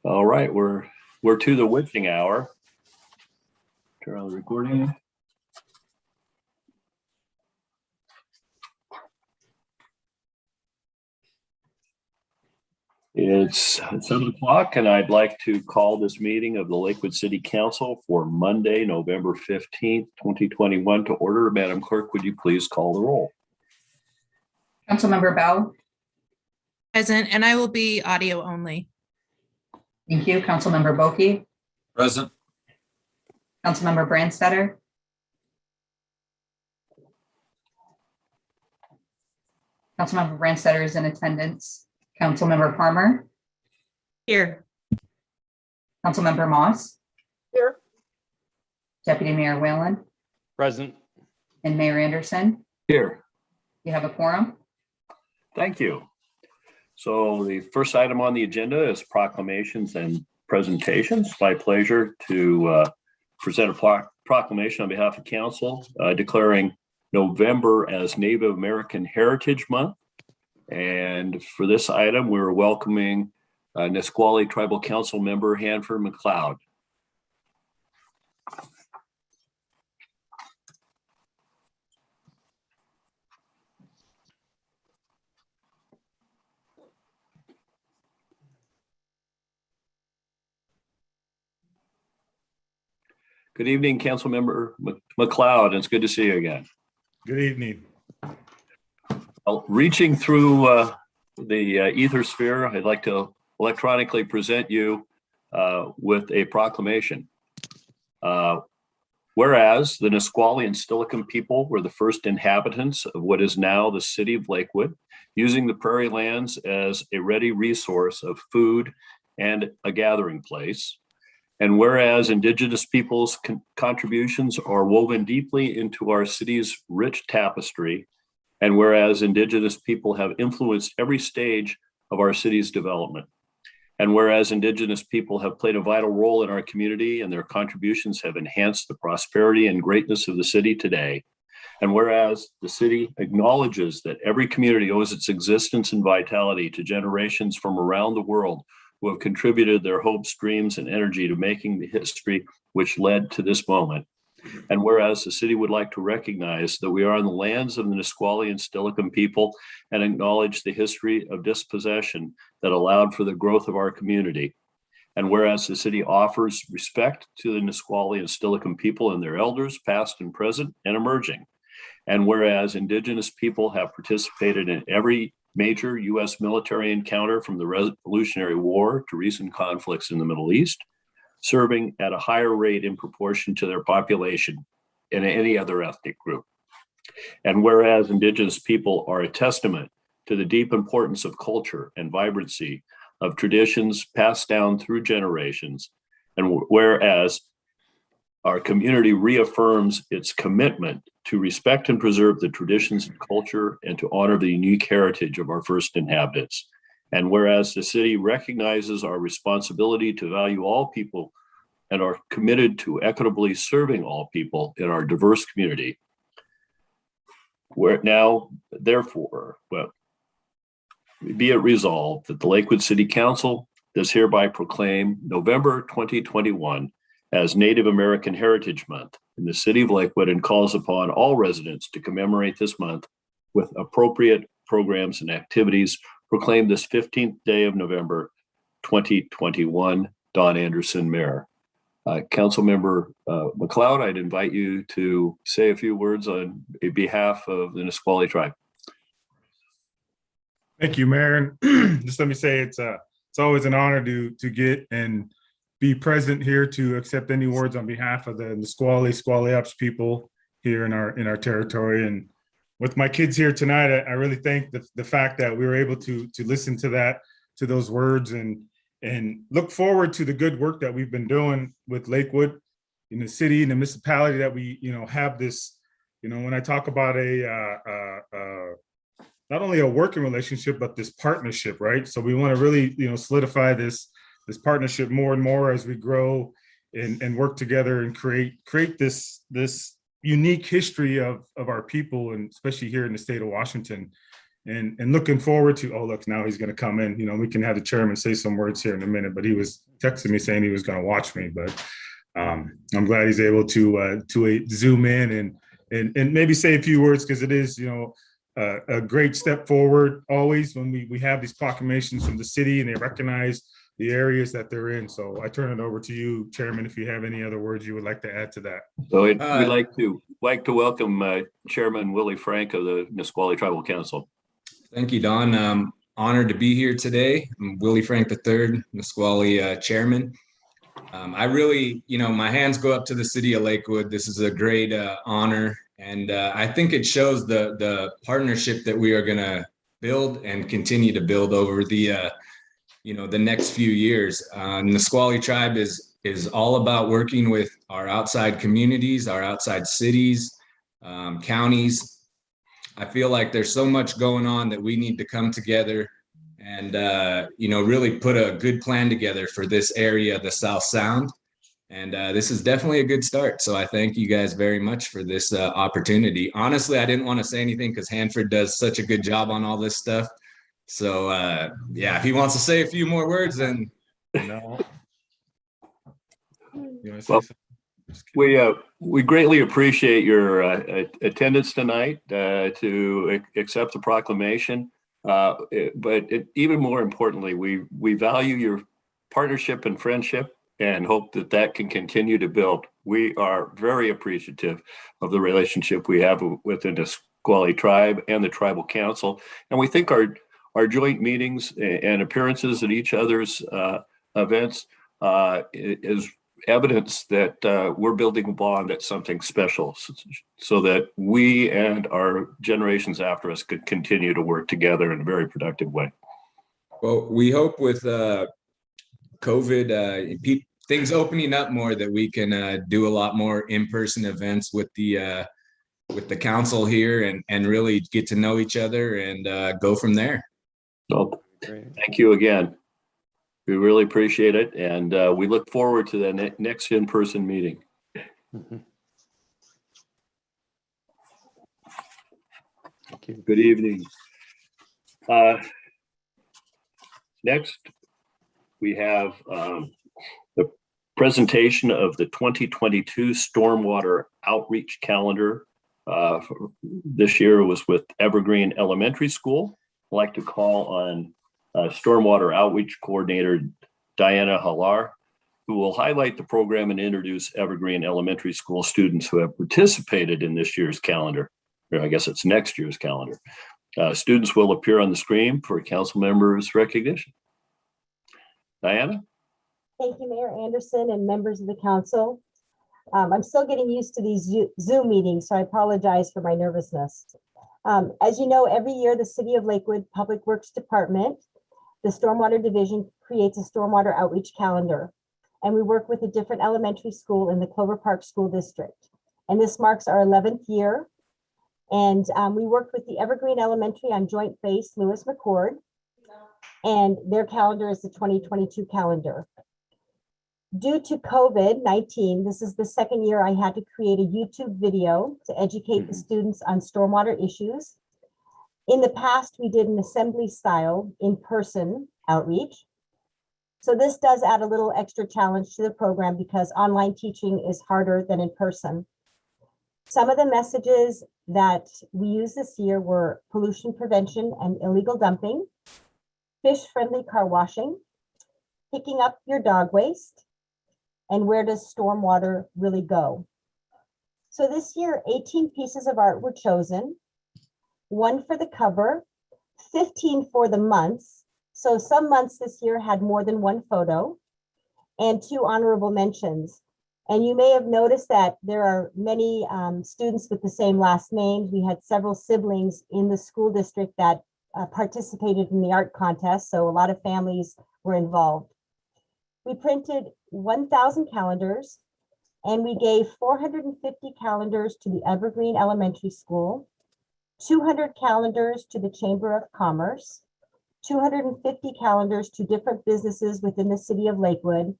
All right, we're to the witching hour. Turn on the recording. It's 7 o'clock, and I'd like to call this meeting of the Lakewood City Council for Monday, November 15th, 2021 to order. Madam Clerk, would you please call the roll? Councilmember Bell. Present, and I will be audio only. Thank you. Councilmember Boki. Present. Councilmember Brandstetter. Councilmember Brandstetter is in attendance. Councilmember Palmer. Here. Councilmember Moss. Here. Deputy Mayor Whalen. Present. And Mayor Anderson. Here. You have a quorum. Thank you. So the first item on the agenda is proclamations and presentations. My pleasure to present a proclamation on behalf of Council declaring November as Native American Heritage Month. And for this item, we're welcoming Nisqually Tribal Council member Hanford McLeod. Good evening, Council Member McLeod. It's good to see you again. Good evening. Well, reaching through the ether sphere, I'd like to electronically present you with a proclamation. Whereas the Nisqually and Steilacoom people were the first inhabitants of what is now the city of Lakewood, using the prairie lands as a ready resource of food and a gathering place. And whereas Indigenous peoples' contributions are woven deeply into our city's rich tapestry, and whereas Indigenous people have influenced every stage of our city's development, and whereas Indigenous people have played a vital role in our community and their contributions have enhanced the prosperity and greatness of the city today, and whereas the city acknowledges that every community owes its existence and vitality to generations from around the world who have contributed their hopes, dreams, and energy to making the history which led to this moment. And whereas the city would like to recognize that we are on the lands of the Nisqually and Steilacoom people and acknowledge the history of dispossession that allowed for the growth of our community. And whereas the city offers respect to the Nisqually and Steilacoom people and their elders, past and present and emerging. And whereas Indigenous people have participated in every major U.S. military encounter from the Revolutionary War to recent conflicts in the Middle East, serving at a higher rate in proportion to their population than any other ethnic group. And whereas Indigenous people are a testament to the deep importance of culture and vibrancy of traditions passed down through generations, and whereas our community reaffirms its commitment to respect and preserve the traditions and culture and to honor the unique heritage of our first inhabitants. And whereas the city recognizes our responsibility to value all people and are committed to equitably serving all people in our diverse community. Where now, therefore, well, be it resolved that the Lakewood City Council does hereby proclaim November 2021 as Native American Heritage Month in the city of Lakewood and calls upon all residents to commemorate this month with appropriate programs and activities. Proclaim this 15th day of November 2021. Don Anderson, Mayor. Councilmember McLeod, I'd invite you to say a few words on behalf of the Nisqually tribe. Thank you, Mayor. And just let me say it's always an honor to get and be present here to accept any words on behalf of the Nisqually, Squally-Ups people here in our territory. And with my kids here tonight, I really thank the fact that we were able to listen to those words and look forward to the good work that we've been doing with Lakewood in the city and the municipality that we, have this, when I talk about not only a working relationship, but this partnership, right? So we want to really, solidify this partnership more and more as we grow and work together and create this unique history of our people, and especially here in the state of Washington. and looking forward to, oh, look, now he's going to come in. We can have the chairman say some words here in a minute, but he was texting me saying he was going to watch me. But I'm glad he's able to zoom in and maybe say a few words, because it is, a great step forward always when we have these proclamations from the city and they recognize the areas that they're in. So I turn it over to you, Chairman, if you have any other words you would like to add to that. So we'd like to welcome Chairman Willie Frank of the Nisqually Tribal Council. Thank you, Don. I'm honored to be here today. I'm Willie Frank III, Nisqually Chairman. I really, my hands go up to the city of Lakewood. This is a great honor. And I think it shows the partnership that we are going to build and continue to build over the next few years. The Nisqually tribe is all about working with our outside communities, our outside cities, counties. I feel like there's so much going on that we need to come together and, really put a good plan together for this area, the South Sound. And this is definitely a good start. So I thank you guys very much for this opportunity. Honestly, I didn't want to say anything because Hanford does such a good job on all this stuff. So if he wants to say a few more words, then No. Well, we greatly appreciate your attendance tonight to accept the proclamation. But even more importantly, we value your partnership and friendship and hope that can continue to build. We are very appreciative of the relationship we have within the Nisqually tribe and the tribal council. And we think our joint meetings and appearances at each other's events is evidence that we're building a bond that's something special, so that we and our generations after us could continue to work together in a very productive way. Well, we hope with COVID, things opening up more, that we can do a lot more in-person events with the council here and really get to know each other and go from there. So thank you again. We really appreciate it. And we look forward to the next in-person meeting. Mm-hmm. Thank you. Good evening. Next, we have the presentation of the 2022 Stormwater Outreach Calendar. This year was with Evergreen Elementary School. I'd like to call on Stormwater Outreach Coordinator Diana Halar, who will highlight the program and introduce Evergreen Elementary School students who have participated in this year's calendar, or I guess it's next year's calendar. Students will appear on the screen for council members' recognition. Diana? Thank you, Mayor Anderson and members of the council. I'm still getting used to these Zoom meetings, so I apologize for my nervousness. As you know, every year the City of Lakewood Public Works Department, the Stormwater Division, creates a Stormwater Outreach Calendar, and we work with a different elementary school in the Clover Park School District. And this marks our 11th year. And we worked with the Evergreen Elementary on joint base, Lewis McCord, and their calendar is the 2022 calendar. Due to COVID-19, this is the second year I had to create a YouTube video to educate the students on stormwater issues. In the past, we did an assembly style in-person outreach. So this does add a little extra challenge to the program because online teaching is harder than in person. Some of the messages that we used this year were pollution prevention and illegal dumping, fish-friendly car washing, picking up your dog waste, and where does stormwater really go? So this year, 18 pieces of art were chosen, 1 for the cover, 15 for the months. So some months this year had more than 1 photo, and 2 honorable mentions. And you may have noticed that there are many students with the same last names. We had several siblings in the school district that participated in the art contest, so a lot of families were involved. We printed 1,000 calendars, and we gave 450 calendars to the Evergreen Elementary School, 200 calendars to the Chamber of Commerce, 250 calendars to different businesses within the city of Lakewood,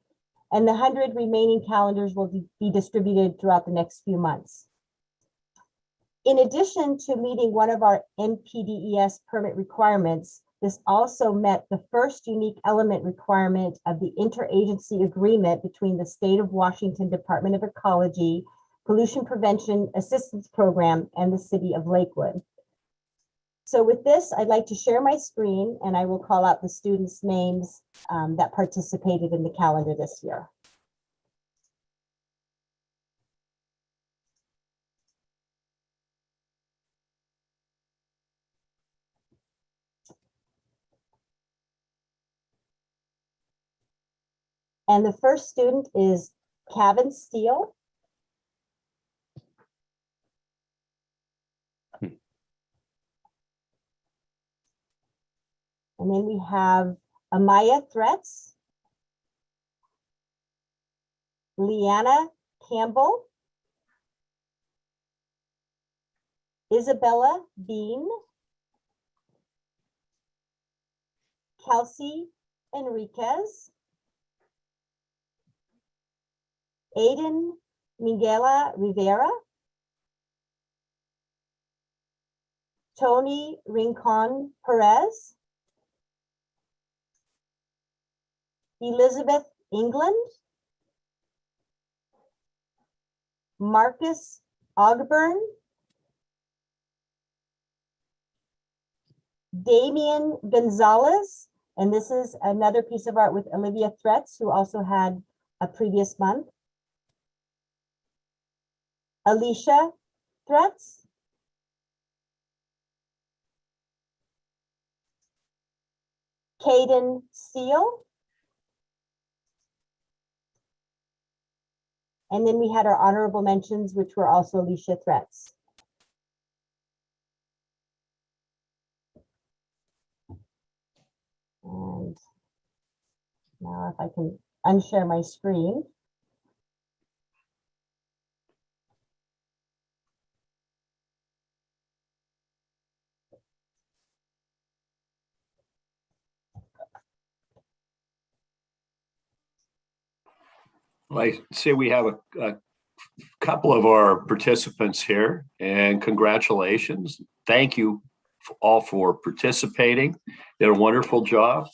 and the 100 remaining calendars will be distributed throughout the next few months. In addition to meeting one of our NPDES permit requirements, this also met the first unique element requirement of the interagency agreement between the State of Washington Department of Ecology, Pollution Prevention Assistance Program, and the City of Lakewood. So with this, I'd like to share my screen and I will call out the students' names that participated in the calendar this year. And the first student is Kevin Steele. And then we have Amaya Threats, Leanna Campbell, Isabella Bean, Kelsey Enriquez, Aiden Miguela Rivera, Tony Rincon Perez, Elizabeth England, Marcus Ogburn, Damian Gonzalez, and this is another piece of art with Olivia Threats, who also had a previous month. Alicia Threats, Caden Steele, and then we had our honorable mentions, which were also Alicia Threats. And now if I can unshare my screen. I say we have a couple of our participants here, and congratulations. Thank you all for participating. Did a wonderful job.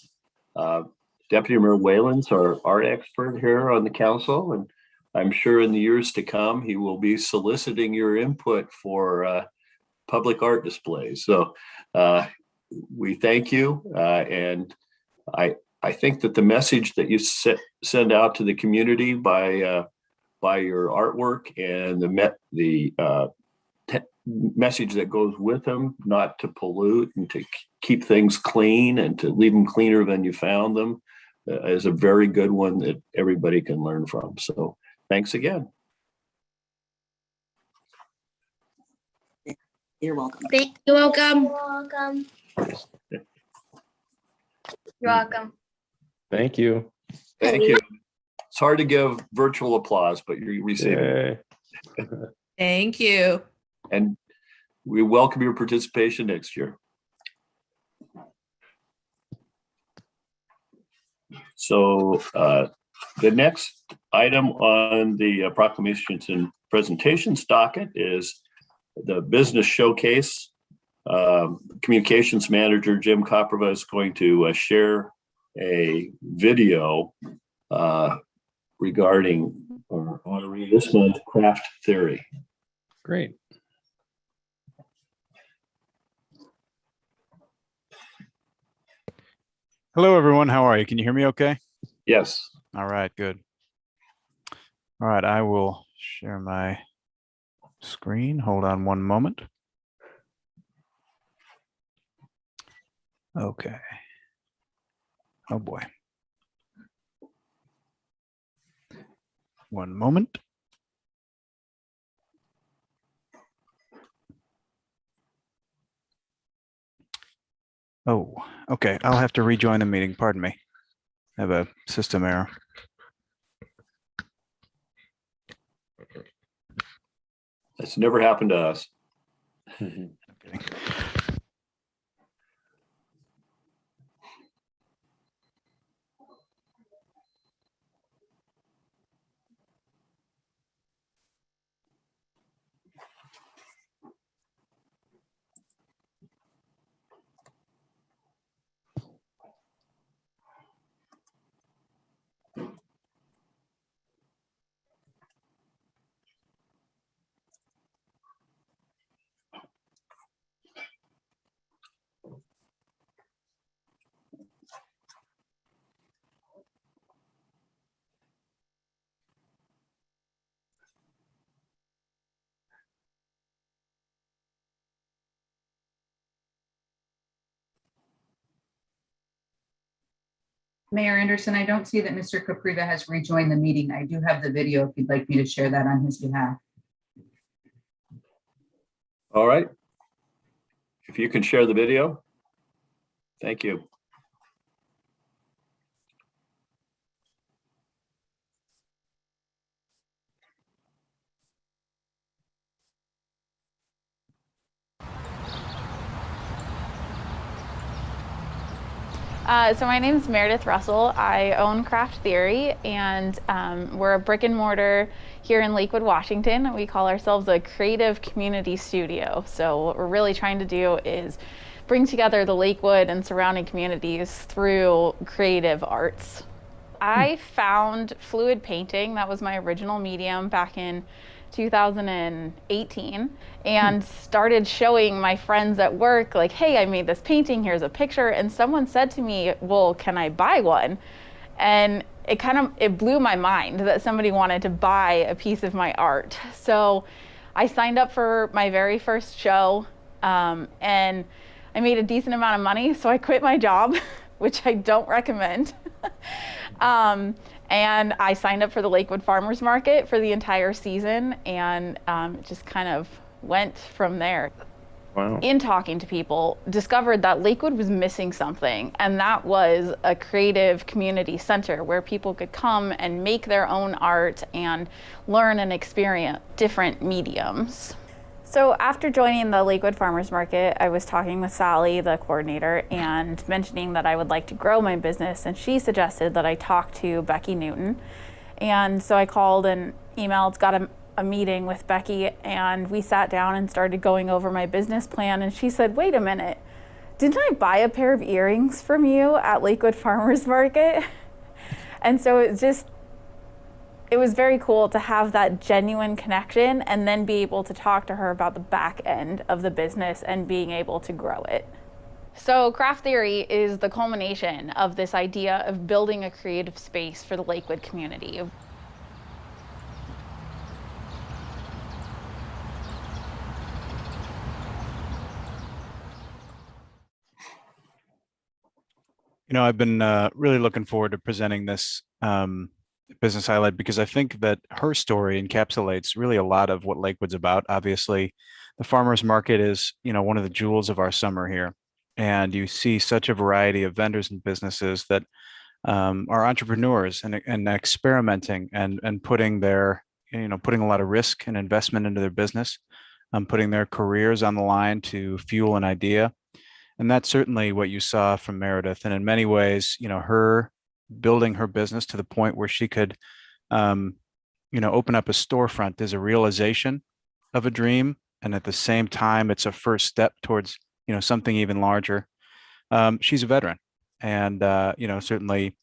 Deputy Mayor Whalen's our art expert here on the council, and I'm sure in the years to come, he will be soliciting your input for public art displays. So we thank you, and I think that the message that you send out to the community by your artwork and the message that goes with them, not to pollute and to keep things clean and to leave them cleaner than you found them, is a very good one that everybody can learn from. So thanks again. You're welcome. You're welcome. You're welcome. Thank you. Thank you. It's hard to give virtual applause, but you're receiving it. Thank you. And we welcome your participation next year. So the next item on the proclamations and presentations docket is the business showcase. Communications manager Jim Koprova is going to share a video regarding our honoree this month, craft theory. Great. Hello, everyone. How are you? Can you hear me okay? Yes. All right, good. All right, I will share my screen. Hold on one moment. Okay. Oh boy. One moment. Oh, okay. I'll have to rejoin the meeting. Pardon me. I have a system error. That's never happened to us. Okay. Mayor Anderson, I don't see that Mr. Capriva has rejoined the meeting. I do have the video if you'd like me to share that on his behalf. All right. If you can share the video. Thank you. So my name is Meredith Russell. I own Craft Theory, and we're a brick and mortar here in Lakewood, Washington. We call ourselves a creative community studio. So what we're really trying to do is bring together the Lakewood and surrounding communities through creative arts. I found fluid painting, that was my original medium back in 2018, and started showing my friends at work, like, hey, I made this painting, here's a picture. And someone said to me, well, can I buy one? And it blew my mind that somebody wanted to buy a piece of my art. So I signed up for my very first show, and I made a decent amount of money. So I quit my job, which I don't recommend. And I signed up for the Lakewood Farmers Market for the entire season, and it just kind of went from there. Wow. In talking to people, discovered that Lakewood was missing something, and that was a creative community center where people could come and make their own art and learn and experience different mediums. So after joining the Lakewood Farmers Market, I was talking with Sally, the coordinator, and mentioning that I would like to grow my business, and she suggested that I talk to Becky Newton. And so I called and emailed, got a meeting with Becky, and we sat down and started going over my business plan. And she said, wait a minute, didn't I buy a pair of earrings from you at Lakewood Farmers Market? And so it was very cool to have that genuine connection and then be able to talk to her about the back end of the business and being able to grow it. So Craft Theory is the culmination of this idea of building a creative space for the Lakewood community. I've been really looking forward to presenting this business highlight because I think that her story encapsulates really a lot of what Lakewood's about. Obviously, the farmers market is, one of the jewels of our summer here. And you see such a variety of vendors and businesses that are entrepreneurs and experimenting and putting putting a lot of risk and investment into their business, putting their careers on the line to fuel an idea. And that's certainly what you saw from Meredith. And in many ways, her building her business to the point where she could, open up a storefront is a realization of a dream. And at the same time, it's a first step towards, something even larger. She's a veteran. And, certainly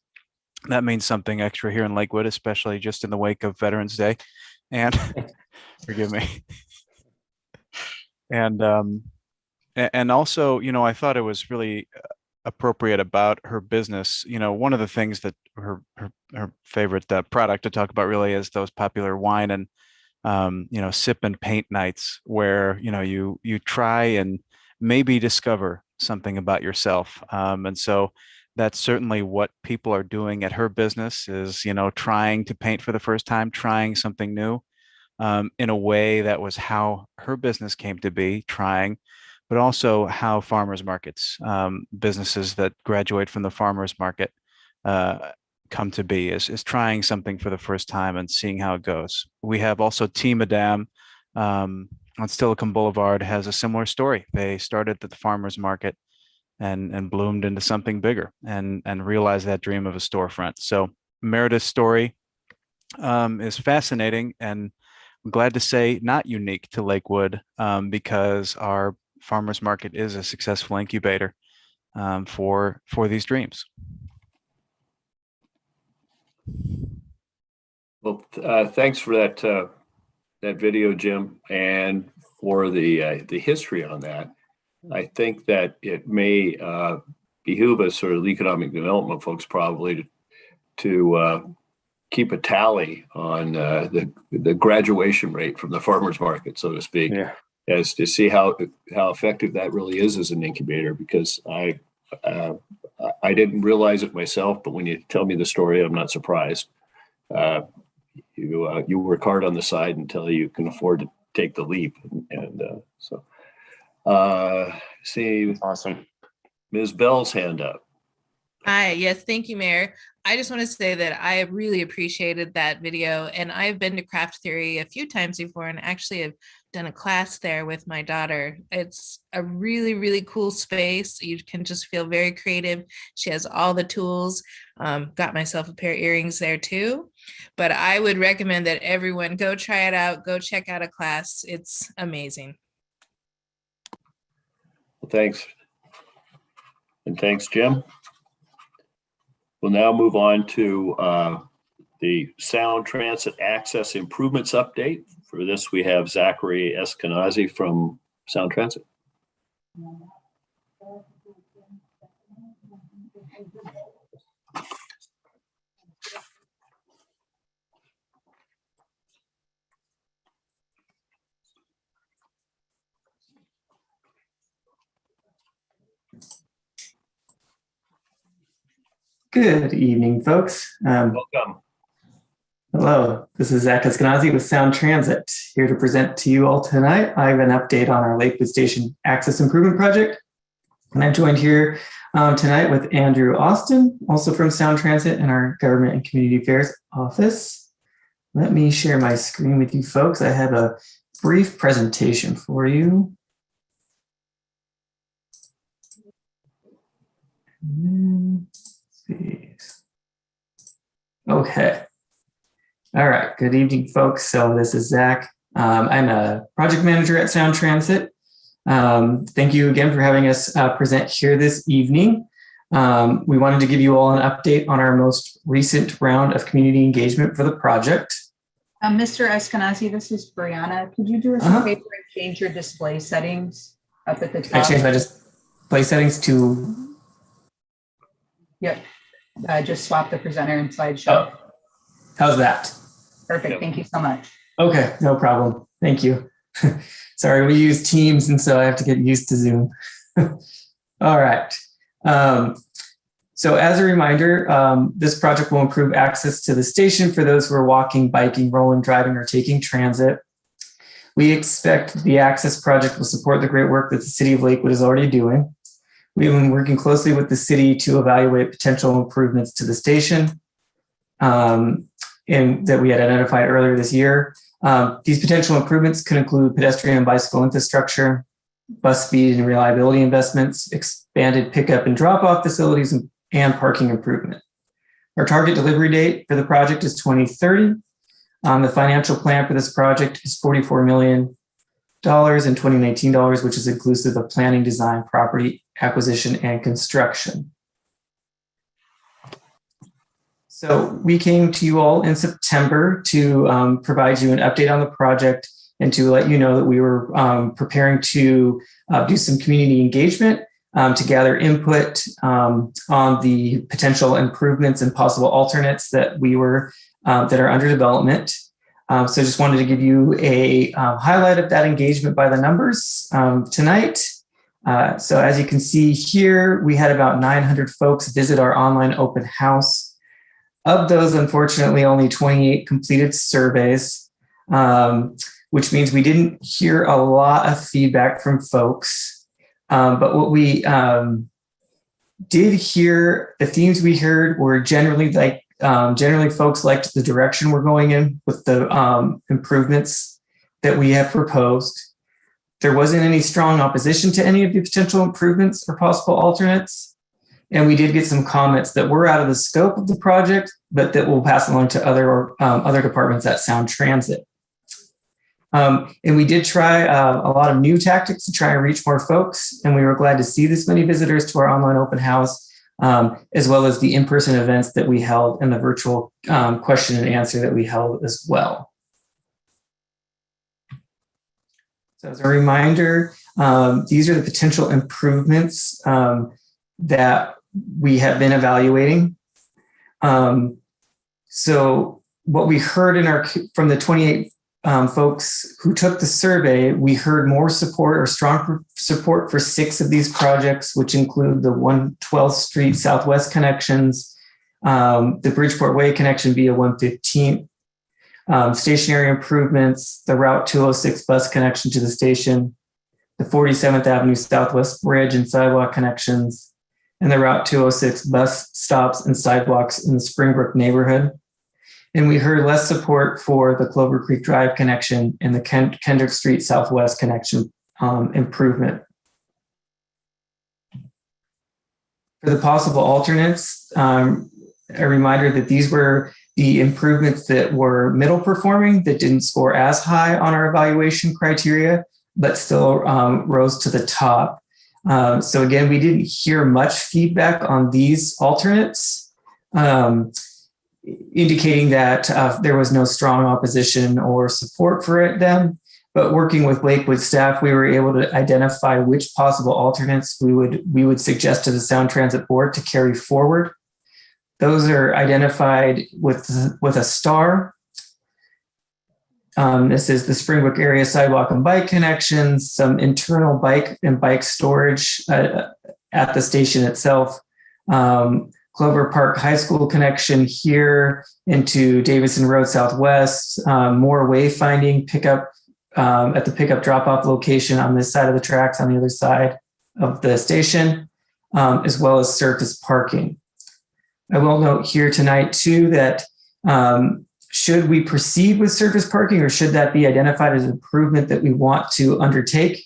that means something extra here in Lakewood, especially just in the wake of Veterans Day. And forgive me. And also, I thought it was really appropriate about her business. One of the things that her favorite product to talk about really is those popular wine and, sip and paint nights where, you try and maybe discover something about yourself. And so that's certainly what people are doing at her business is, trying to paint for the first time, trying something new in a way that was how her business came to be, trying, but also how farmers markets, businesses that graduate from the farmers market come to be, is trying something for the first time and seeing how it goes. We have also Team Madame on Silicon Boulevard has a similar story. They started at the farmers market and bloomed into something bigger and realized that dream of a storefront. So Meredith's story is fascinating and I'm glad to say not unique to Lakewood because our farmers market is a successful incubator for these dreams. Well, thanks for that video, Jim, and for the history on that. I think that it may behoove us, sort of the economic development folks, probably to keep a tally on the graduation rate from the farmers market, so to speak, as to see how effective that really is as an incubator. Because I I didn't realize it myself, but when you tell me the story, I'm not surprised. You work hard on the side until you can afford to take the leap. And see, Awesome. Ms. Bell's hand up. Hi, yes, thank you, Mayor. I just want to say that I really appreciated that video, and I've been to Craft Theory a few times before, and actually have done a class there with my daughter. It's a really, really cool space. You can just feel very creative. She has all the tools. Got myself a pair of earrings there too. But I would recommend that everyone go try it out, go check out a class. It's amazing. Well, thanks. And thanks, Jim. We'll now move on to the Sound Transit Access Improvements Update. For this, we have Zachary Eskenazi from Sound Transit. Good evening, folks. Welcome. Hello, this is Zach Eskenazi with Sound Transit, here to present to you all tonight. I have an update on our Lakewood Station Access Improvement Project. And I'm joined here tonight with Andrew Austin, also from Sound Transit in our Government and Community Affairs office. Let me share my screen with you folks. I have a brief presentation for you. Okay. All right. Good evening, folks. So this is Zach. I'm a project manager at Sound Transit. Thank you again for having us present here this evening. We wanted to give you all an update on our most recent round of community engagement for the project. Mr. Eskenazi, this is Brianna. Could you do us a favor and change your display settings up at the top? I changed my display settings to... Yep. Just swap the presenter and slideshow. Oh, how's that? Perfect. Thank you so much. Okay, no problem. Thank you. Sorry, we use Teams, and so I have to get used to Zoom. All right. So as a reminder, this project will improve access to the station for those who are walking, biking, rolling, driving, or taking transit. We expect the access project will support the great work that the City of Lakewood is already doing. We've been working closely with the city to evaluate potential improvements to the station and that we had identified earlier this year. These potential improvements could include pedestrian and bicycle infrastructure, bus speed and reliability investments, expanded pickup and drop-off facilities, and parking improvement. Our target delivery date for the project is 2030. The financial plan for this project is $44 million in 2019 dollars, which is inclusive of planning, design, property acquisition, and construction. So we came to you all in September to provide you an update on the project and to let you know that we were preparing to do some community engagement to gather input on the potential improvements and possible alternates that we were that are under development. So just wanted to give you a highlight of that engagement by the numbers tonight. So as you can see here, we had about 900 folks visit our online open house. Of those, unfortunately, only 28 completed surveys, which means we didn't hear a lot of feedback from folks. But what we did hear, the themes we heard were generally folks liked the direction we're going in with the improvements that we have proposed. There wasn't any strong opposition to any of the potential improvements or possible alternates. And we did get some comments that were out of the scope of the project, but that we'll pass along to other departments at Sound Transit. And we did try a lot of new tactics to try and reach more folks. And we were glad to see this many visitors to our online open house, as well as the in-person events that we held and the virtual question and answer that we held as well. So as a reminder, these are the potential improvements that we have been evaluating. So what we heard from the 28 folks who took the survey, we heard more support or strong support for 6 of these projects, which include the 112th Street Southwest connections, the Bridgeport Way connection via 115th, stationary improvements, the Route 206 bus connection to the station, the 47th Avenue Southwest Bridge and sidewalk connections, and the Route 206 bus stops and sidewalks in the Springbrook neighborhood. And we heard less support for the Clover Creek Drive connection and the Kendrick Street Southwest connection improvement. For the possible alternates, a reminder that these were the improvements that were middle performing, that didn't score as high on our evaluation criteria, but still rose to the top. So again, we didn't hear much feedback on these alternates, indicating that there was no strong opposition or support for them. But working with Lakewood staff, we were able to identify which possible alternates we would suggest to the Sound Transit Board to carry forward. Those are identified with a star. This is the Springbrook area sidewalk and bike connections, some internal bike and bike storage at the station itself. Clover Park High School connection here into Davison Road Southwest, more wayfinding pickup at the pickup drop-off location on this side of the tracks on the other side of the station, as well as surface parking. I will note here tonight too that should we proceed with surface parking, or should that be identified as an improvement that we want to undertake,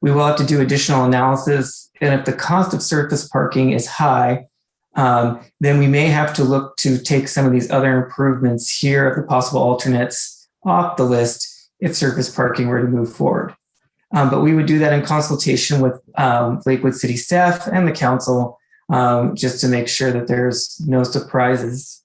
we will have to do additional analysis. And if the cost of surface parking is high, then we may have to look to take some of these other improvements here of the possible alternates off the list if surface parking were to move forward. But we would do that in consultation with Lakewood City staff and the council, just to make sure that there's no surprises.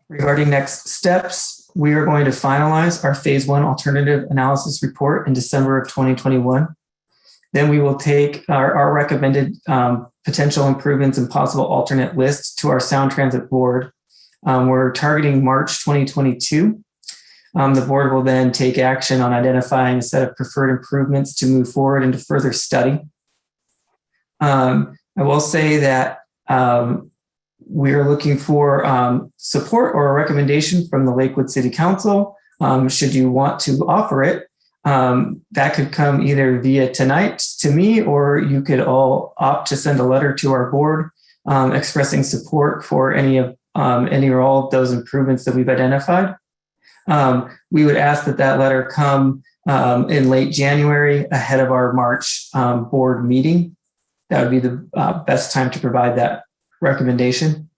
Regarding next steps, we are going to finalize our phase 1 alternative analysis report in December of 2021. Then we will take our recommended potential improvements and possible alternate lists to our Sound Transit Board. We're targeting March 2022. The board will then take action on identifying a set of preferred improvements to move forward into further study. I will say that we are looking for support or a recommendation from the Lakewood City Council. Should you want to offer it, that could come either via tonight to me, or you could all opt to send a letter to our board expressing support for any or all of those improvements that we've identified. We would ask that letter come in late January ahead of our March board meeting. That would be the best time to provide that recommendation.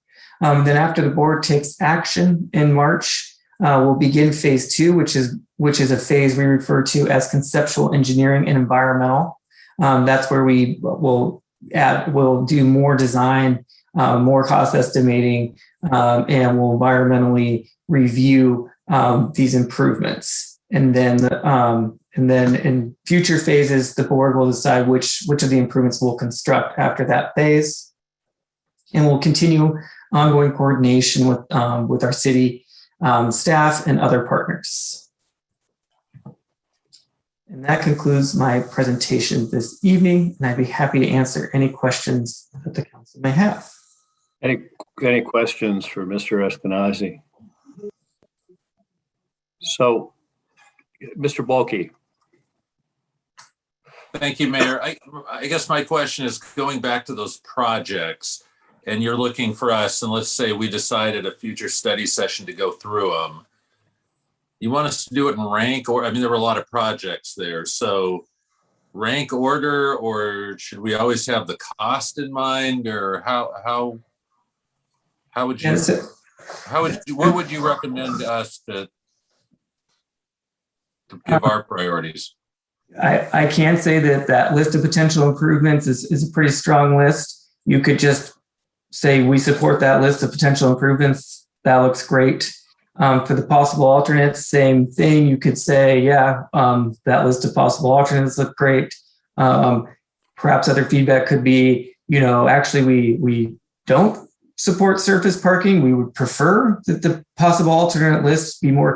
Then after the board takes action in March, we'll begin phase 2, which is a phase we refer to as conceptual engineering and environmental. That's where we will do more design, more cost estimating, and we'll environmentally review these improvements. And then in future phases, the board will decide which of the improvements we'll construct after that phase. And we'll continue ongoing coordination with our city staff and other partners. And that concludes my presentation this evening, and I'd be happy to answer any questions that the council may have. Any questions for Mr. Eskenazi? So, Mr. Bulkey. Thank you, Mayor. I guess my question is going back to those projects, and you're looking for us, and let's say we decided a future study session to go through them. You want us to do it in rank, or, I mean, there were a lot of projects there. So rank order, or should we always have the cost in mind, or how would you, what would you recommend us to give our priorities? I can say that list of potential improvements is a pretty strong list. You could just say we support that list of potential improvements. That looks great. For the possible alternates, same thing. You could say, yeah, that list of possible alternates look great. Perhaps other feedback could be, actually we don't support surface parking. We would prefer that the possible alternate lists be more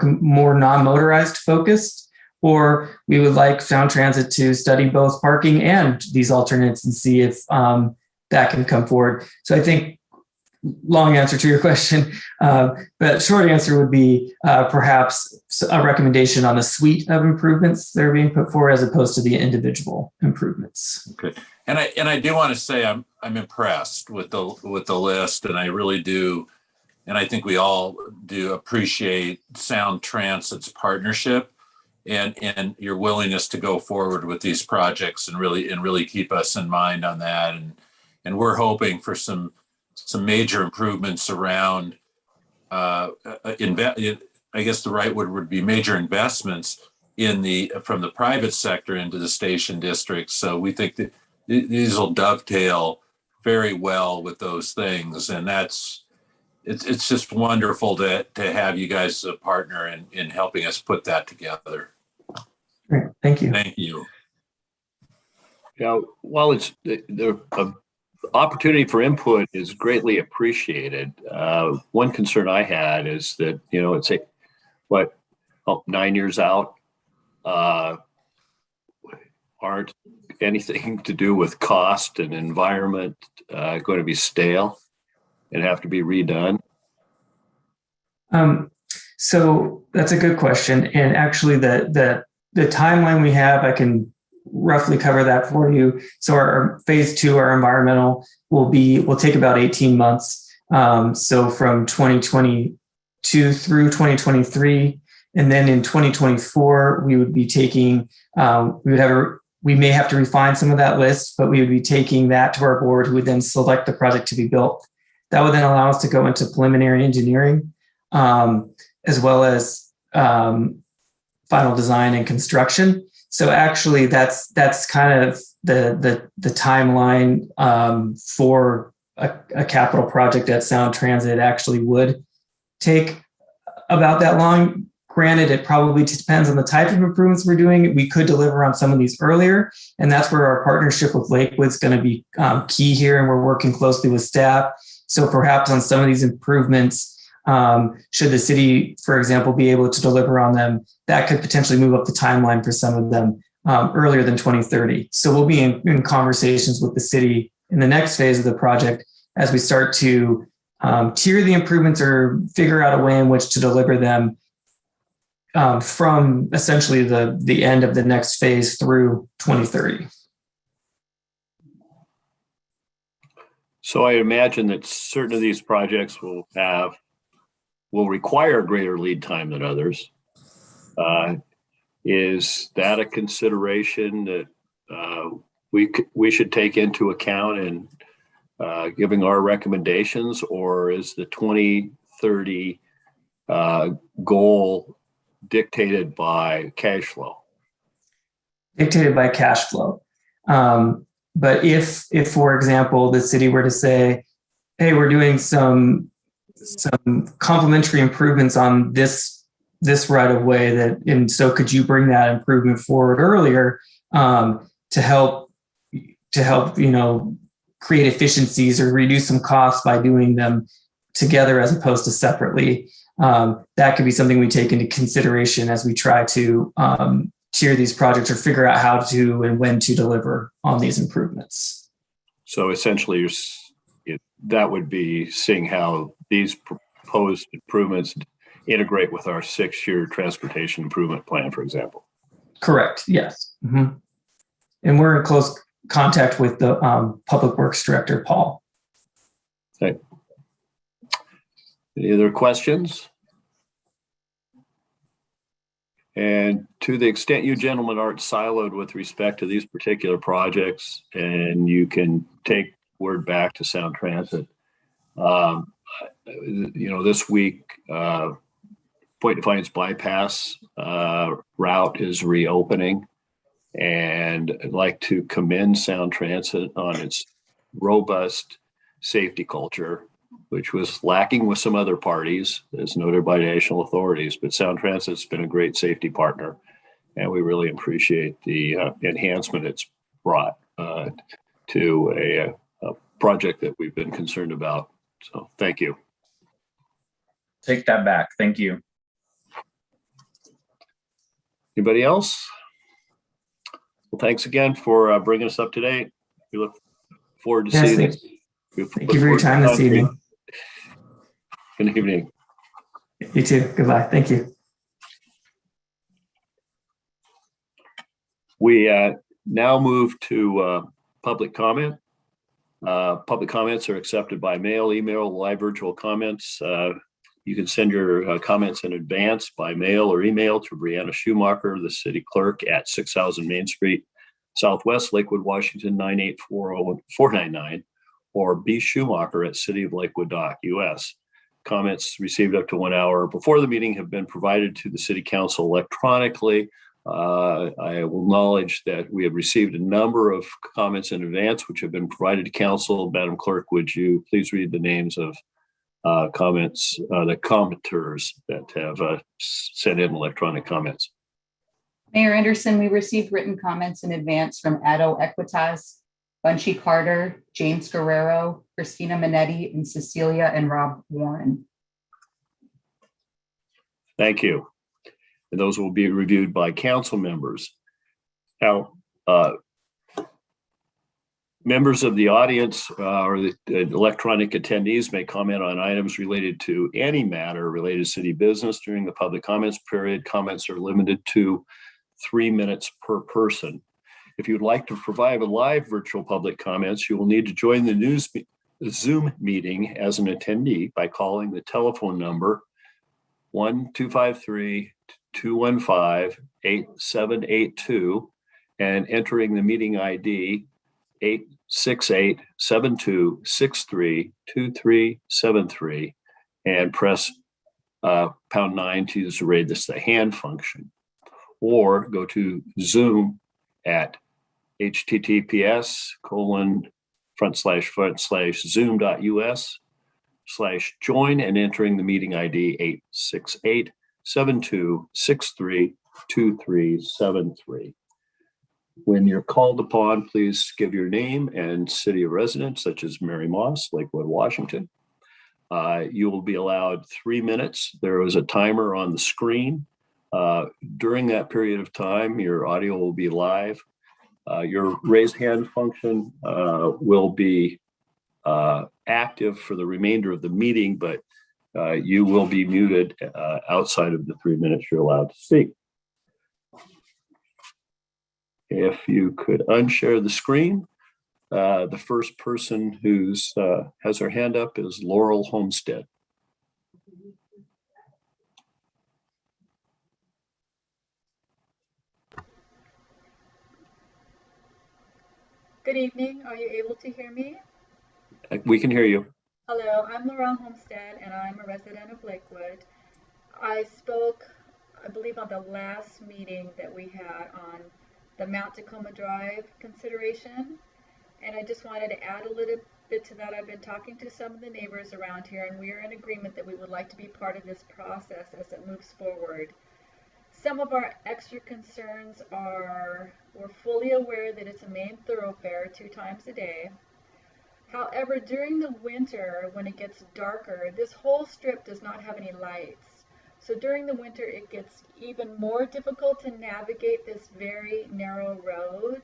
non-motorized focused, or we would like Sound Transit to study both parking and these alternates and see if that can come forward. So I think long answer to your question, but short answer would be perhaps a recommendation on the suite of improvements that are being put forward as opposed to the individual improvements. Okay, and I do want to say I'm impressed with the list, and I really do, and I think we all do appreciate Sound Transit's partnership and your willingness to go forward with these projects and really keep us in mind on that, and we're hoping for some major improvements around, I guess the right word would be major investments from the private sector into the station districts. So we think that these will dovetail very well with those things. And it's just wonderful to have you guys as a partner in helping us put that together. Great, thank you. Thank you. Yeah, well, the opportunity for input is greatly appreciated. One concern I had is that, it's 9 years out, aren't anything to do with cost and environment going to be stale and have to be redone? So that's a good question. And actually the timeline we have, I can roughly cover that for you. So our phase 2, our environmental will take about 18 months. So from 2022 through 2023, and then in 2024, we would be taking, we may have to refine some of that list, but we would be taking that to our board, who would then select the project to be built. That would then allow us to go into preliminary engineering, as well as final design and construction. So actually, that's kind of the timeline for a capital project at Sound Transit. Actually would take about that long. Granted, it probably depends on the type of improvements we're doing. We could deliver on some of these earlier, and that's where our partnership with Lakewood is going to be key here, and we're working closely with staff. So perhaps on some of these improvements, should the city, for example, be able to deliver on them, that could potentially move up the timeline for some of them earlier than 2030. So we'll be in conversations with the city in the next phase of the project as we start to tier the improvements or figure out a way in which to deliver them from essentially the end of the next phase through 2030. So I imagine that certain of these projects will require greater lead time than others. Is that a consideration that we should take into account in giving our recommendations, or is the 2030 goal dictated by cash flow? Dictated by cash flow. But if, for example, the city were to say, hey, we're doing some complementary improvements on this right of way, and so could you bring that improvement forward earlier to help create efficiencies or reduce some costs by doing them together as opposed to separately. That could be something we take into consideration as we try to tier these projects or figure out how to and when to deliver on these improvements. So essentially, that would be seeing how these proposed improvements integrate with our 6-year transportation improvement plan, for example. Correct. Yes. Mm-hmm. And we're in close contact with the Public Works Director, Paul. Okay. Any other questions? And to the extent you gentlemen aren't siloed with respect to these particular projects, and you can take word back to Sound Transit, this week, Point Defiance bypass route is reopening, and I'd like to commend Sound Transit on its robust safety culture, which was lacking with some other parties, as noted by national authorities. But Sound Transit's been a great safety partner, and we really appreciate the enhancement it's brought to a project that we've been concerned about So thank you. Take that back. Thank you. Anybody else? Well, thanks again for bringing us up to date. We look forward to seeing Thank you. you for your time this evening. Good evening. You too. Goodbye. Thank you. We now move to public comment. Public comments are accepted by mail, email, live virtual comments. You can send your comments in advance by mail or email to Brianna Schumacher, the city clerk, at 6000 Main Street, Southwest, Lakewood, Washington, 98499, or B. Schumacher at cityoflakewood.us. Comments received up to 1 hour before the meeting have been provided to the city council electronically. I will acknowledge that we have received a number of comments in advance, which have been provided to council. Madam Clerk, would you please read the names of comments, the commenters that have sent in electronic comments? Mayor Anderson, we received written comments in advance from Addo Equitas, Bunchy Carter, James Guerrero, Christina Minnetti, and Cecilia and Rob Warren. Thank you. And those will be reviewed by council members. Now, members of the audience or the electronic attendees may comment on items related to any matter related to city business during the public comments period. Comments are limited to 3 minutes per person. If you'd like to provide a live virtual public comments, you will need to join the Zoom meeting as an attendee by calling the telephone number 1-253-215-8782 and entering the meeting ID 868-7263-2373 and press #9 to use the hand function, or go to Zoom at https://zoom.us/join and entering the meeting ID 868-7263-2373. When you're called upon, please give your name and city of residence, such as Mary Moss, Lakewood, Washington. You will be allowed 3 minutes. There is a timer on the screen. During that period of time, your audio will be live. Your raise hand function will be active for the remainder of the meeting, but you will be muted outside of the 3 minutes you're allowed to speak. If you could unshare the screen, the first person who's has her hand up is Laurel Homestead. Good evening. Are you able to hear me? We can hear you. Hello, I'm Laurel Homestead, and I'm a resident of Lakewood. I spoke, I believe, on the last meeting that we had on the Mount Tacoma Drive consideration, and I just wanted to add a little bit to that. I've been talking to some of the neighbors around here, and we are in agreement that we would like to be part of this process as it moves forward. Some of our extra concerns are, we're fully aware that it's a main thoroughfare 2 times a day. However, during the winter, when it gets darker, this whole strip does not have any lights. So during the winter, it gets even more difficult to navigate this very narrow road.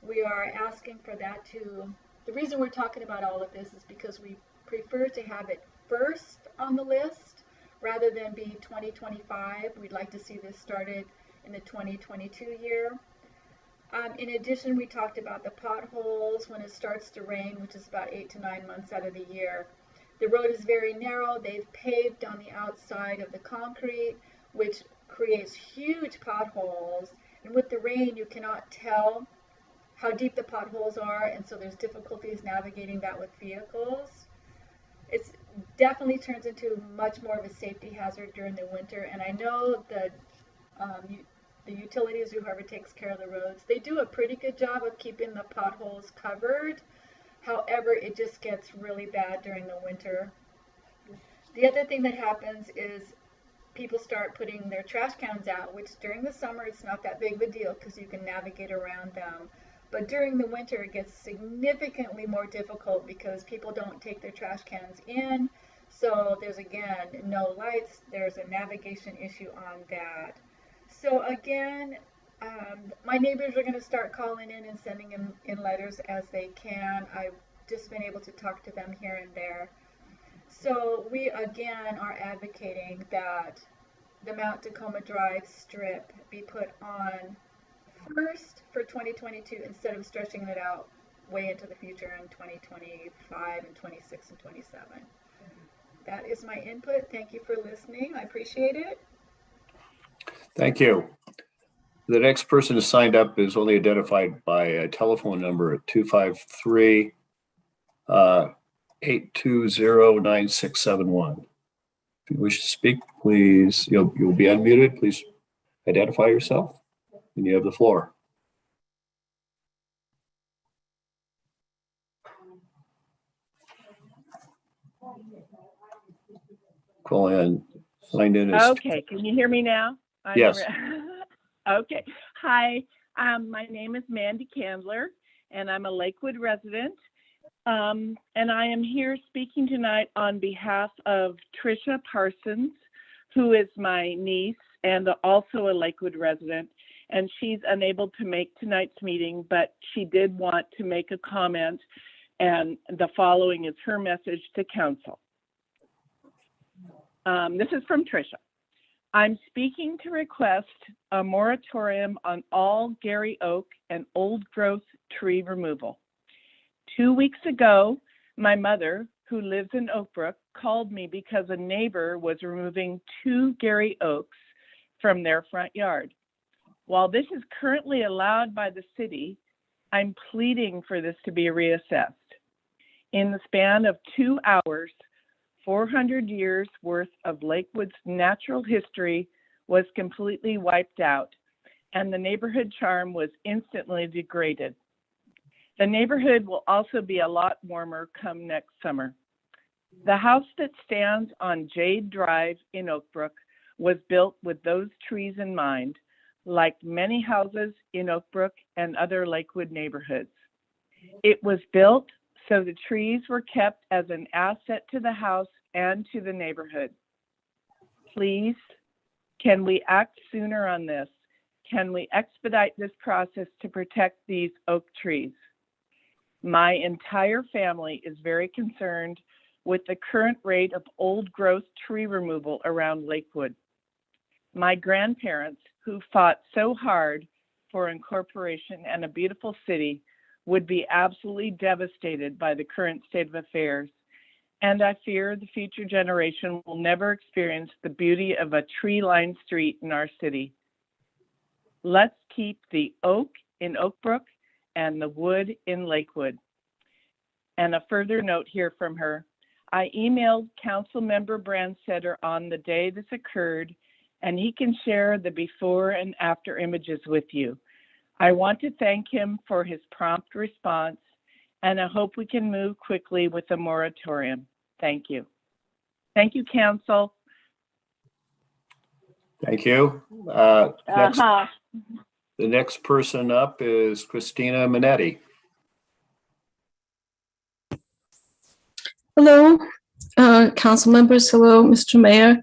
We are asking for that to, the reason we're talking about all of this is because we prefer to have it first on the list rather than be 2025. We'd like to see this started in the 2022 year. In addition, we talked about the potholes when it starts to rain, which is about 8 to 9 months out of the year. The road is very narrow. They've paved on the outside of the concrete, which creates huge potholes. And with the rain, you cannot tell how deep the potholes are, and so there's difficulties navigating that with vehicles. It definitely turns into much more of a safety hazard during the winter, and I know that the utilities, whoever takes care of the roads, they do a pretty good job of keeping the potholes covered. However, it just gets really bad during the winter. The other thing that happens is people start putting their trash cans out, which during the summer it's not that big of a deal because you can navigate around them. But during the winter, it gets significantly more difficult because people don't take their trash cans in. So there's, again, no lights. There's a navigation issue on that. So again, my neighbors are going to start calling in and sending in letters as they can. I've just been able to talk to them here and there. So we, again, are advocating that the Mount Tacoma Drive strip be put on first for 2022 instead of stretching it out way into the future in 2025 and 26 and 27. That is my input. Thank you for listening. I appreciate it. Thank you. The next person who signed up is only identified by a telephone number at 253-820-9671. If you wish to speak, please, you'll be unmuted. Please identify yourself and you have the floor. Call in, signed in as. Okay, can you hear me now? Yes. Okay. Hi, my name is Mandy Candler, and I'm a Lakewood resident. And I am here speaking tonight on behalf of Tricia Parsons, who is my niece and also a Lakewood resident. And she's unable to make tonight's meeting, but she did want to make a comment. And the following is her message to council. This is from Tricia. I'm speaking to request a moratorium on all Gary Oak and old growth tree removal. 2 weeks ago, my mother, who lives in Oakbrook, called me because a neighbor was removing 2 Gary Oaks from their front yard. While this is currently allowed by the city, I'm pleading for this to be reassessed. In the span of 2 hours, 400 years worth of Lakewood's natural history was completely wiped out, and the neighborhood charm was instantly degraded. The neighborhood will also be a lot warmer come next summer. The house that stands on Jade Drive in Oakbrook was built with those trees in mind, like many houses in Oakbrook and other Lakewood neighborhoods. It was built so the trees were kept as an asset to the house and to the neighborhood. Please, can we act sooner on this? Can we expedite this process to protect these oak trees? My entire family is very concerned with the current rate of old growth tree removal around Lakewood. My grandparents, who fought so hard for incorporation and a beautiful city, would be absolutely devastated by the current state of affairs. And I fear the future generation will never experience the beauty of a tree-lined street in our city. Let's keep the oak in Oakbrook and the wood in Lakewood. And a further note here from her. I emailed Council Member Brandsetter on the day this occurred, and he can share the before and after images with you. I want to thank him for his prompt response, and I hope we can move quickly with a moratorium. Thank you. Thank you, Council. Thank you. The next person up is Christina Minnetti. Hello, council members. Hello, Mr. Mayor.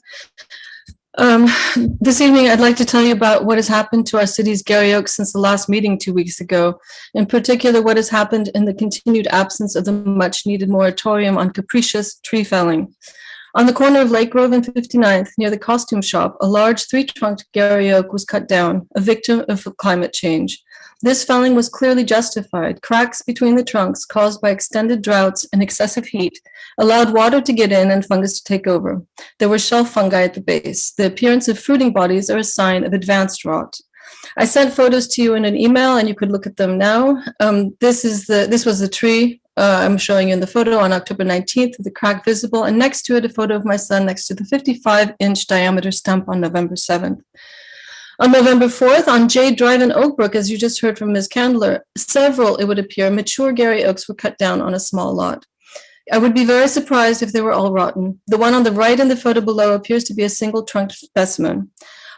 This evening, I'd like to tell you about what has happened to our city's Gary Oaks since the last meeting 2 weeks ago. In particular, what has happened in the continued absence of the much-needed moratorium on capricious tree felling. On the corner of Lake Grove and 59th, near the costume shop, a large 3-trunked Gary Oak was cut down, a victim of climate change. This felling was clearly justified. Cracks between the trunks caused by extended droughts and excessive heat allowed water to get in and fungus to take over. There were shelf fungi at the base. The appearance of fruiting bodies are a sign of advanced rot. I sent photos to you in an email, and you could look at them now. This was the tree I'm showing you in the photo on October 19th, with the crack visible, and next to it, a photo of my son next to the 55-inch diameter stump on November 7th. On November 4th, on Jade Drive in Oakbrook, as you just heard from Ms. Candler, several, it would appear, mature Gary Oaks were cut down on a small lot. I would be very surprised if they were all rotten. The one on the right in the photo below appears to be a single trunked specimen.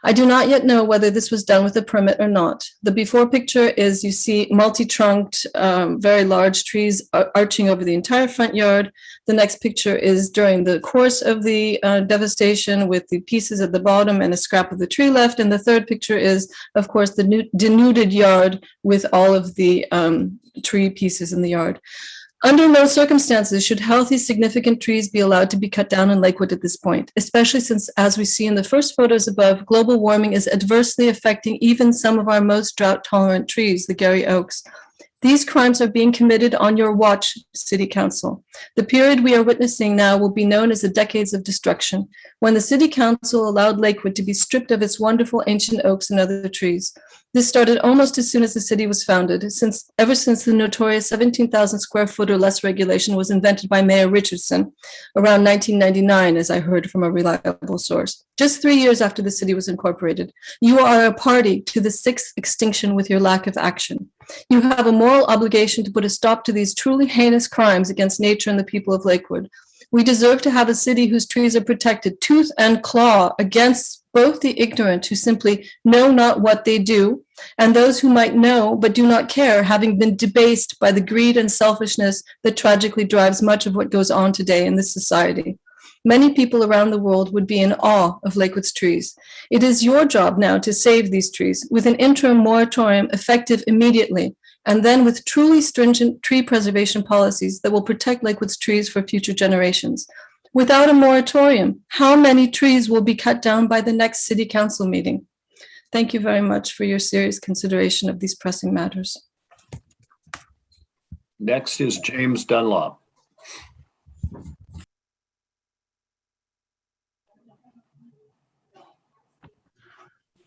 I do not yet know whether this was done with a permit or not. The before picture is, you see multi-trunked, very large trees arching over the entire front yard. The next picture is during the course of the devastation, with the pieces at the bottom and a scrap of the tree left. And the third picture is, of course, the denuded yard with all of the tree pieces in the yard. Under no circumstances should healthy, significant trees be allowed to be cut down in Lakewood at this point, especially since, as we see in the first photos above, global warming is adversely affecting even some of our most drought-tolerant trees, the Gary oaks. These crimes are being committed on your watch, City Council. The period we are witnessing now will be known as the decades of destruction, when the City Council allowed Lakewood to be stripped of its wonderful ancient oaks and other trees. This started almost as soon as the city was founded, ever since the notorious 17,000 square foot or less regulation was invented by Mayor Richardson around 1999, as I heard from a reliable source. Just 3 years after the city was incorporated, you are a party to the sixth extinction with your lack of action. You have a moral obligation to put a stop to these truly heinous crimes against nature and the people of Lakewood. We deserve to have a city whose trees are protected tooth and claw against both the ignorant who simply know not what they do, and those who might know but do not care, having been debased by the greed and selfishness that tragically drives much of what goes on today in this society. Many people around the world would be in awe of Lakewood's trees. It is your job now to save these trees with an interim moratorium effective immediately, and then with truly stringent tree preservation policies that will protect Lakewood's trees for future generations. Without a moratorium, how many trees will be cut down by the next City Council meeting? Thank you very much for your serious consideration of these pressing matters. Next is James Dunlop.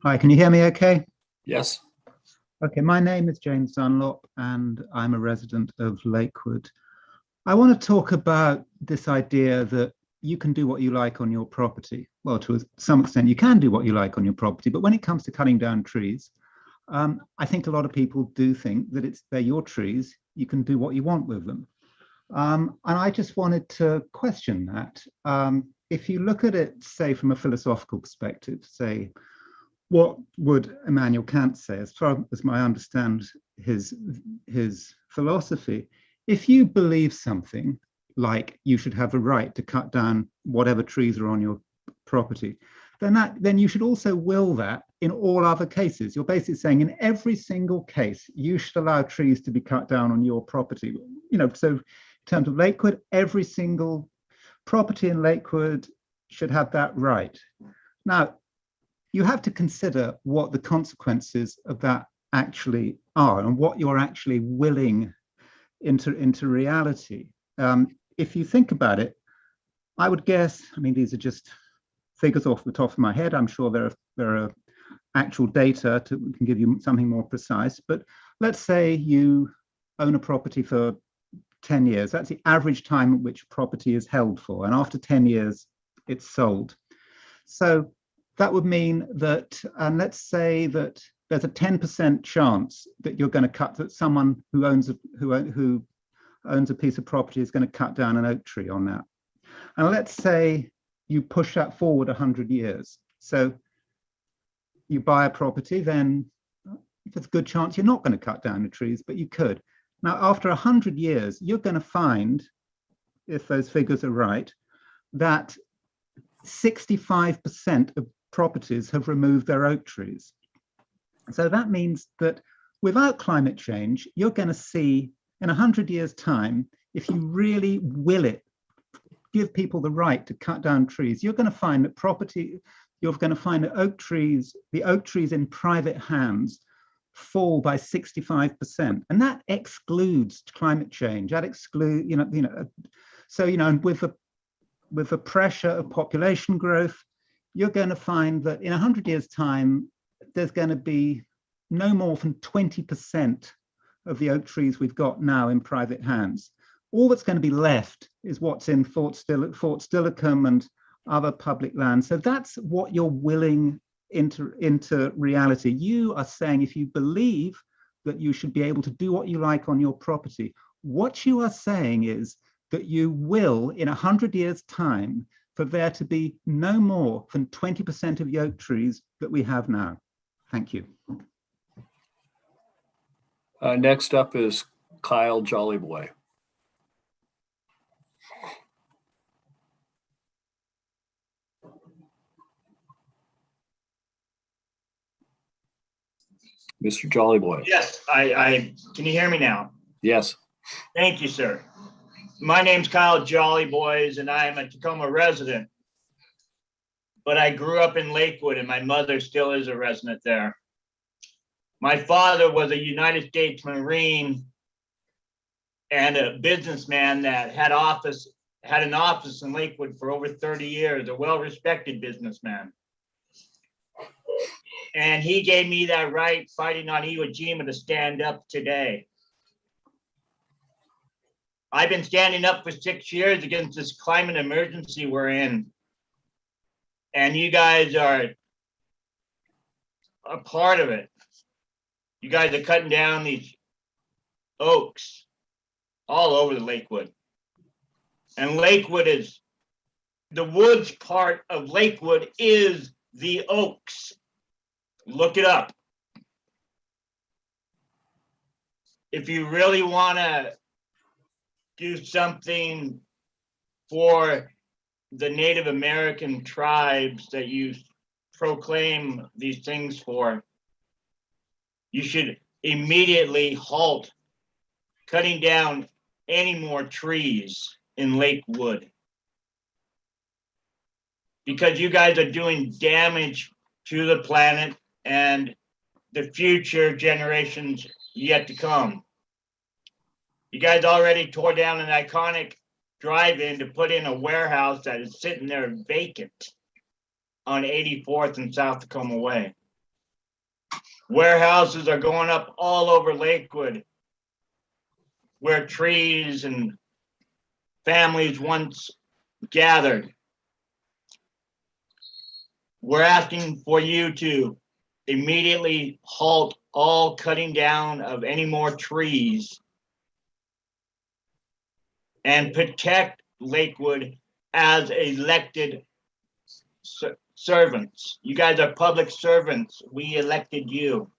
Hi, can you hear me okay? Yes. Okay, my name is James Dunlop and I'm a resident of Lakewood. I want to talk about this idea that you can do what you like on your property. Well, to some extent, you can do what you like on your property, but when it comes to cutting down trees, I think a lot of people do think that they're your trees, you can do what you want with them. And I just wanted to question that. If you look at it, say, from a philosophical perspective, say, what would Immanuel Kant say, as far as I understand his philosophy? If you believe something like you should have a right to cut down whatever trees are on your property, then you should also will that in all other cases. You're basically saying in every single case, you should allow trees to be cut down on your property. You know, so in terms of Lakewood, every single property in Lakewood should have that right. Now, you have to consider what the consequences of that actually are and what you're actually willing into reality. If you think about it, I would guess, I mean, these are just figures off the top of my head. I'm sure there are actual data can give you something more precise, but let's say you own a property for 10 years. That's the average time at which property is held for. And after 10 years, it's sold. So that would mean that, and let's say that there's a 10% chance that you're going to cut, that someone who owns a piece of property is going to cut down an oak tree on that. And let's say you push that forward 100 years. So you buy a property, then there's a good chance you're not going to cut down the trees, but you could. Now, after 100 years, you're going to find, if those figures are right, that 65% of properties have removed their oak trees. So that means that without climate change, you're going to see in 100 years' time, if you really will it, give people the right to cut down trees, you're going to find that the oak trees in private hands fall by 65%. And that excludes climate change. That excludes, and with the pressure of population growth, you're going to find that in 100 years' time, there's going to be no more than 20% of the oak trees we've got now in private hands. All that's going to be left is what's in Fort Steilacoom and other public land. So that's what you're willing into reality. You are saying if you believe that you should be able to do what you like on your property, what you are saying is that you will, in 100 years' time, for there to be no more than 20% of oak trees that we have now. Thank you. Next up is Kyle Jollyboy. Mr. Jollyboy. Yes, I can you hear me now? Yes. Thank you, sir. My name's Kyle Jollyboys, and I'm a Tacoma resident. But I grew up in Lakewood, and my mother still is a resident there. My father was a United States Marine and a businessman that had an office in Lakewood for over 30 years, a well-respected businessman. And he gave me that right fighting on Iwo Jima to stand up today. I've been standing up for 6 years against this climate emergency we're in. And you guys are a part of it. You guys are cutting down these oaks all over the Lakewood. And Lakewood is, the woods part of Lakewood is the oaks. Look it up. If you really want to do something for the Native American tribes that you proclaim these things for, you should immediately halt cutting down any more trees in Lakewood. Because you guys are doing damage to the planet and the future generations yet to come. You guys already tore down an iconic drive-in to put in a warehouse that is sitting there vacant on 84th and South Tacoma Way. Warehouses are going up all over Lakewood where trees and families once gathered. We're asking for you to immediately halt all cutting down of any more trees and protect Lakewood as elected servants. You guys are public servants. We elected you.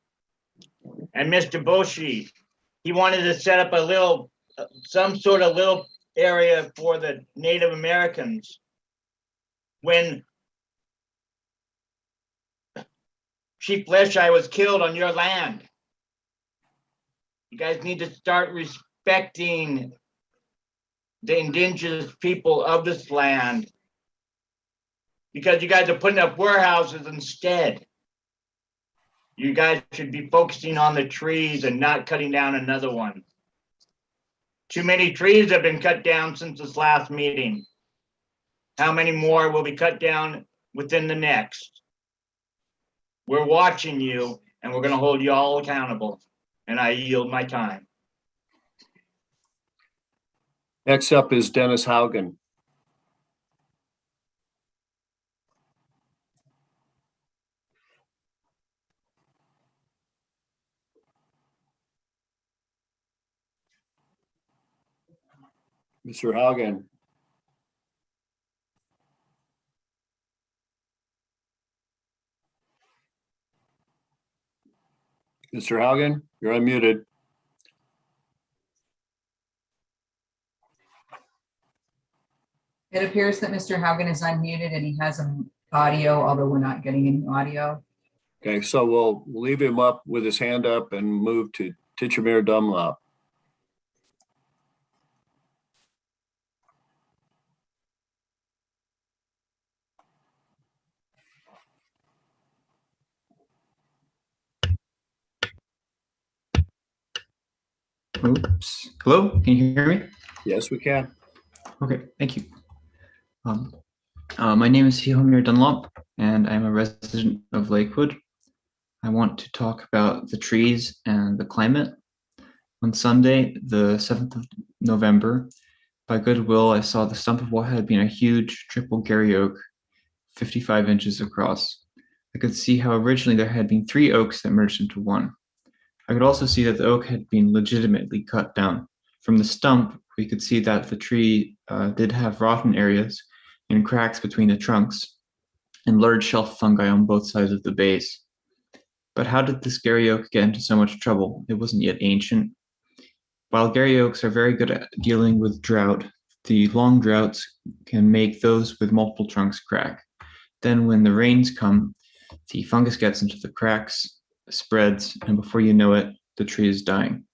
And Mr. Boshi, he wanted to set up a little, some sort of little area for the Native Americans. When Chief Leshai was killed on your land. You guys need to start respecting the indigenous people of this land, because you guys are putting up warehouses instead. You guys should be focusing on the trees and not cutting down another one. Too many trees have been cut down since this last meeting. How many more will be cut down within the next? We're watching you, and we're going to hold you all accountable. And I yield my time. Next up is Dennis Haugen. Mr. Haugen. Mr. Haugen, you're unmuted. It appears that Mr. Haugen is unmuted and he has an audio, although we're not getting any audio. Okay, so we'll leave him up with his hand up and move to Titchamir Dunlop. Oops. Hello, can you hear me? Yes, we can. Okay, thank you. My name is Hihomir Dunlop, and I'm a resident of Lakewood. I want to talk about the trees and the climate. On Sunday, the 7th of November, by goodwill, I saw the stump of what had been a huge triple Gary oak, 55 inches across. I could see how originally there had been 3 oaks that merged into one. I could also see that the oak had been legitimately cut down. From the stump, we could see that the tree did have rotten areas, and cracks between the trunks, and large shelf fungi on both sides of the base. But how did this Gary oak get into so much trouble? It wasn't yet ancient. While Gary oaks are very good at dealing with drought, the long droughts can make those with multiple trunks crack. Then when the rains come, the fungus gets into the cracks, spreads, and before you know it, the tree is dying.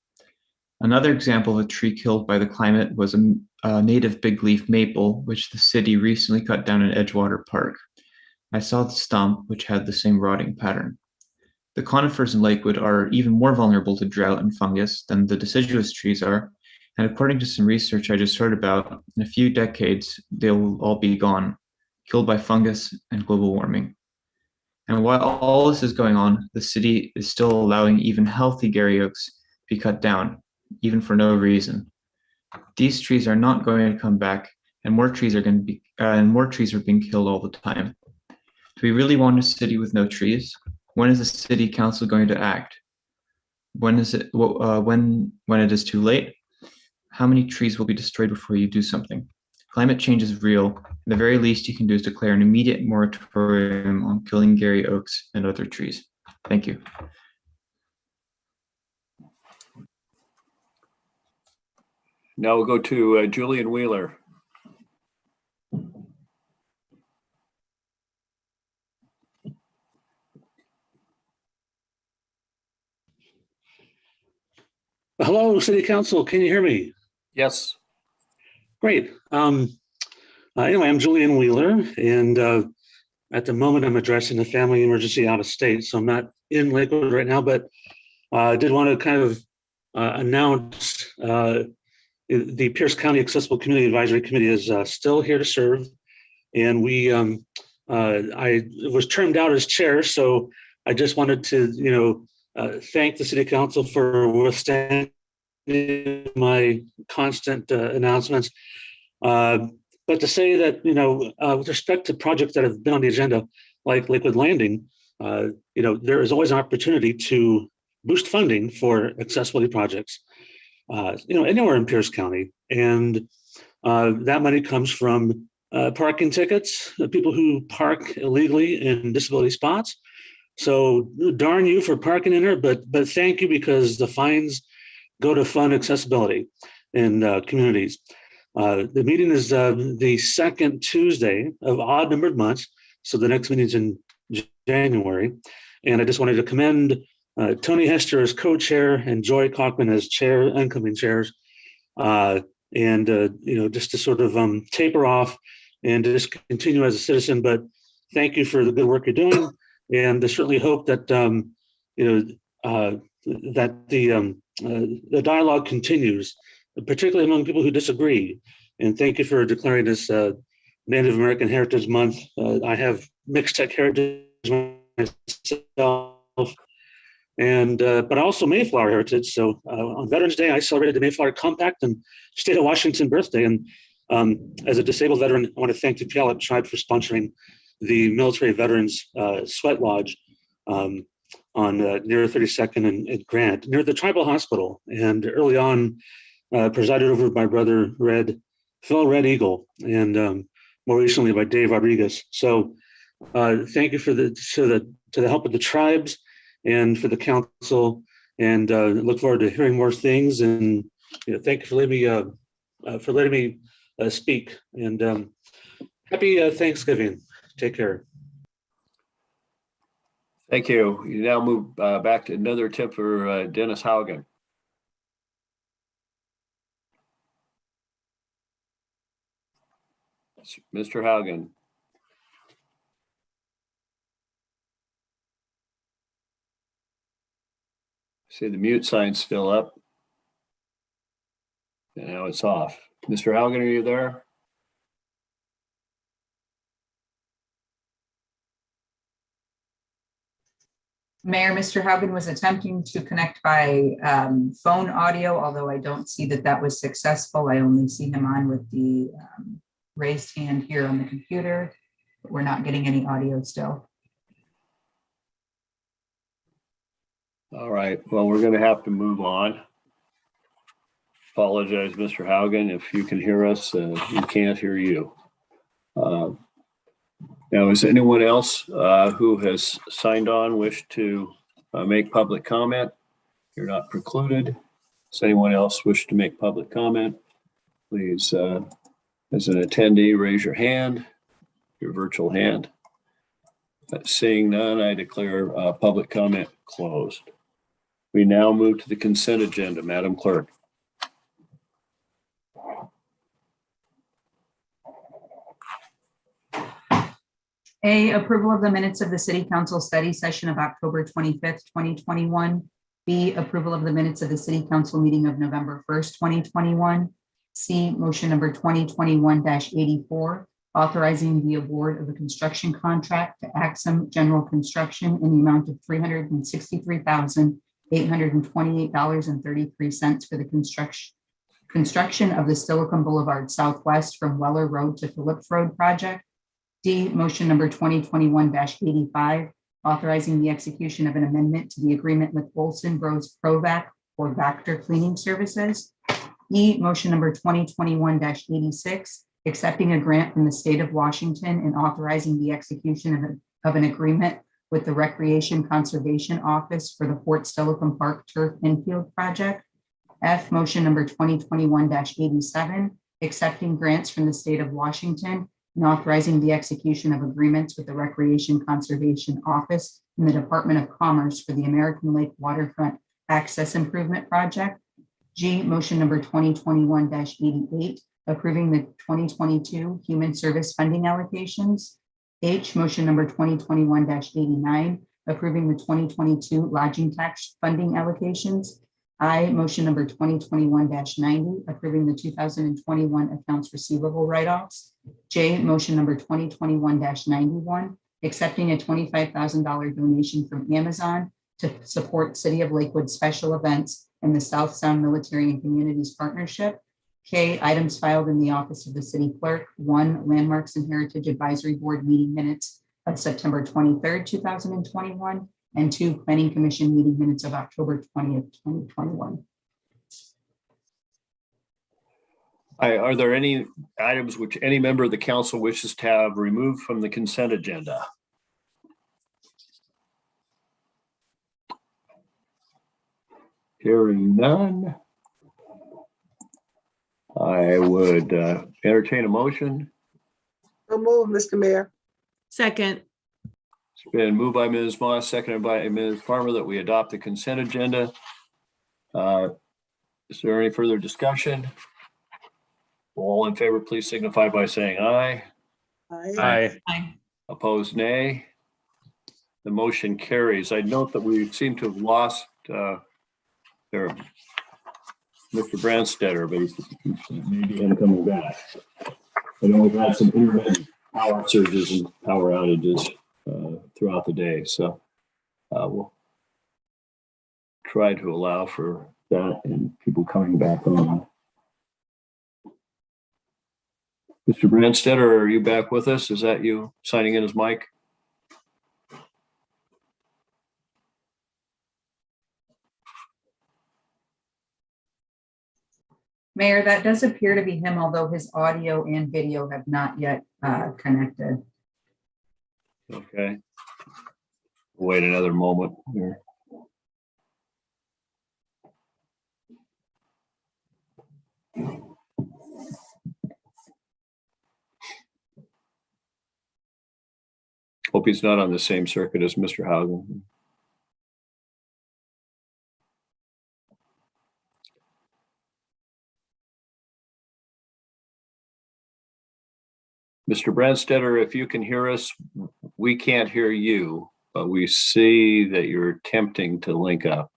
Another example of a tree killed by the climate was a native big leaf maple, which the city recently cut down in Edgewater Park. I saw the stump, which had the same rotting pattern. The conifers in Lakewood are even more vulnerable to drought and fungus than the deciduous trees are, and according to some research I just heard about, in a few decades, they will all be gone, killed by fungus and global warming. And while all this is going on, the city is still allowing even healthy Gary oaks to be cut down, even for no reason. These trees are not going to come back, and more trees are being killed all the time. Do we really want a city with no trees? When is the city council going to act? When is it? When it is too late? How many trees will be destroyed before you do something? Climate change is real, and the very least you can do is declare an immediate moratorium on killing Gary oaks and other trees. Thank you. Now we'll go to Julian Wheeler. Hello, City Council. Can you hear me? Yes. Great. Anyway, I'm Julian Wheeler, and at the moment I'm addressing a family emergency out of state, so I'm not in Lakewood right now, but I did want to kind of announce the Pierce County Accessible Community Advisory Committee is still here to serve, and I was termed out as chair, so I just wanted to, thank the City Council for withstanding my constant announcements. But to say that, with respect to projects that have been on the agenda, like Lakewood Landing, there is always an opportunity to boost funding for accessibility projects, anywhere in Pierce County. And that money comes from parking tickets, people who park illegally in disability spots. So darn you for parking in there, but thank you, because the fines go to fund accessibility in communities. The meeting is the second Tuesday of odd numbered months. So the next meeting is in January. And I just wanted to commend Tony Hester as co-chair and Joy Cockman as incoming chairs. Just to sort of taper off and to just continue as a citizen. But thank you for the good work you're doing. And I certainly hope that that the dialogue continues, particularly among people who disagree. And thank you for declaring this Native American Heritage Month. I have mixed tech heritage myself, but also Mayflower heritage. So on Veterans Day, I celebrated the Mayflower Compact and State of Washington birthday. And as a disabled veteran, I want to thank the Puyallup Tribe for sponsoring the Military Veterans Sweat Lodge on near 32nd and Grant, near the tribal hospital. And early on, presided over by Brother Phil Red Eagle, and more recently by Dave Rodriguez. So thank you to the help of the tribes and for the council, and look forward to hearing more things. And thank you for letting me speak. And happy Thanksgiving. Take care. Thank you. You now move back to another tip for Dennis Haugen. Mr. Haugen. See the mute sign still up. And now it's off. Mr. Haugen, are you there? Mayor, Mr. Haugen was attempting to connect by phone audio, although I don't see that was successful. I only see him on with the raised hand here on the computer, but we're not getting any audio still. All right, well, we're gonna have to move on. Apologize, Mr. Haugen, if you can hear us, we can't hear you. Now, is anyone else who has signed on wish to make public comment? You're not precluded. Does anyone else wish to make public comment? Please, as an attendee, raise your hand, your virtual hand. Seeing none, I declare public comment closed. We now move to the consent agenda, Madam Clerk. A, approval of the minutes of the City Council study session of October 25th, 2021. B, approval of the minutes of the City Council meeting of November 1st, 2021. C, motion number 2021-84, authorizing the award of a construction contract to Axum General Construction in the amount of $363,828.33 for the construction of the Steilacoom Boulevard Southwest from Weller Road to Phillips Road project. D, motion number 2021-85, authorizing the execution of an amendment to the agreement with Olson Bros Provac for Vector Cleaning Services. E, motion number 2021-86, accepting a grant from the state of Washington and authorizing the execution of an agreement with the Recreation Conservation Office for the Fort Steilacoom Park Turf Infield Project. F, motion number 2021-87, accepting grants from the state of Washington and authorizing the execution of agreements with the Recreation Conservation Office and the Department of Commerce for the American Lake Waterfront Access Improvement Project. G, motion number 2021-88, approving the 2022 Human Service Funding allocations. H, motion number 2021-89, approving the 2022 Lodging Tax Funding allocations. I, motion number 2021-90, approving the 2021 accounts receivable write-offs. J, motion number 2021-91, accepting a $25,000 donation from Amazon to support City of Lakewood special events and the South Sound Military and Communities Partnership. K, items filed in the office of the city clerk. 1, Landmarks and Heritage Advisory Board meeting minutes of September 23rd, 2021. And 2, Planning Commission meeting minutes of October 20th, 2021. Are there any items which any member of the council wishes to have removed from the consent agenda? Hearing none, I would entertain a motion. So move, Mr. Mayor. Second. It's been moved by Ms. Moss, seconded by Ms. Farmer, that we adopt the consent agenda. Is there any further discussion? All in favor, please signify by saying aye. Aye. Aye. Opposed, nay. The motion carries. I note that we seem to have lost Mr. Brandstetter, but he's maybe him coming back. I know we've had some intermittent power surges and power outages throughout the day, so we'll try to allow for that and people coming back on. Mr. Brandstetter, are you back with us? Is that you signing in as Mike? Mayor, that does appear to be him, although his audio and video have not yet connected. Okay. Wait another moment here. Hope he's not on the same circuit as Mr. Haugen. Mr. Brandstetter, if you can hear us, we can't hear you, but we see that you're attempting to link up.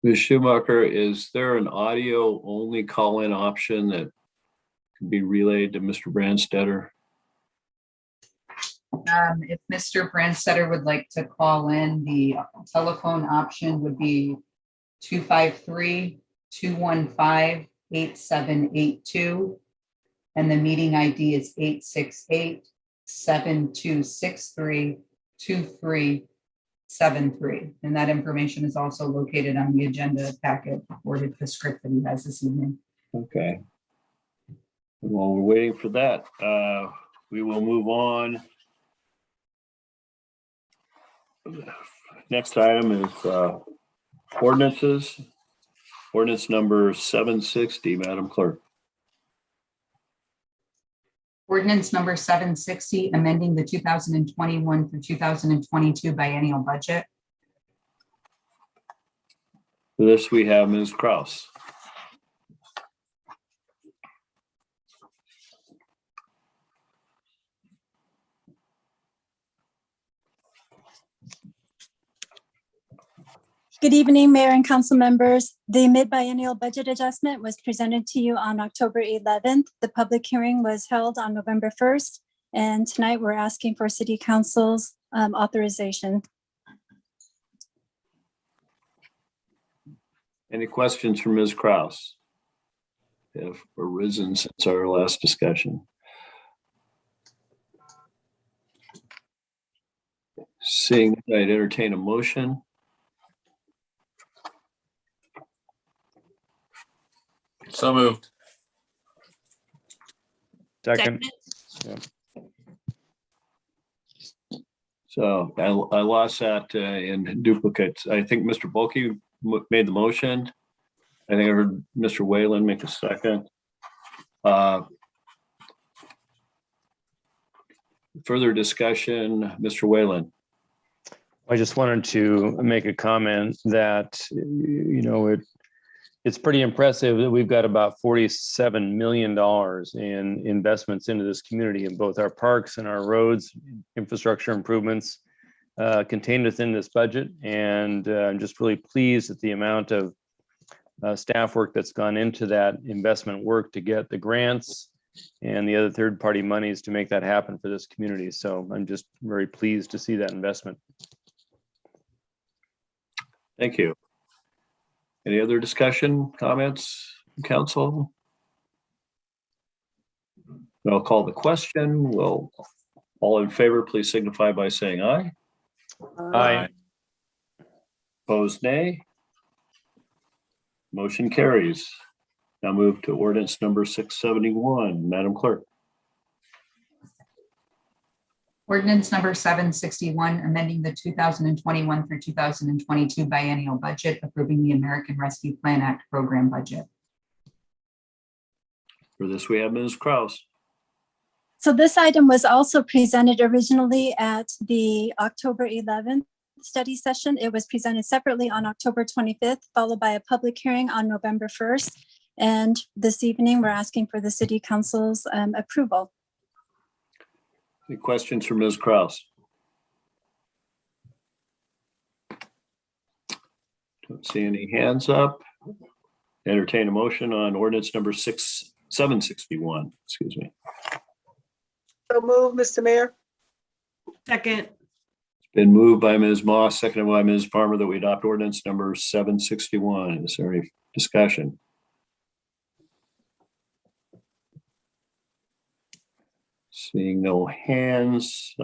Ms. Schumacher, is there an audio only call-in option that can be relayed to Mr. Brandstetter? If Mr. Brandstetter would like to call in, the telephone option would be 253-215-8782. And the meeting ID is 868-7263-2373. And that information is also located on the agenda packet or the script that he has this evening. Okay. While we're waiting for that, we will move on. Next item is ordinances. Ordinance number 760, Madam Clerk. Ordinance number 760, amending the 2021 through 2022 biennial budget. For this, we have Ms. Kraus. Good evening, Mayor and Council members. The mid-biennial budget adjustment was presented to you on October 11th. The public hearing was held on November 1st, and tonight we're asking for City Council's authorization. Any questions from Ms. Kraus? Have arisen since our last discussion. Seeing, I'd entertain a motion. So moved. Second. So I lost that in duplicates. I think Mr. Bulkey made the motion. I think I heard Mr. Whalen make a second. Further discussion, Mr. Whalen. I just wanted to make a comment that, you know, it's pretty impressive that we've got about $47 million in investments into this community in both our parks and our roads, infrastructure improvements contained within this budget. And I'm just really pleased at the amount of staff work that's gone into that investment work to get the grants and the other third-party monies to make that happen for this community. So I'm just very pleased to see that investment. Thank you. Any other discussion, comments, council? I'll call the question. Will all in favor, please signify by saying aye. Aye. Opposed, nay. Motion carries. Now move to ordinance number 671, Madam Clerk. Ordinance number 761, amending the 2021 through 2022 biennial budget, approving the American Rescue Plan Act program budget. For this, we have Ms. Kraus. So this item was also presented originally at the October 11th study session. It was presented separately on October 25th, followed by a public hearing on November 1st. And this evening, we're asking for the City Council's approval. Any questions for Ms. Kraus? Don't see any hands up. Entertain a motion on ordinance number 761, excuse me. So move, Mr. Mayor. Second. It's been moved by Ms. Moss, seconded by Ms. Farmer, that we adopt ordinance number 761. Is there any discussion? Seeing no hands,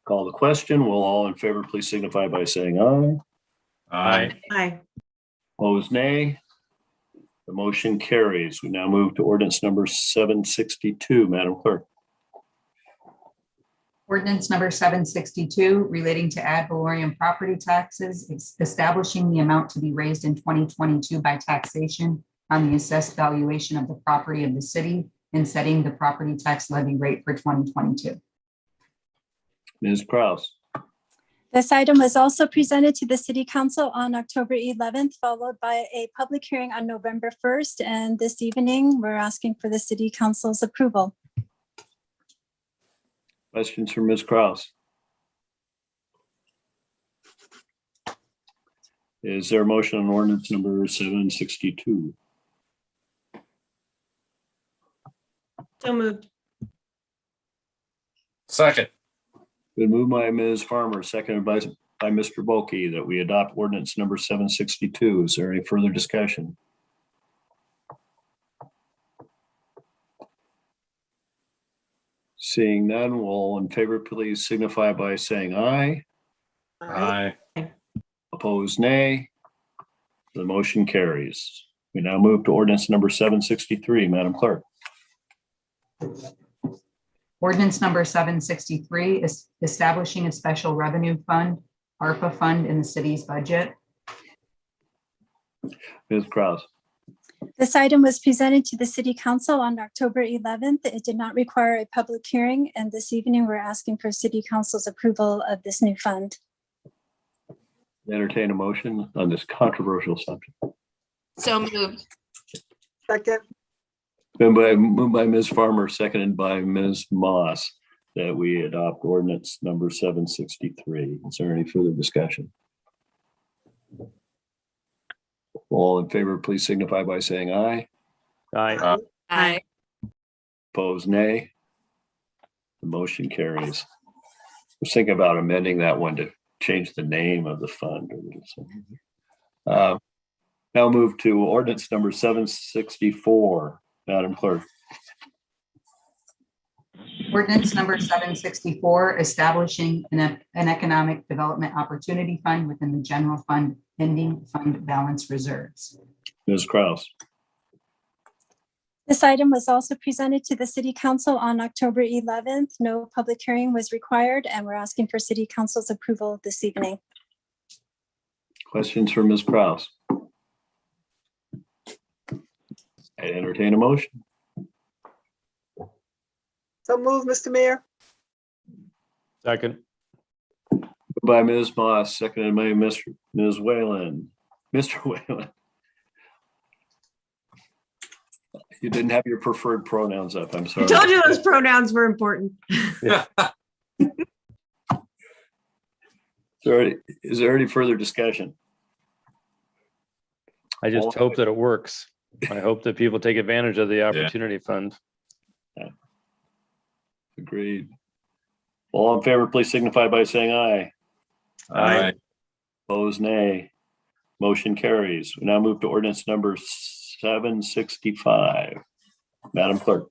call the question. Will all in favor please signify by saying aye. Aye. Aye. Opposed, nay. The motion carries. We now move to ordinance number 762, Madam Clerk. Ordinance number 762, relating to ad valorem property taxes, establishing the amount to be raised in 2022 by taxation on the assessed valuation of the property of the city, and setting the property tax levy rate for 2022. Ms. Kraus. This item was also presented to the City Council on October 11th, followed by a public hearing on November 1st. And this evening, we're asking for the City Council's approval. Questions for Ms. Kraus? Is there a motion on ordinance number 762? So moved. Second. Been moved by Ms. Farmer, seconded by Mr. Bulkey, that we adopt ordinance number 762. Is there any further discussion? Seeing none, will all in favor please signify by saying aye. Aye. Opposed, nay. The motion carries. We now move to ordinance number 763. Madam Clerk. Ordinance number 763 is establishing a special revenue fund, ARPA fund in the city's budget. Ms. Kraus. This item was presented to the City Council on October 11th. It did not require a public hearing, and this evening we're asking for City Council's approval of this new fund. Entertain a motion on this controversial subject. So moved. Second. Moved by Ms. Farmer, seconded by Ms. Moss, that we adopt ordinance number 763. Is there any further discussion? All in favor, please signify by saying aye. Aye. Aye. Opposed, nay. The motion carries. I was thinking about amending that one to change the name of the fund. Now move to ordinance number 764. Madam Clerk. Ordinance number 764, establishing an economic development opportunity fund within the general fund ending fund balance reserves. Ms. Kraus. This item was also presented to the City Council on October 11th. No public hearing was required, and we're asking for City Council's approval this evening. Questions for Ms. Kraus? I entertain a motion. So move, Mr. Mayor. Second. By Ms. Moss, seconded by Ms. Whalen. Mr. Whalen. You didn't have your preferred pronouns up. I'm I sorry. told you those pronouns were important. Yeah. Is there any further discussion? I just hope that it works. I hope that people take advantage of the opportunity fund. Yeah. Agreed. All in favor, please signify by saying aye. Aye. Opposed, nay. Motion carries. We now move to ordinance number 765. Madam Clerk.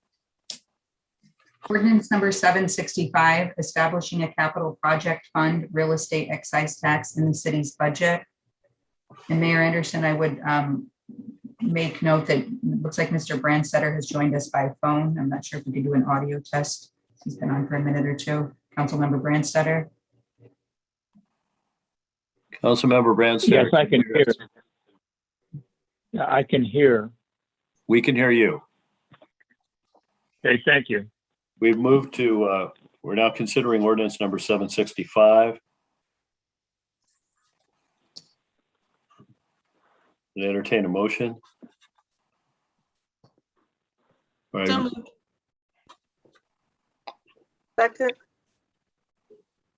Ordinance number 765, establishing a capital project fund, real estate excise tax in the city's budget. And Mayor Anderson, I would make note that it looks like Mr. Brandstetter has joined us by phone. I'm not sure if we could do an audio test. He's been on for a minute or two. Councilmember Brandstetter. Councilmember Brandstetter. Yes, I can hear. Yeah, I can hear. We can hear you. Okay, thank you. We've moved to, we're now considering ordinance number 765. Entertain a motion. All right. So moved. Second.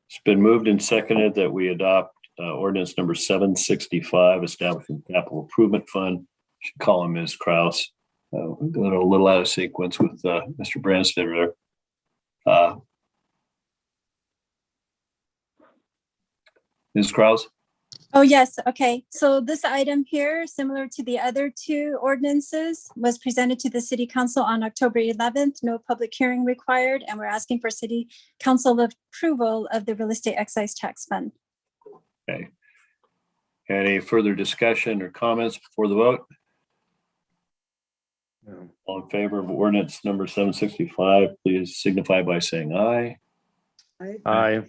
It's been moved and seconded that we adopt ordinance number 765, establishing capital improvement fund. Should call him Ms. Kraus. Going a little out of sequence with Mr. Brandstetter there. Ms. Kraus? Oh, yes. Okay. So this item here, similar to the other two ordinances, was presented to the City Council on October 11th. No public hearing required, and we're asking for City Council approval of the real estate excise tax fund. Okay. Any further discussion or comments before the vote? No. All in favor of ordinance number 765, please signify by saying aye. Aye.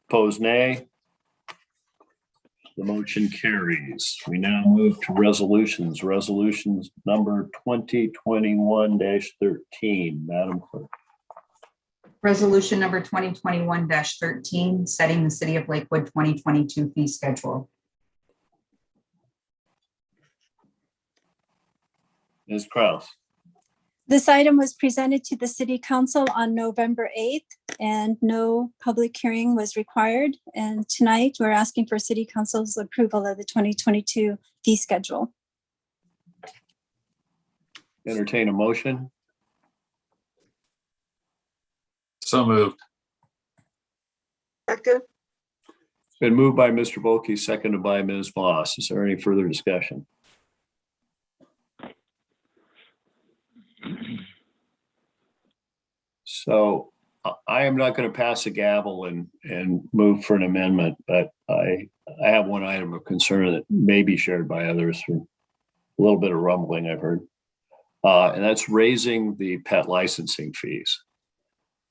Opposed, nay. The motion carries. We now move to resolutions. Resolutions number 2021-13. Madam Clerk. Resolution number 2021-13, setting the City of Lakewood 2022 fee schedule. Ms. Kraus. This item was presented to the City Council on November 8th, and no public hearing was required. And tonight, we're asking for City Council's approval of the 2022 fee schedule. Entertain a motion. So moved. Second. It's been moved by Mr. Volkey, seconded by Ms. Moss. Is there any further discussion? So I am not going to pass a gavel and move for an amendment, but I have one item of concern that may be shared by others from a little bit of rumbling I've heard. And that's raising the pet licensing fees.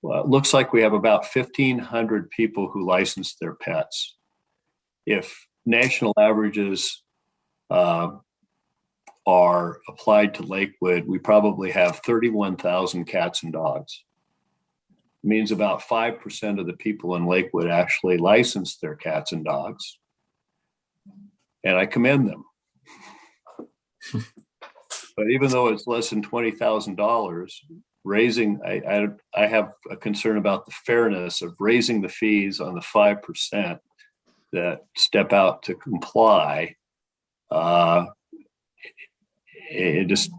Well, it looks like we have about 1,500 people who license their pets. If national averages are applied to Lakewood, we probably have 31,000 cats and dogs. It means about 5% of the people in Lakewood actually license their cats and dogs. And I commend them. But even though it's less than $20,000, raising, I have a concern about the fairness of raising the fees on the 5% that step out to comply. It just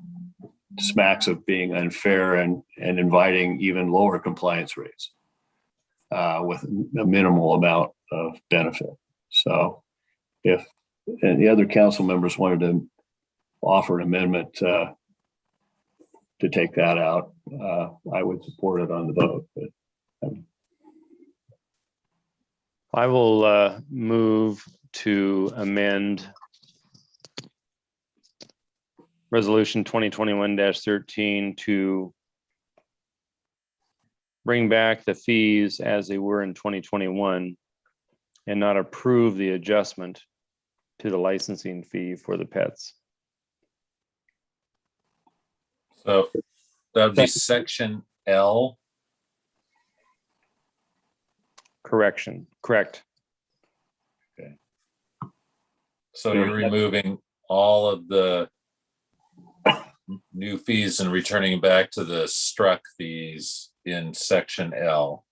smacks of being unfair and inviting even lower compliance rates with a minimal amount of benefit. So if the other council members wanted to offer an amendment to take that out, I would support it on the vote. But I will move to amend Resolution 2021-13 to bring back the fees as they were in 2021 and not approve the adjustment to the licensing fee for the pets. So that would be section L. Correct. Okay. So you're removing all of the new fees and returning back to the struck fees in section L.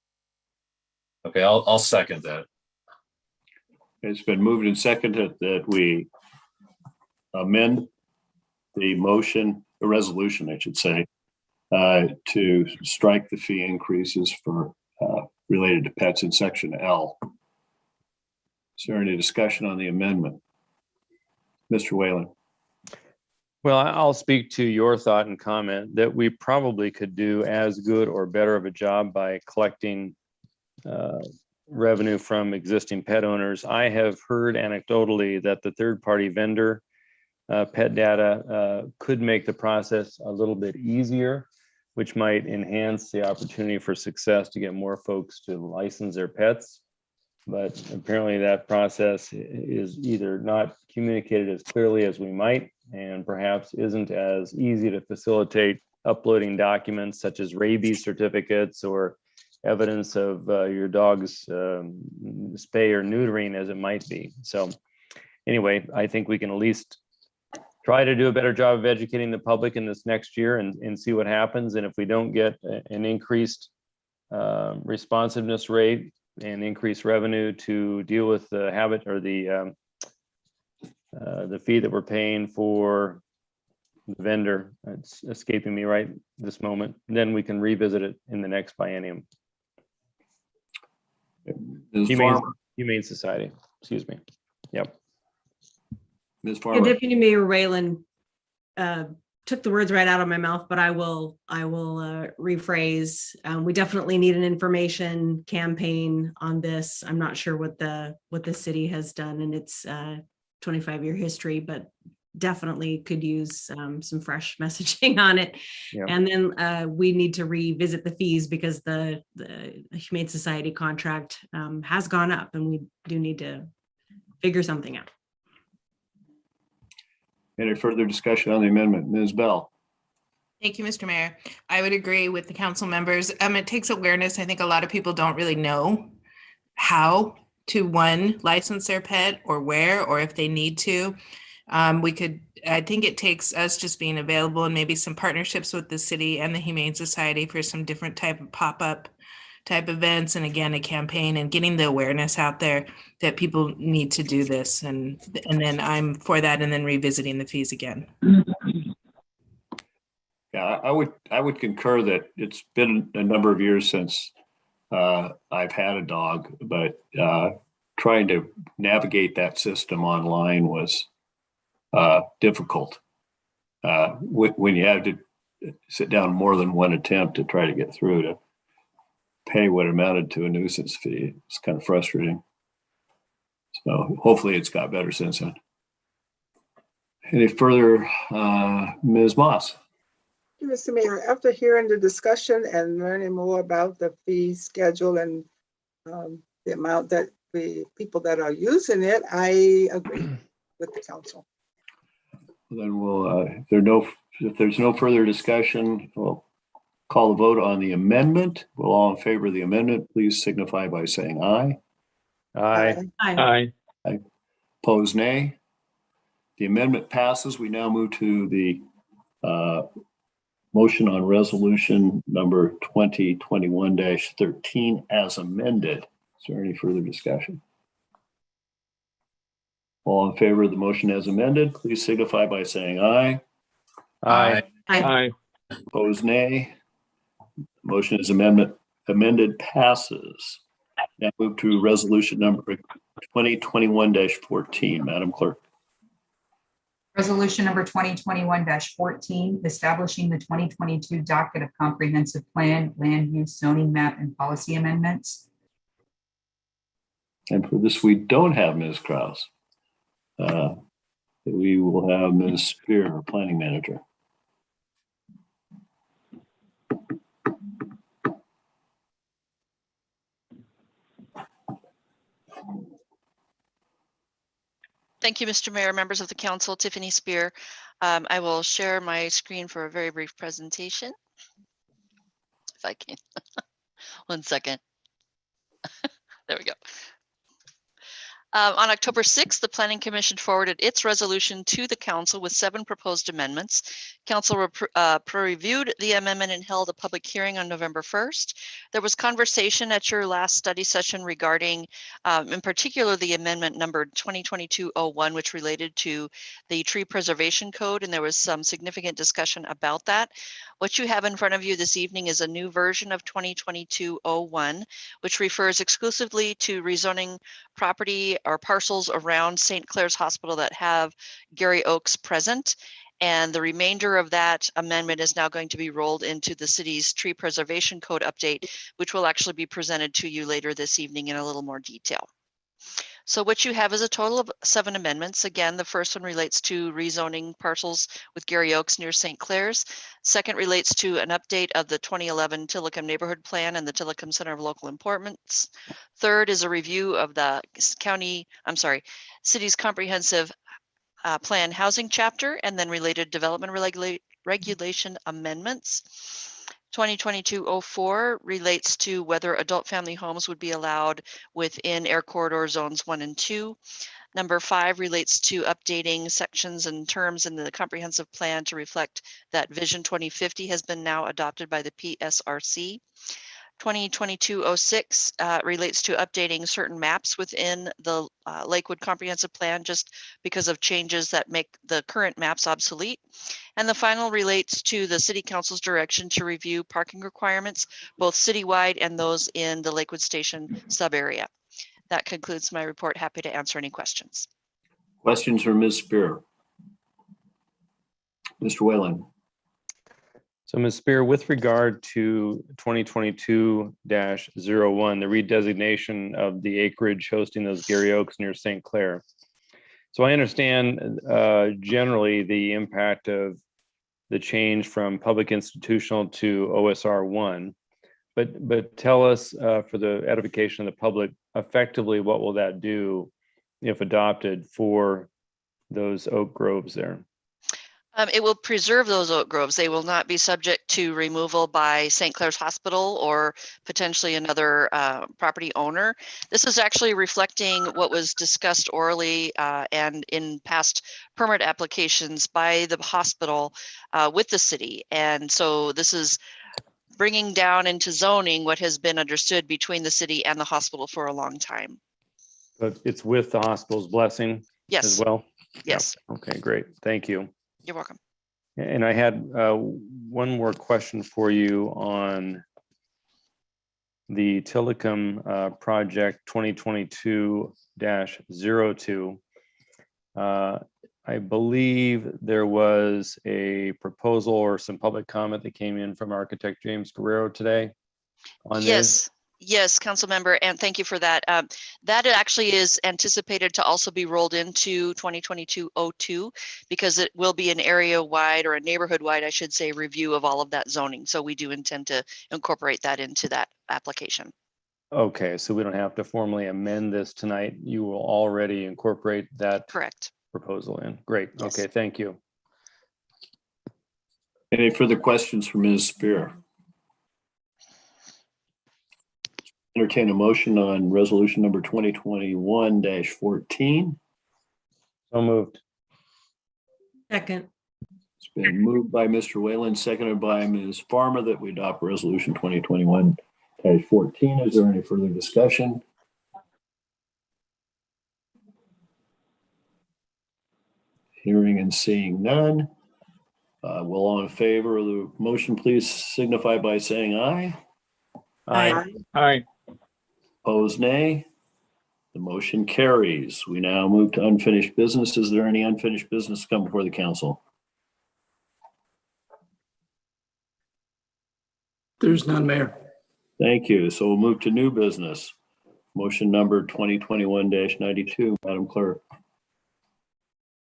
Okay, I'll second that. it's been moved and seconded that we amend the motion, the resolution, I should say, to strike the fee increases for related to pets in section L. Is there any discussion on the amendment? Mr. Whalen. Well, I'll speak to your thought and comment that we probably could do as good or better of a job by collecting revenue from existing pet owners. I have heard anecdotally that the third-party vendor pet data could make the process a little bit easier, which might enhance the opportunity for success to get more folks to license their pets. But apparently that process is either not communicated as clearly as we might, and perhaps isn't as easy to facilitate uploading documents such as rabies certificates or evidence of your dog's spay or neutering as it might be. So anyway, I think we can at least try to do a better job of educating the public in this next year and see what happens. And if we don't get an increased responsiveness rate and increased revenue to deal with the habit or the fee that we're paying for the vendor, it's escaping me right this moment, then we can revisit it in the next biennium. Humane Society, excuse me. Yep. Ms. Farmer. Deputy Mayor Whalen took the words right out of my mouth, but I will rephrase. We definitely need an information campaign on this. I'm not sure what the city has done in its 25-year history, but definitely could use some fresh messaging on it. Yep. And then we need to revisit the fees because the Humane Society contract has gone up, and we do need to figure something out. Any further discussion on the amendment? Ms. Bell. Thank you, Mr. Mayor. I would agree with the council members. It takes awareness. I think a lot of people don't really know how to, one, license their pet or where, or if they need to. I think it takes us just being available and maybe some partnerships with the city and the Humane Society for some different type of pop-up type events. And again, a campaign and getting the awareness out there that people need to do this. And then I'm for that, and then revisiting the fees again. Yeah, I would concur that it's been a number of years since I've had a dog, but trying to navigate that system online was difficult. When you have to sit down more than one attempt to try to get through to pay what amounted to a nuisance fee, it's kind of frustrating. So hopefully it's got better since then. Any further, Ms. Moss? Mr. Mayor, after hearing the discussion and learning more about the fee schedule and the amount that the people that are using it, I agree with the council. Then we'll, if there's no further discussion, we'll call the vote on the amendment. Will all in favor of the amendment, please signify by saying aye. Aye. Aye. Aye. Opposed, nay. The amendment passes. We now move to the motion on resolution number 2021-13 as amended. Is there any further discussion? All in favor of the motion as amended, please signify by saying aye. Aye. Aye. Opposed, nay. Motion is amended passes. Now move to resolution number 2021-14, Madam Clerk. Resolution number 2021-14, establishing the 2022 docket of comprehensive plan, land use, zoning map, and policy amendments. And for this, we don't have Ms. Krause. We will have Ms. Spear, our planning manager. Thank you, Mr. Mayor, members of the council, Tiffany Spear. I will share my screen for a very brief presentation. If I can. 1 second. There we go. On October 6th, the Planning Commission forwarded its resolution to the council with 7 proposed amendments. Council reviewed the amendment and held a public hearing on November 1st. There was conversation at your last study session regarding, in particular, the amendment number 2022-01, which related to the tree preservation code, and there was some significant discussion about that. What you have in front of you this evening is a new version of 2022-01, which refers exclusively to rezoning property or parcels around St. Clair's Hospital that have Gary Oaks present. And the remainder of that amendment is now going to be rolled into the city's tree preservation code update, which will actually be presented to you later this evening in a little more detail. So what you have is a total of 7 amendments. Again, the first one relates to rezoning parcels with Gary Oaks near St. Clair's. Second relates to an update of the 2011 Tillicum Neighborhood Plan and the Tillicum Center of Local Importance. Third is a review of the city's comprehensive plan housing chapter and then related development regulation amendments. 2022-04 relates to whether adult family homes would be allowed within air corridor zones 1 and 2. Number 5 relates to updating sections and terms in the comprehensive plan to reflect that Vision 2050 has been now adopted by the PSRC. 2022-06 relates to updating certain maps within the Lakewood Comprehensive Plan just because of changes that make the current maps obsolete. And the final relates to the City Council's direction to review parking requirements, both citywide and those in the Lakewood Station sub-area. That concludes my report. Happy to answer any questions. Questions for Ms. Spear? Mr. Whalen. So Ms. Spear, with regard to 2022-01, the redesignation of the acreage hosting those Gary Oaks near St. Clair. So I understand generally the impact of the change from public institutional to OSR 1, but tell us for the edification of the public, effectively what will that do if adopted for those oak groves there? It will preserve those oak groves. They will not be subject to removal by St. Clair's Hospital or potentially another property owner. This is actually reflecting what was discussed orally and in past permit applications by the hospital with the city. And so this is bringing down into zoning what has been understood between the city and the hospital for a long time. But it's with the hospital's blessing as well? Yes. Yep. Okay, great. Thank you. You're welcome. And I had one more question for you on the Telecom project 2022-02. I believe there was a proposal or some public comment that came in from architect James Guerrero today on this. Yes, council member, and thank you for that. That actually is anticipated to also be rolled into 2022-02 because it will be an area-wide or a neighborhood-wide, I should say, review of all of that zoning. So we do intend to incorporate that into that application. Okay, so we don't have to formally amend this tonight. You will already incorporate that correct proposal in. Great. Yes. Okay, thank you. Any further questions for Ms. Spear? Entertain a motion on resolution number 2021-14. So moved. Second. It's been moved by Mr. Whalen, seconded by Ms. Farmer that we adopt resolution 2021-14. Is there any further discussion? Hearing and seeing none. Will all in favor of the motion please signify by saying aye. Aye. Aye. Opposed, nay. The motion carries. We now move to unfinished business. Is there any unfinished business to come before the council? There's none, Mayor. Thank you. So we'll move to new business. Motion number 2021-92, Madam Clerk.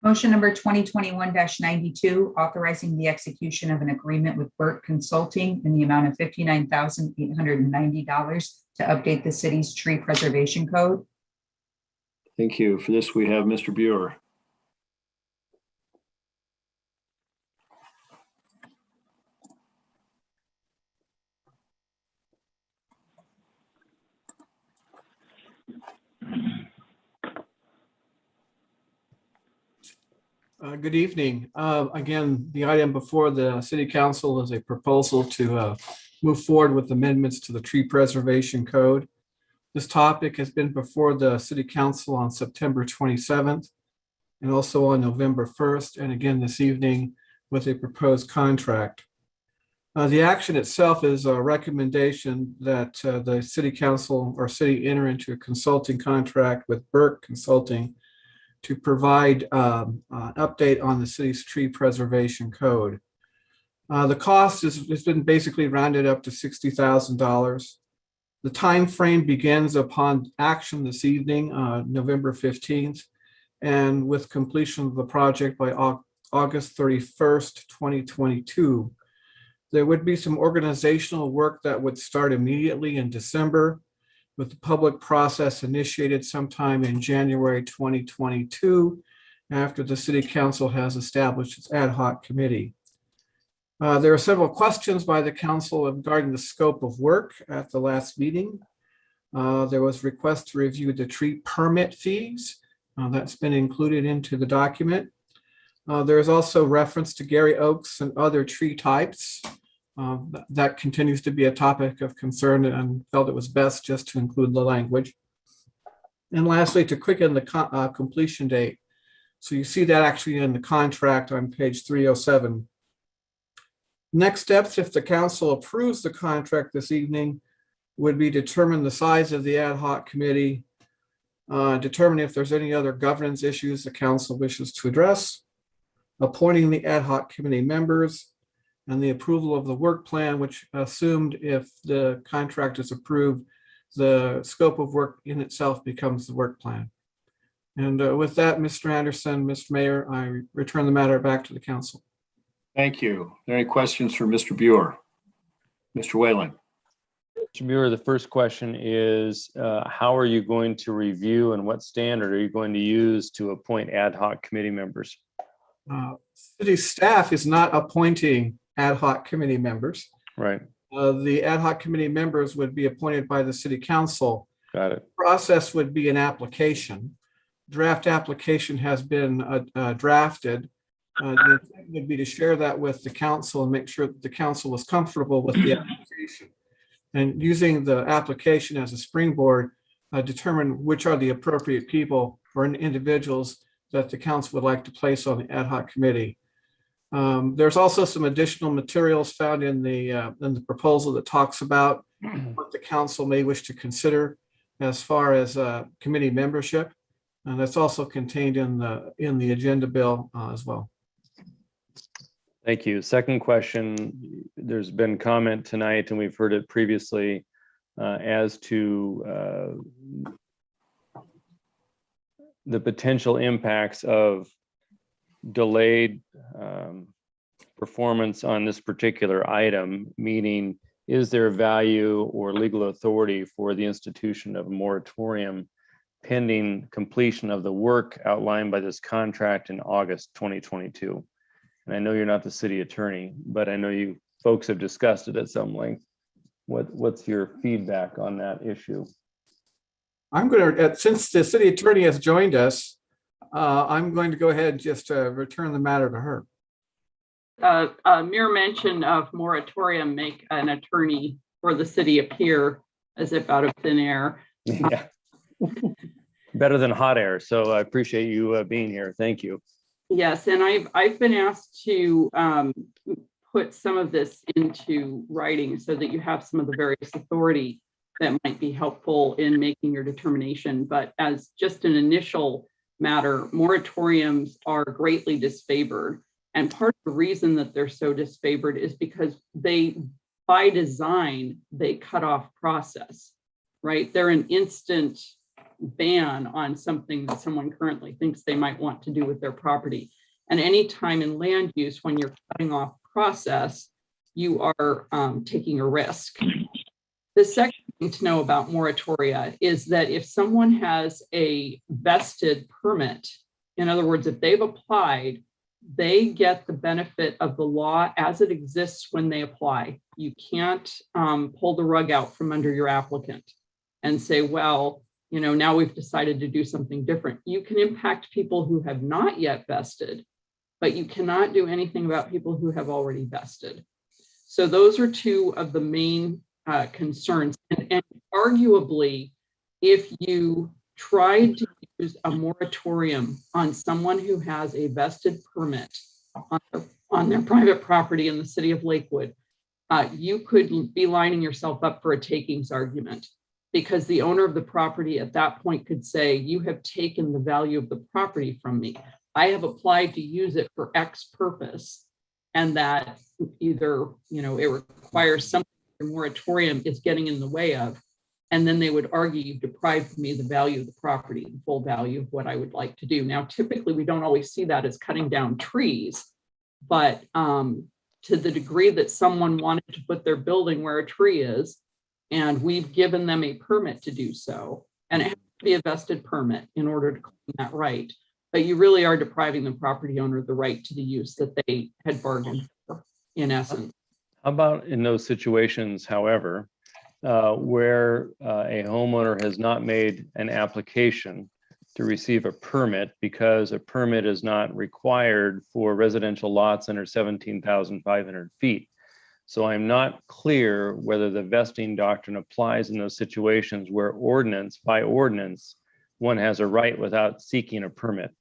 Motion number 2021-92, authorizing the execution of an agreement with Burke Consulting in the amount of $59,890 to update the city's tree preservation code. Thank you. For this, we have Mr. Buer. Good evening. Again, the item before the City Council is a proposal to move forward with amendments to the Tree Preservation Code. This topic has been before the City Council on September 27th and also on November 1st, and again this evening with a proposed contract. The action itself is a recommendation that the City Council or City enter into a consulting contract with Burke Consulting to provide an update on the city's tree preservation code. The cost has been basically rounded up to $60,000. The time frame begins upon action this evening, November 15th, and with completion of the project by August 31st, 2022. There would be some organizational work that would start immediately in December, with the public process initiated sometime in January 2022, after the City Council has established its ad hoc committee. There are several questions by the council regarding the scope of work at the last meeting. There was a request to review the tree permit fees. That's been included into the document. There is also reference to Gary oaks and other tree types. That continues to be a topic of concern and felt it was best just to include the language. And lastly, to quicken the completion date. So you see that actually in the contract on page 307. Next steps, if the council approves the contract this evening, would be determine the size of the ad hoc committee, determine if there's any other governance issues the council wishes to address, appointing the ad hoc committee members, and the approval of the work plan, which assumed if the contract is approved, the scope of work in itself becomes the work plan. And with that, Mr. Anderson, Mr. Mayor, I return the matter back to the council. Thank you. Are there any questions for Mr. Buer? Mr. Whalen. Mr. Buer, the first question is, how are you going to review and what standard are you going to use to appoint ad hoc committee members? City staff is not appointing ad hoc committee members. Right. The ad hoc committee members would be appointed by the City Council. Got it. Process would be an application. Draft application has been drafted. The thing would be to share that with the council and make sure that the council is comfortable with the application. And using the application as a springboard, determine which are the appropriate people or individuals that the council would like to place on the ad hoc committee. There's also some additional materials found in the proposal that talks about what the council may wish to consider as far as committee membership. And that's also contained in the agenda bill as well. Thank you. Second question, there's been comment tonight and we've heard it previously as to the potential impacts of delayed performance on this particular item, meaning is there value or legal authority for the institution of a moratorium pending completion of the work outlined by this contract in August 2022? And I know you're not the city attorney, but I know you folks have discussed it at some length. What's your feedback on that issue? I'm going to, since the city attorney has joined us, I'm going to go ahead and just return the matter to her. Mere mention of moratorium make an attorney for the city appear as if out of thin air. Yeah. Better than hot air. So I appreciate you being here. Thank you. Yes, and I've been asked to put some of this into writing so that you have some of the various authority that might be helpful in making your determination. But as just an initial matter, moratoriums are greatly disfavored. And part of the reason that they're so disfavored is because they, by design, they cut off process, right? They're an instant ban on something that someone currently thinks they might want to do with their property. And any time in land use, when you're cutting off process, you are taking a risk. The second thing to know about moratoria is that if someone has a vested permit, in other words, if they've applied, they get the benefit of the law as it exists when they apply. You can't pull the rug out from under your applicant and say, well, you know, now we've decided to do something different. You can impact people who have not yet vested, but you cannot do anything about people who have already vested. So those are two of the main concerns. And arguably, if you tried to use a moratorium on someone who has a vested permit on their private property in the city of Lakewood, you could be lining yourself up for a takings argument, because the owner of the property at that point could say, you have taken the value of the property from me. I have applied to use it for X purpose, and that either, you know, it requires something the moratorium is getting in the way of, and then they would argue you've deprived me the value of the property, the full value of what I would like to do. Now, typically, we don't always see that as cutting down trees, but to the degree that someone wanted to put their building where a tree is, and we've given them a permit to do so, and it has to be a vested permit in order to claim that right, but you really are depriving the property owner the right to the use that they had bargained for, in essence. How about in those situations, however, where a homeowner has not made an application to receive a permit because a permit is not required for residential lots under 17,500 feet. So I'm not clear whether the vesting doctrine applies in those situations where by ordinance, one has a right without seeking a permit.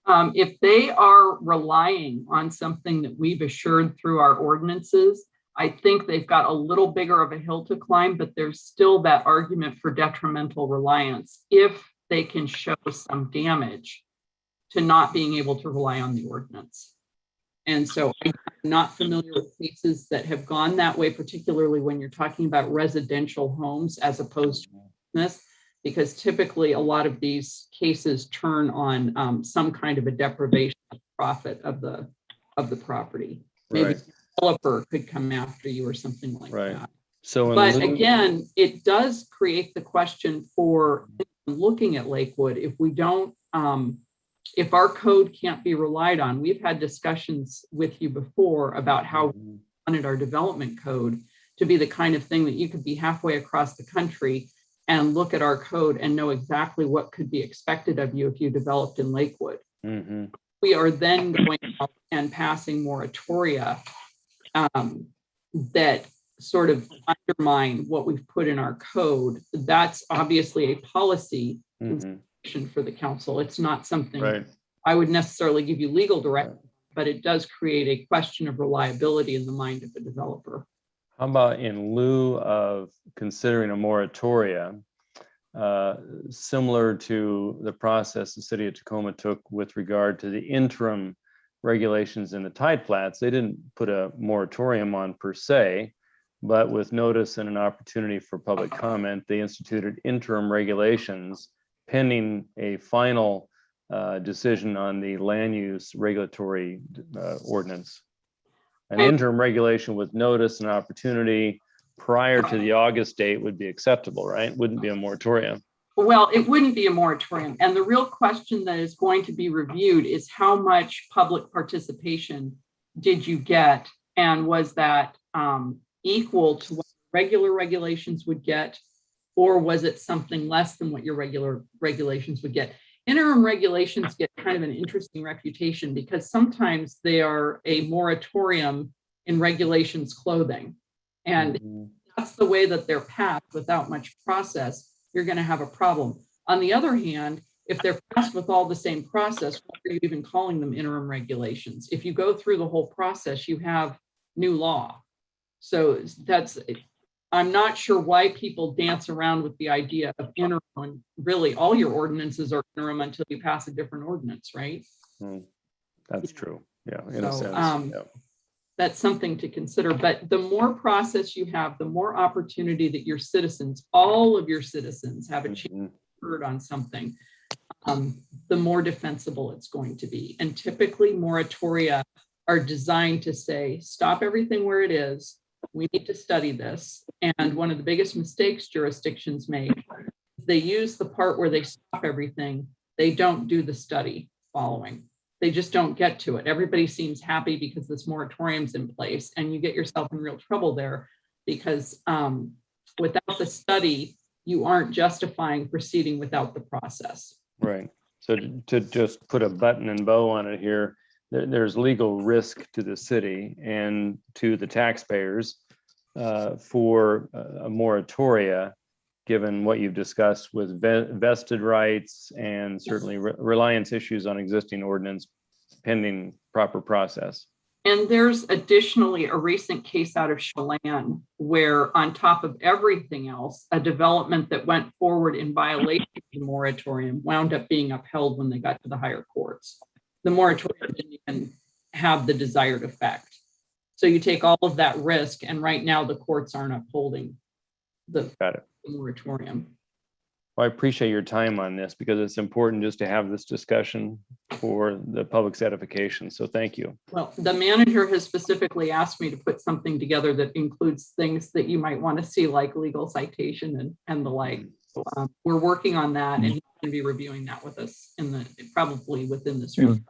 If they are relying on something that we've assured through our ordinances, I think they've got a little bigger of a hill to climb, but there's still that argument for detrimental reliance if they can show some damage to not being able to rely on the ordinance. And so I'm not familiar with cases that have gone that way, particularly when you're talking about residential homes as opposed to business, because typically a lot of these cases turn on some kind of a deprivation of profit of the property. Maybe Right. the developer could come after you or something like Right. that. So, But again, it does create the question for looking at Lakewood. If we don't, if our code can't be relied on, we've had discussions with you before about how we wanted our development code to be the kind of thing that you could be halfway across the country and look at our code and know exactly what could be expected of you if you developed in Lakewood. Mm-hmm. We are then going out and passing moratoria that sort of undermine what we've put in our code. That's obviously a policy consideration for the council. It's not something I would necessarily give you legal direction, but it does create a question of reliability in the mind of the developer. How about in lieu of considering a moratoria, similar to the process the city of Tacoma took with regard to the interim regulations in the tide flats? They didn't put a moratorium on per se, but with notice and an opportunity for public comment, they instituted interim regulations pending a final decision on the land use regulatory ordinance. An interim regulation with notice and opportunity prior to the August date would be acceptable, right? Wouldn't be a moratorium. Well, it wouldn't be a moratorium. And the real question that is going to be reviewed is how much public participation did you get? And was that equal to what regular regulations would get? Or was it something less than what your regular regulations would get? Interim regulations get kind of an interesting reputation because sometimes they are a moratorium in regulations clothing. And that's the way that they're passed without much process, you're going to have a problem. On the other hand, if they're passed with all the same process, why are you even calling them interim regulations? If you go through the whole process, you have new law. So that's, I'm not sure why people dance around with the idea of interim. When really, all your ordinances are interim until you pass a different ordinance, right? That's true. Yeah, in a sense. Yeah. That's something to consider. But the more process you have, the more opportunity that your citizens, all of your citizens, have a chance to be heard on something, the more defensible it's going to be. And typically moratoria are designed to say, stop everything where it is. We need to study this. And one of the biggest mistakes jurisdictions make is they use the part where they stop everything. They don't do the study following. They just don't get to it. Everybody seems happy because this moratorium's in place, and you get yourself in real trouble there because without the study, you aren't justifying proceeding without the process. Right. So to just put a button and bow on it here, there's legal risk to the city and to the taxpayers for a moratoria, given what you've discussed with vested rights and certainly reliance issues on existing ordinance pending proper process. And there's additionally a recent case out of Chelan where, on top of everything else, a development that went forward in violation of the moratorium wound up being upheld when they got to the higher courts. The moratorium didn't even have the desired effect. So you take all of that risk, and right now the courts aren't upholding the moratorium. Well, I appreciate your time on this because it's important just to have this discussion for the public's edification. So thank you. Well, the manager has specifically asked me to put something together that includes things that you might want to see, like legal citation and the like. So, we're working on that, and he's going to be reviewing that with us probably within this room.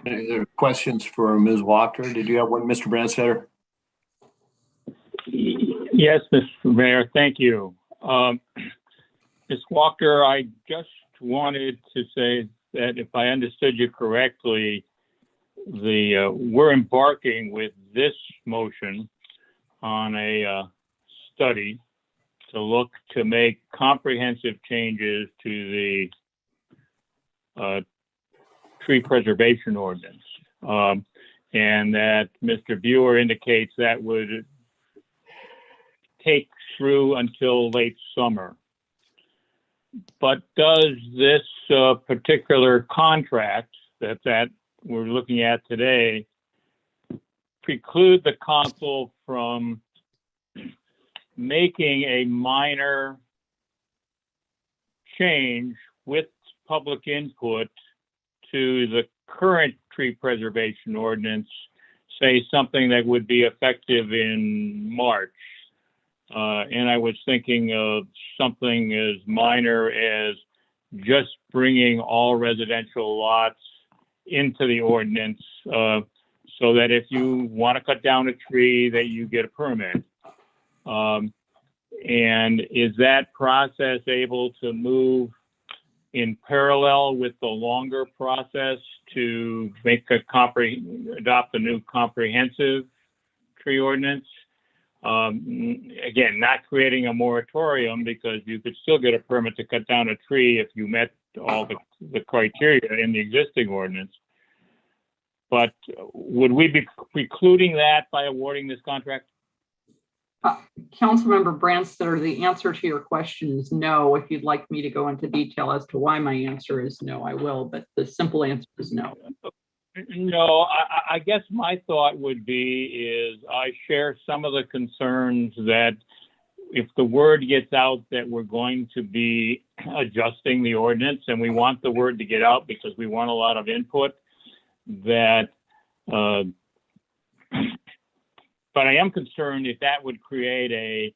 Any other questions for Ms. Walker? Did you have one, Mr. Brandstetter? Yes, Mr. Mayor, thank you. Ms. Walker, I just wanted to say that if I understood you correctly, we're embarking with this motion on a study to look to make comprehensive changes to the tree preservation ordinance. And that Mr. Buer indicates that would take through until late summer. But does this particular contract that we're looking at today preclude the council from making a minor change with public input to the current tree preservation ordinance, say something that would be effective in March? And I was thinking of something as minor as just bringing all residential lots into the ordinance so that if you want to cut down a tree, that you get a permit. And is that process able to move in parallel with the longer process to make adopt a new comprehensive tree ordinance? Again, not creating a moratorium, because you could still get a permit to cut down a tree if you met all the criteria in the existing ordinance. But would we be precluding that by awarding this contract? Councilmember Branstetter, the answer to your question is no. If you'd like me to go into detail as to why my answer is no, I will, but the simple answer is no. No, I guess my thought would be is I share some of the concerns that if the word gets out that we're going to be adjusting the ordinance, and we want the word to get out because we want a lot of input, that but I am concerned if that would create a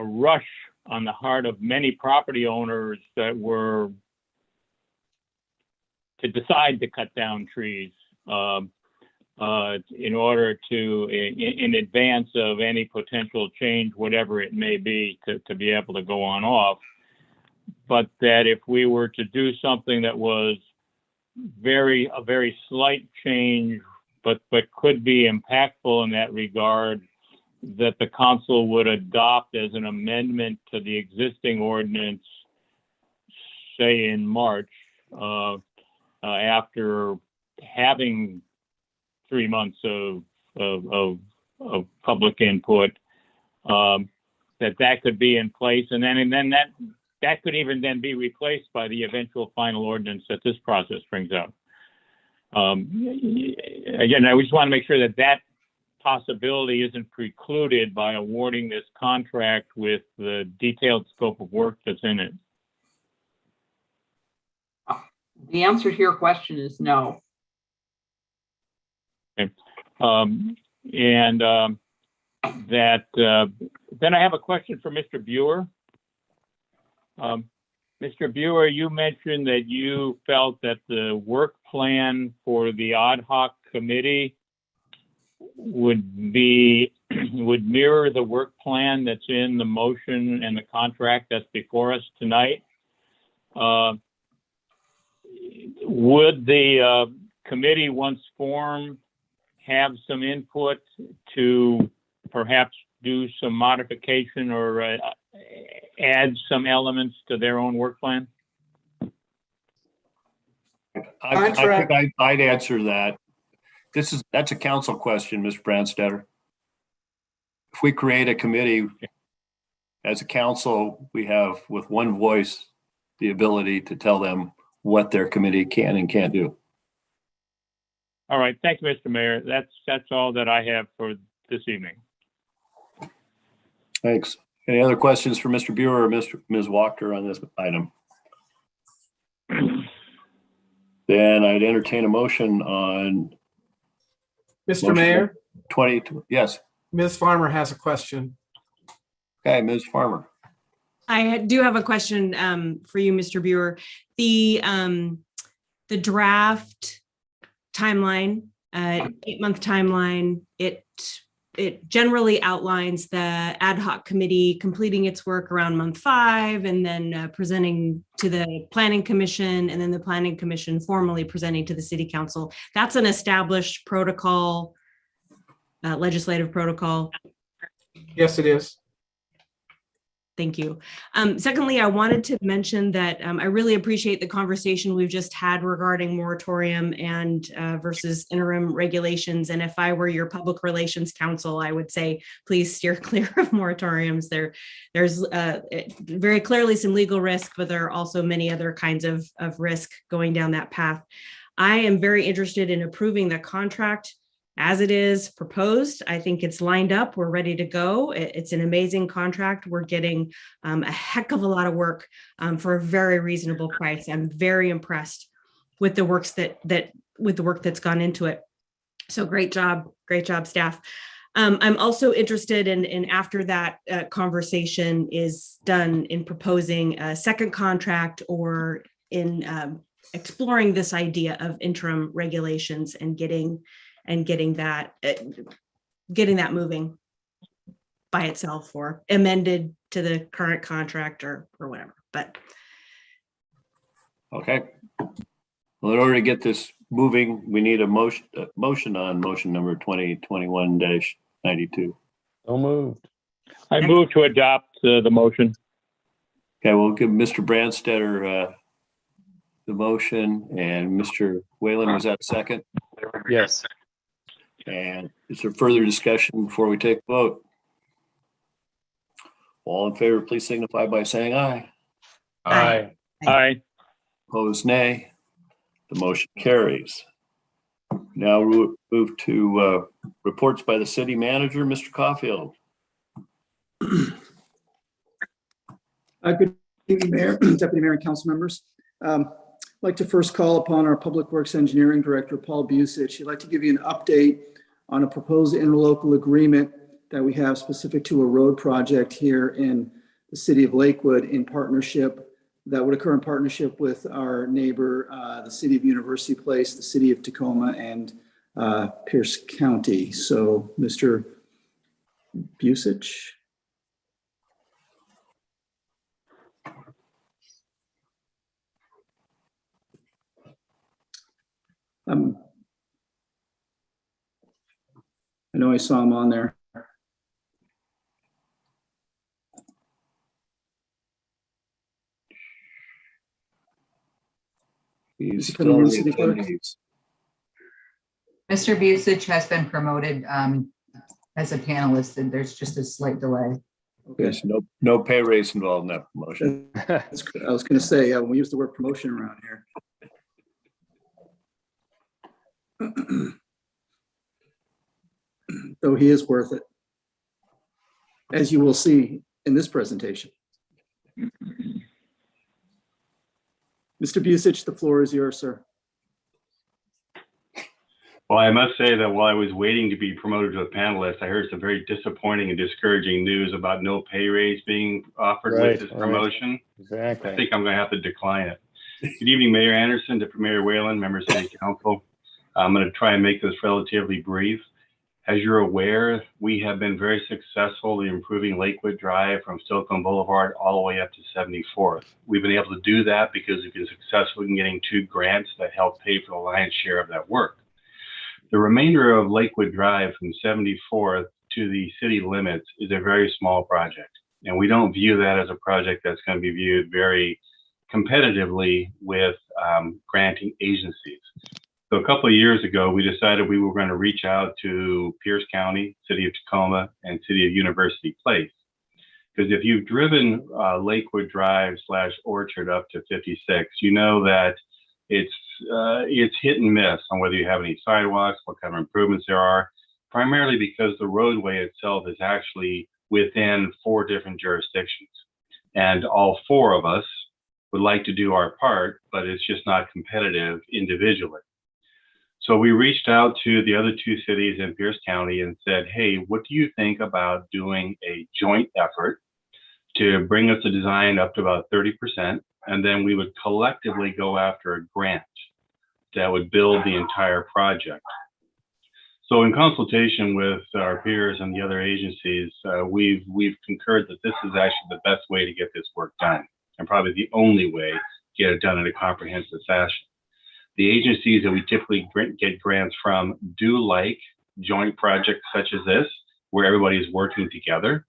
rush on the heart of many property owners that were to decide to cut down trees in order to, in advance of any potential change, whatever it may be, to be able to go on off. But that if we were to do something that was a very slight change, but could be impactful in that regard, that the council would adopt as an amendment to the existing ordinance, say in March, after having 3 months of public input, that could be in place, and then that could even then be replaced by the eventual final ordinance that this process brings out. Again, I just want to make sure that possibility isn't precluded by awarding this contract with the detailed scope of work that's in it. The answer to your question is no. Okay. Then I have a question for Mr. Buer. Mr. Buer, you mentioned that you felt that the work plan for the ad hoc committee would mirror the work plan that's in the motion and the contract that's before us tonight. Would the committee, once formed, have some input to perhaps do some modification or add some elements to their own work plan? I think I'd answer that. That's a council question, Mr. Branstetter. If we create a committee as a council, we have with one voice the ability to tell them what their committee can and can't do. All right, thank you, Mr. Mayor. That's all that I have for this evening. Thanks. Any other questions for Mr. Buer or Ms. Wachter on this item? Then I'd entertain a motion on. Mr. Mayor? 20, yes. Ms. Farmer has a question. Okay, Ms. Farmer. I do have a question for you, Mr. Buer. The draft timeline, 8-month timeline, it generally outlines the ad hoc committee completing its work around month 5 and then presenting to the planning commission, and then the planning commission formally presenting to the city council. That's an established protocol, legislative protocol. Yes, it is. Thank you. Secondly, I wanted to mention that I really appreciate the conversation we've just had regarding moratorium and versus interim regulations. And if I were your public relations counsel, I would say, please steer clear of moratoriums. There's very clearly some legal risk, but there are also many other kinds of risk going down that path. I am very interested in approving the contract as it is proposed. I think it's lined up. We're ready to go. It's an amazing contract. We're getting a heck of a lot of work for a very reasonable price. I'm very impressed with the work that's gone into it. So great job, staff. I'm also interested in after that conversation is done, in proposing a second contract or in exploring this idea of interim regulations and getting that moving by itself or amended to the current contract or whatever. But okay. Well, in order to get this moving, we need a motion on motion number 2021-92. So moved. I move to adopt the motion. Okay, we'll give Mr. Branstetter the motion, and Mr. Whalen, was that second? Yes. And is there further discussion before we take a vote? All in favor, please signify by saying aye. Aye. Aye. Opposed, nay. The motion carries. Now move to reports by the city manager, Mr. Caulfield. Good evening, Mayor, Deputy Mayor, and council members. I'd like to first call upon our Public Works Engineering Director, Paul Busich. I'd like to give you an update on a proposed interlocal agreement that we have specific to a road project here in the city of Lakewood that would occur in partnership with our neighbor, the city of University Place, the city of Tacoma, and Pierce County. So, Mr. Busich. I know I saw him on there. He's still in the attendees. Mr. Busich has been promoted as a panelist, and there's just a slight delay. There's no pay raise involved in that promotion. That's good. I was going to say, we use the word promotion around here. Though he is worth it, as you will see in this presentation. Mr. Busich, the floor is yours, sir. Well, I must say that while I was waiting to be promoted to a panelist, I heard some very disappointing and discouraging news about no pay raise being offered with this promotion. Exactly. I think I'm going to have to decline it. Good evening, Mayor Anderson, Deputy Mayor Whalen, members of the council. I'm going to try and make this relatively brief. As you're aware, we have been very successful in improving Lakewood Drive from Silicon Boulevard all the way up to 74th. We've been able to do that because we've been successful in getting 2 grants that help pay for the lion's share of that work. The remainder of Lakewood Drive from 74th to the city limits is a very small project. And we don't view that as a project that's going to be viewed very competitively with granting agencies. So a couple of years ago, we decided we were going to reach out to Pierce County, City of Tacoma, and City of University Place. Because if you've driven Lakewood Drive / Orchard up to 56, you know that it's hit and miss on whether you have any sidewalks, what kind of improvements there are, primarily because the roadway itself is actually within 4 different jurisdictions. And all 4 of us would like to do our part, but it's just not competitive individually. So we reached out to the other 2 cities in Pierce County and said, hey, what do you think about doing a joint effort to bring us a design up to about 30%, and then we would collectively go after a grant that would build the entire project. So in consultation with our peers and the other agencies, we've concurred that this is actually the best way to get this work done, and probably the only way to get it done in a comprehensive fashion. The agencies that we typically get grants from do like joint projects such as this, where everybody's working together.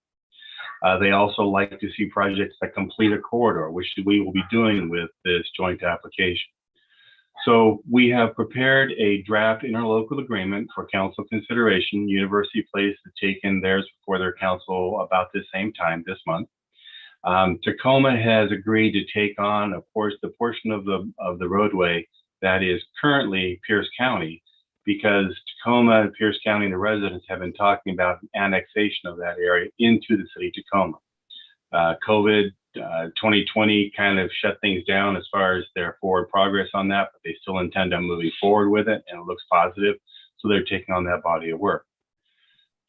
They also like to see projects that complete a corridor, which we will be doing with this joint application. So we have prepared a draft interlocal agreement for council consideration. University Place has taken theirs before their council about the same time this month. Tacoma has agreed to take on, of course, the portion of the roadway that is currently Pierce County, because Tacoma, Pierce County, and the residents have been talking about an annexation of that area into the city of Tacoma. COVID 2020 kind of shut things down as far as their forward progress on that, but they still intend on moving forward with it, and it looks positive. So they're taking on that body of work.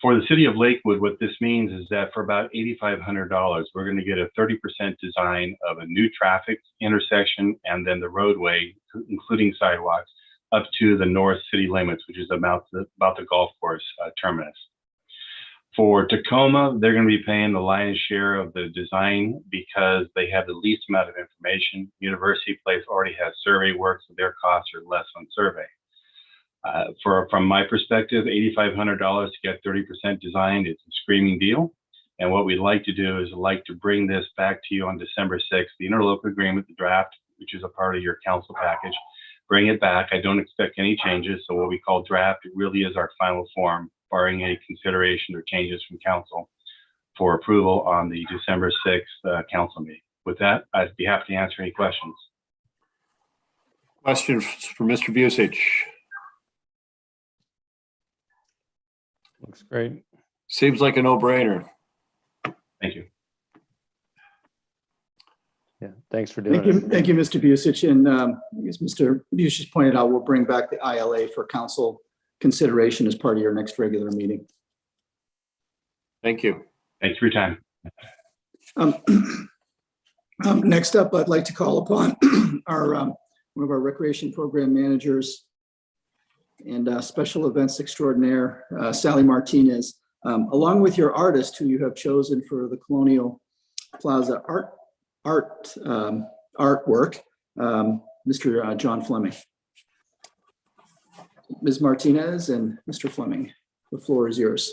For the city of Lakewood, what this means is that for about $8,500, we're going to get a 30% design of a new traffic intersection and then the roadway, including sidewalks, up to the north city limits, which is about the golf course terminus. For Tacoma, they're going to be paying the lion's share of the design because they have the least amount of information. University Place already has survey work, so their costs are less on survey. From my perspective, $8,500 to get 30% design is a screaming deal. And what we'd like to do is like to bring this back to you on December 6th, the interlocal agreement, the draft, which is a part of your council package. bring it back. I don't expect any changes. So what we call draft, it really is our final form, barring any consideration or changes from council for approval on the December 6th council meeting. With that, I'd be happy to answer any questions. Questions for Mr. Bucich? Looks great. Seems like a no-brainer. Thank you. Yeah, thanks for doing Thank you, it. thank you, Mr. Bucich. And as Mr. Bucich pointed out, we'll bring back the ILA for council consideration as part of your next regular meeting. Thank you. Thanks for your time. Next up, I'd like to call upon our one of our recreation program managers and special events extraordinaire, Sally Martinez, along with your artist who you have chosen for the Colonial Plaza artwork, Mr. John Fleming. Ms. Martinez and Mr. Fleming, the floor is yours.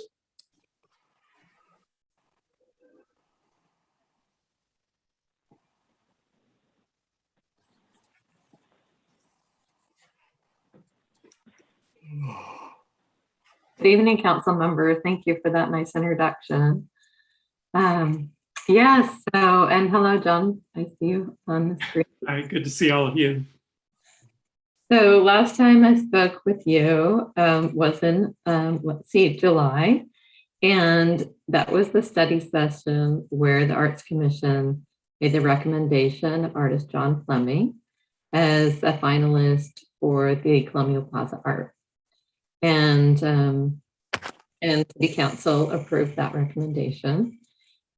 Good evening, council members. Thank you for that nice introduction. Yes, so, and hello, John. I see you on the screen. Hi, good to see all of you. So last time I spoke with you was in, let's see, July. And that was the study session where the Arts Commission made the recommendation of artist John Fleming as a finalist for the Colonial Plaza art. And City Council approved that recommendation.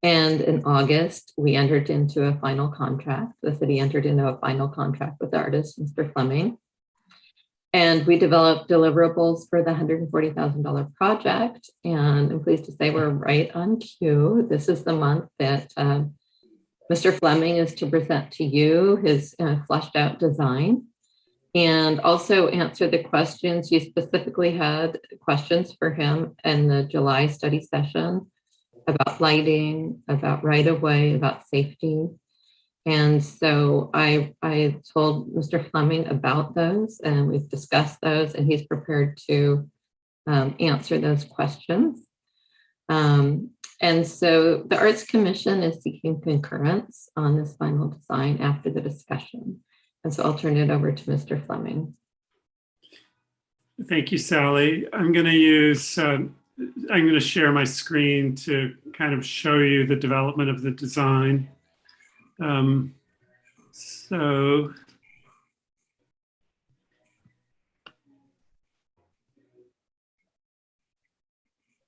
And in August, we entered into a final contract. The city entered into a final contract with the artist, Mr. Fleming. And we developed deliverables for the $140,000 project. And I'm pleased to say we're right on cue. This is the month that Mr. Fleming is to present to you his fleshed out design and also answer the questions. You specifically had questions for him in the July study session about lighting, about right-of-way, about safety. And so I told Mr. Fleming about those, and we've discussed those, and he's prepared to answer those questions. And so the Arts Commission is seeking concurrence on this final design after the discussion. And so I'll turn it over to Mr. Fleming. Thank you, Sally. I'm going to use, I'm going to share my screen to kind of show you the development of the design. So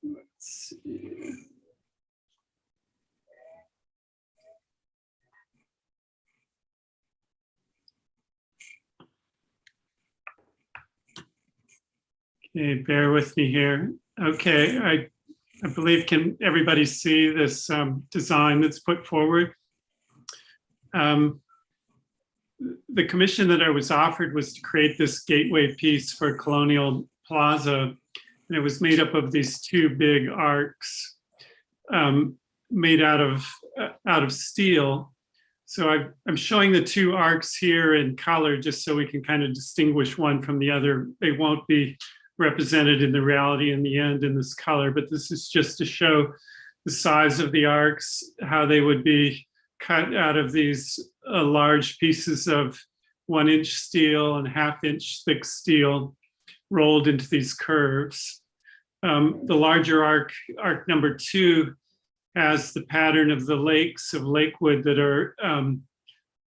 let's see. Okay, bear with me here. Okay, I believe, can everybody see this design that's put forward? The commission that I was offered was to create this gateway piece for Colonial Plaza, and it was made up of these two big arcs made out of steel. So I'm showing the two arcs here in color just so we can kind of distinguish one from the other. They won't be represented in the reality in the end in this color, but this is just to show the size of the arcs, how they would be cut out of these large pieces of 1-inch steel and 1/2-inch thick steel rolled into these curves. The larger arc number 2, has the pattern of the lakes of Lakewood that are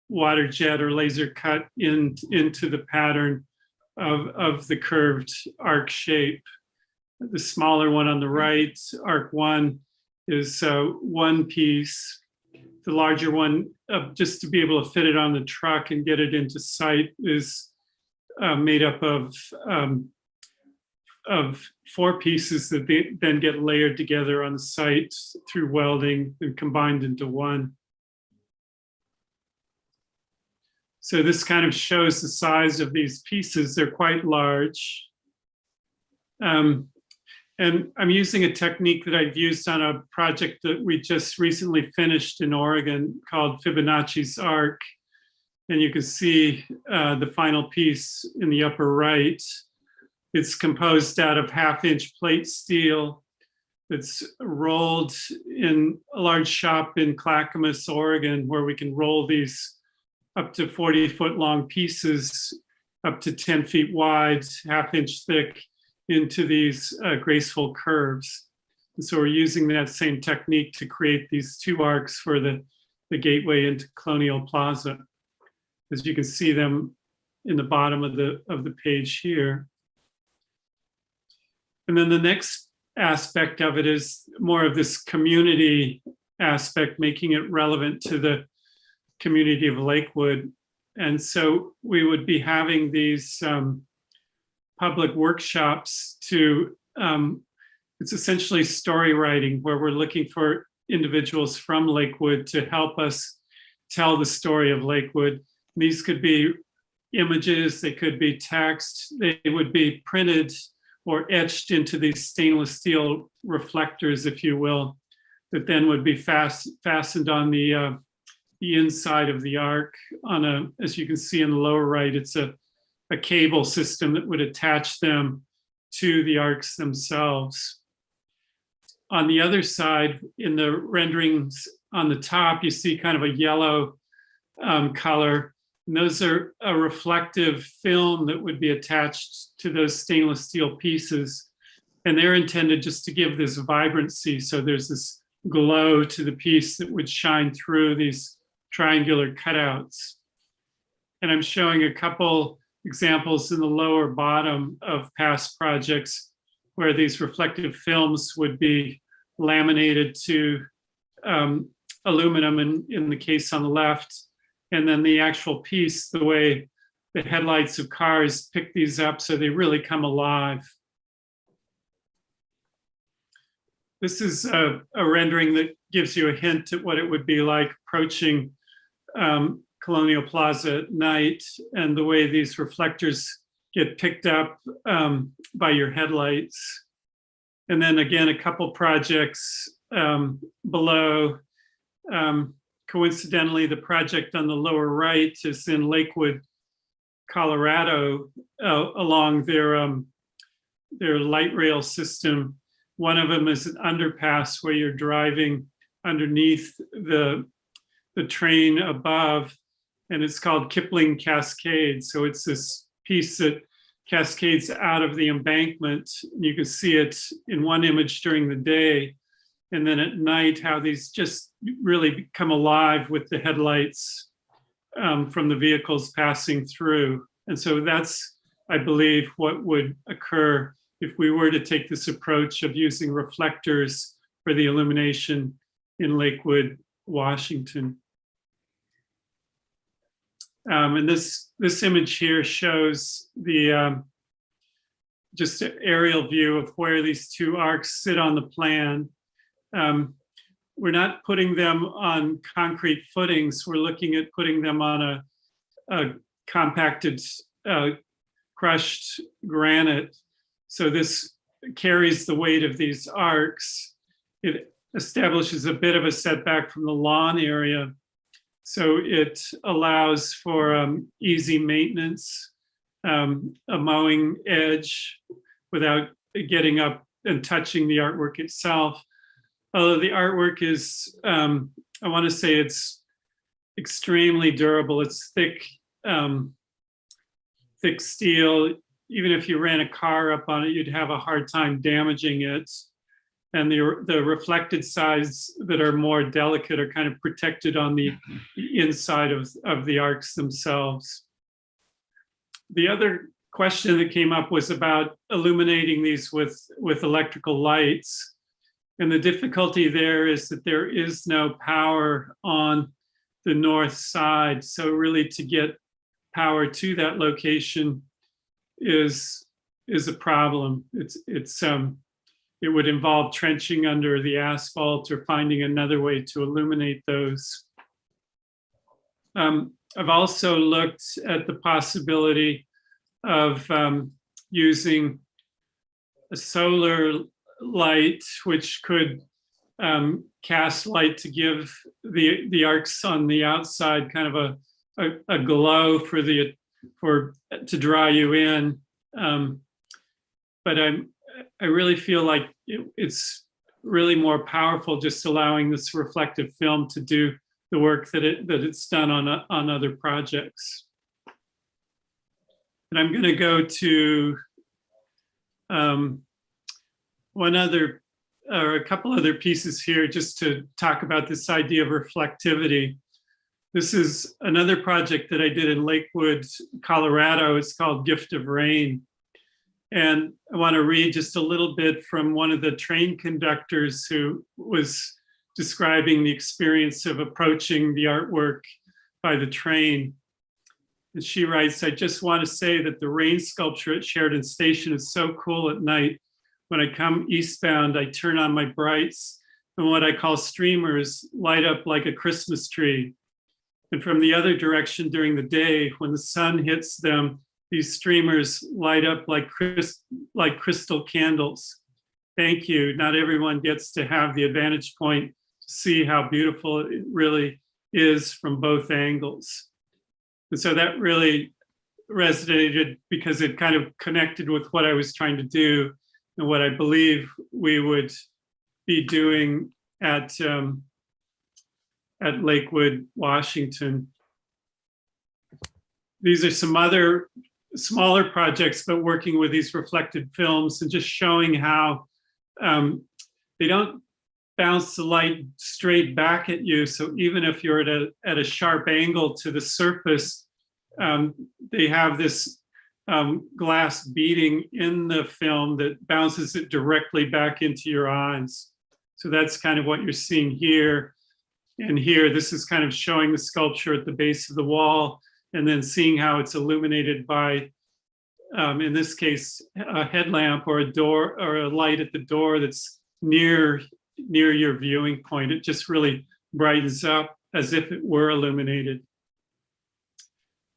water jet or laser cut into the pattern of the curved arc shape. The smaller one on the right, arc 1, is one piece. The larger one, just to be able to fit it on the truck and get it into sight, is made up of 4 pieces that then get layered together on the site through welding and combined into one. So this kind of shows the size of these pieces. They're quite large. And I'm using a technique that I've used on a project that we just recently finished in Oregon called Fibonacci's Arc. And you can see the final piece in the upper right. It's composed out of 1/2-inch plate steel that's rolled in a large shop in Clackamas, Oregon, where we can roll these up to 40-foot long pieces, up to 10 feet wide, 1/2-inch thick, into these graceful curves. And so we're using that same technique to create these 2 arcs for the gateway into Colonial Plaza, as you can see them in the bottom of the page here. And then the next aspect of it is more of this community aspect, making it relevant to the community of Lakewood. And so we would be having these public workshops to, it's essentially story writing, where we're looking for individuals from Lakewood to help us tell the story of Lakewood. These could be images, they could be text, they would be printed or etched into these stainless steel reflectors, if you will, that then would be fastened on the inside of the arc on a, as you can see in the lower right, it's a cable system that would attach them to the arcs themselves. On the other side, in the renderings on the top, you see kind of a yellow color. And those are a reflective film that would be attached to those stainless steel pieces. And they're intended just to give this vibrancy. So there's this glow to the piece that would shine through these triangular cutouts. And I'm showing a couple examples in the lower bottom of past projects where these reflective films would be laminated to aluminum in the case on the left. And then the actual piece, the way the headlights of cars pick these up so they really come alive. This is a rendering that gives you a hint at what it would be like approaching Colonial Plaza at night, and the way these reflectors get picked up by your headlights. And then again, a couple projects below. Coincidentally, the project on the lower right is in Lakewood, Colorado, along their light rail system. One of them is an underpass where you're driving underneath the train above, and it's called Kipling Cascade. So it's this piece that cascades out of the embankment. You can see it in one image during the day, and then at night, how these just really come alive with the headlights from the vehicles passing through. And so that's, I believe, what would occur if we were to take this approach of using reflectors for the illumination in Lakewood, Washington. And this image here shows the just an aerial view of where these 2 arcs sit on the plan. We're not putting them on concrete footings. We're looking at putting them on a compacted crushed granite. So this carries the weight of these arcs. It establishes a bit of a setback from the lawn area. So it allows for easy maintenance, a mowing edge without getting up and touching the artwork itself. Although the artwork is, I want to say it's extremely durable. It's thick, thick steel. Even if you ran a car up on it, you'd have a hard time damaging it. And the reflected sides that are more delicate are kind of protected on the inside of the arcs themselves. The other question that came up was about illuminating these with electrical lights. And the difficulty there is that there is no power on the north side. So really to get power to that location is a problem. It would involve trenching under the asphalt or finding another way to illuminate those. I've also looked at the possibility of using a solar light, which could cast light to give the arcs on the outside kind of a glow to draw you in. But I really feel like it's really more powerful just allowing this reflective film to do the work that it's done on other projects. And I'm going to go to a couple other pieces here just to talk about this idea of reflectivity. This is another project that I did in Lakewood, Colorado. It's called Gift of Rain. And I want to read just a little bit from one of the train conductors who was describing the experience of approaching the artwork by the train. And she writes, "I just want to say that the rain sculpture at Sheridan Station is so cool at night. When I come eastbound, I turn on my brights, and what I call streamers light up like a Christmas tree. And from the other direction during the day, when the sun hits them, these streamers light up like crystal candles. Thank you. Not everyone gets to have the vantage point to see how beautiful it really is from both angles." And so that really resonated because it kind of connected with what I was trying to do and what I believe we would be doing at Lakewood, Washington. These are some other smaller projects, but working with these reflected films and just showing how they don't bounce the light straight back at you. So even if you're at a sharp angle to the surface, they have this glass beading in the film that bounces it directly back into your eyes. So that's kind of what you're seeing here. And here, this is kind of showing the sculpture at the base of the wall and then seeing how it's illuminated by, in this case, a headlamp or a door or a light at the door that's near your viewing point. It just really brightens up as if it were illuminated.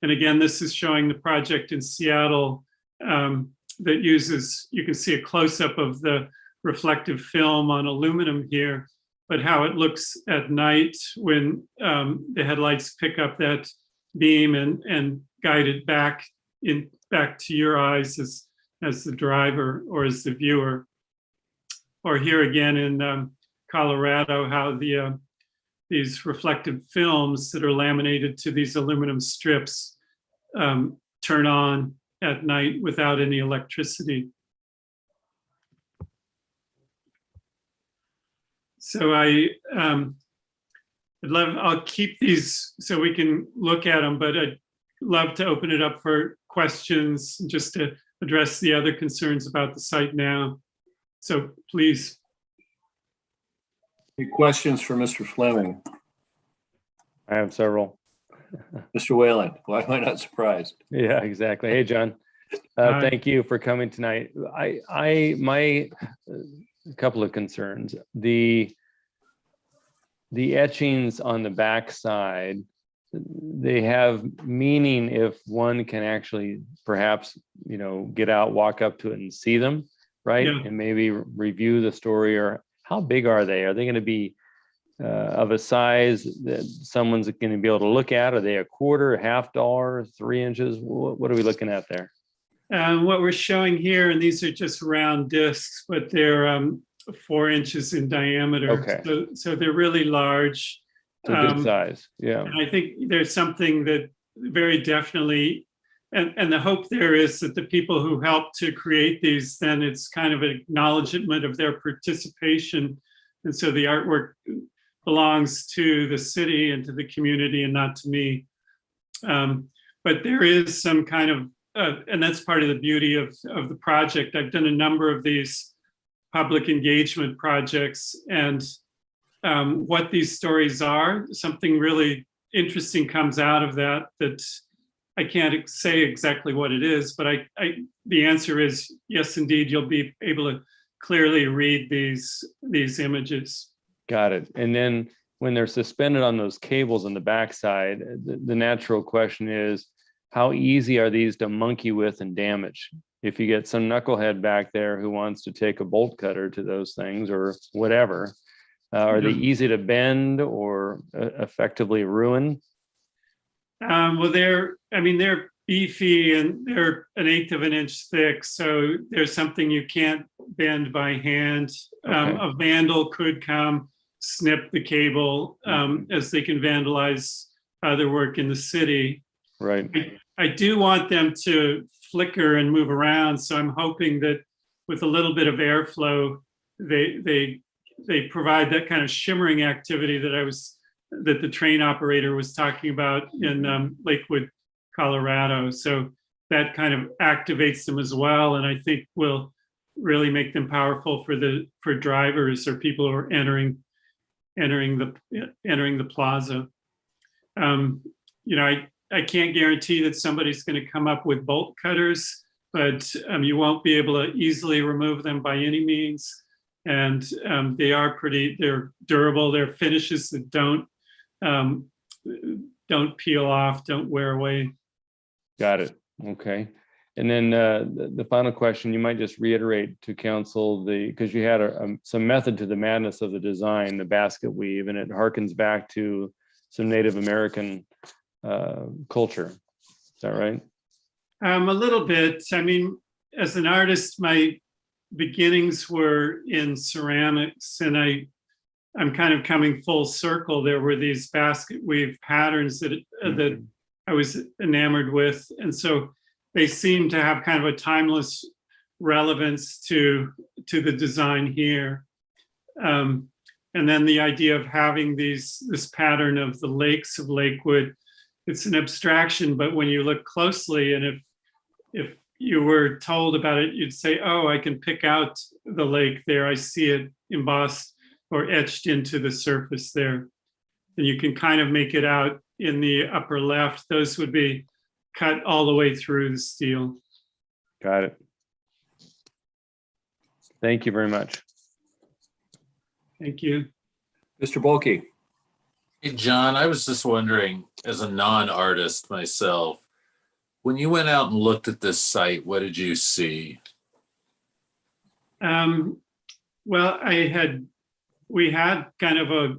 And again, this is showing the project in Seattle that uses, you can see a close-up of the reflective film on aluminum here, but how it looks at night when the headlights pick up that beam and guide it back to your eyes as the driver or as the viewer. Or here again in Colorado, how these reflective films that are laminated to these aluminum strips turn on at night without any electricity. So I'll keep these so we can look at them, but I'd love to open it up for questions just to address the other concerns about the site now. So please. Any questions for Mr. Fleming? I have several. Mr. Whalen, why am I not surprised? Yeah, exactly. Hey, John. Thank you for coming tonight. My couple of concerns. The etchings on the back side, they have meaning if one can actually perhaps, get out, walk up to it and see them, right? Yeah. And maybe review the story. Or how big are they? Are they going to be of a size that someone's going to be able to look at? Are they a quarter, half dollar, 3 inches? What are we looking at there? What we're showing here, and these are just round discs, but they're 4 inches in diameter. Okay. So they're really large. It's a good size. Yeah. And I think there's something that very definitely, and the hope there is that the people who helped to create these, then it's kind of an acknowledgement of their participation. And so the artwork belongs to the city and to the community and not to me. But there is some kind of, and that's part of the beauty of the project. I've done a number of these public engagement projects, and what these stories are, something really interesting comes out of that I can't say exactly what it is, but the answer is yes, indeed, you'll be able to clearly read these images. Got it. And then when they're suspended on those cables on the backside, the natural question is, how easy are these to monkey with and damage? If you get some knucklehead back there who wants to take a bolt cutter to those things or whatever, are they easy to bend or effectively ruin? Well, they're beefy and they're 1/8 of an inch thick. So there's something you can't bend by hand. Okay. A vandal could come, snip the cable, as they can vandalize other work in the city. Right. I do want them to flicker and move around. So I'm hoping that with a little bit of airflow, they provide that kind of shimmering activity that the train operator was talking about in Lakewood, Colorado. So that kind of activates them as well, and I think will really make them powerful for drivers or people who are entering the plaza. I can't guarantee that somebody's going to come up with bolt cutters, but you won't be able to easily remove them by any means. And they're durable. They're finishes that don't peel off, don't wear away. Got it. Okay. And then the final question, you might just reiterate to council because you had some method to the madness of the design, the basket weave, and it harkens back to some Native American culture. Is that right? A little bit. I mean, as an artist, my beginnings were in ceramics, and I'm kind of coming full circle. There were these basket weave patterns that I was enamored with, and so they seem to have kind of a timeless relevance to the design here. And then the idea of having this pattern of the lakes of Lakewood, it's an abstraction, but when you look closely, and if you were told about it, you'd say, oh, I can pick out the lake there. I see it embossed or etched into the surface there. And you can kind of make it out in the upper left. Those would be cut all the way through the steel. Got it. Thank you very much. Thank you. Mr. Bulkey. Hey, John, I was just wondering, as a non-artist myself, when you went out and looked at this site, what did you see? Well, we had kind of a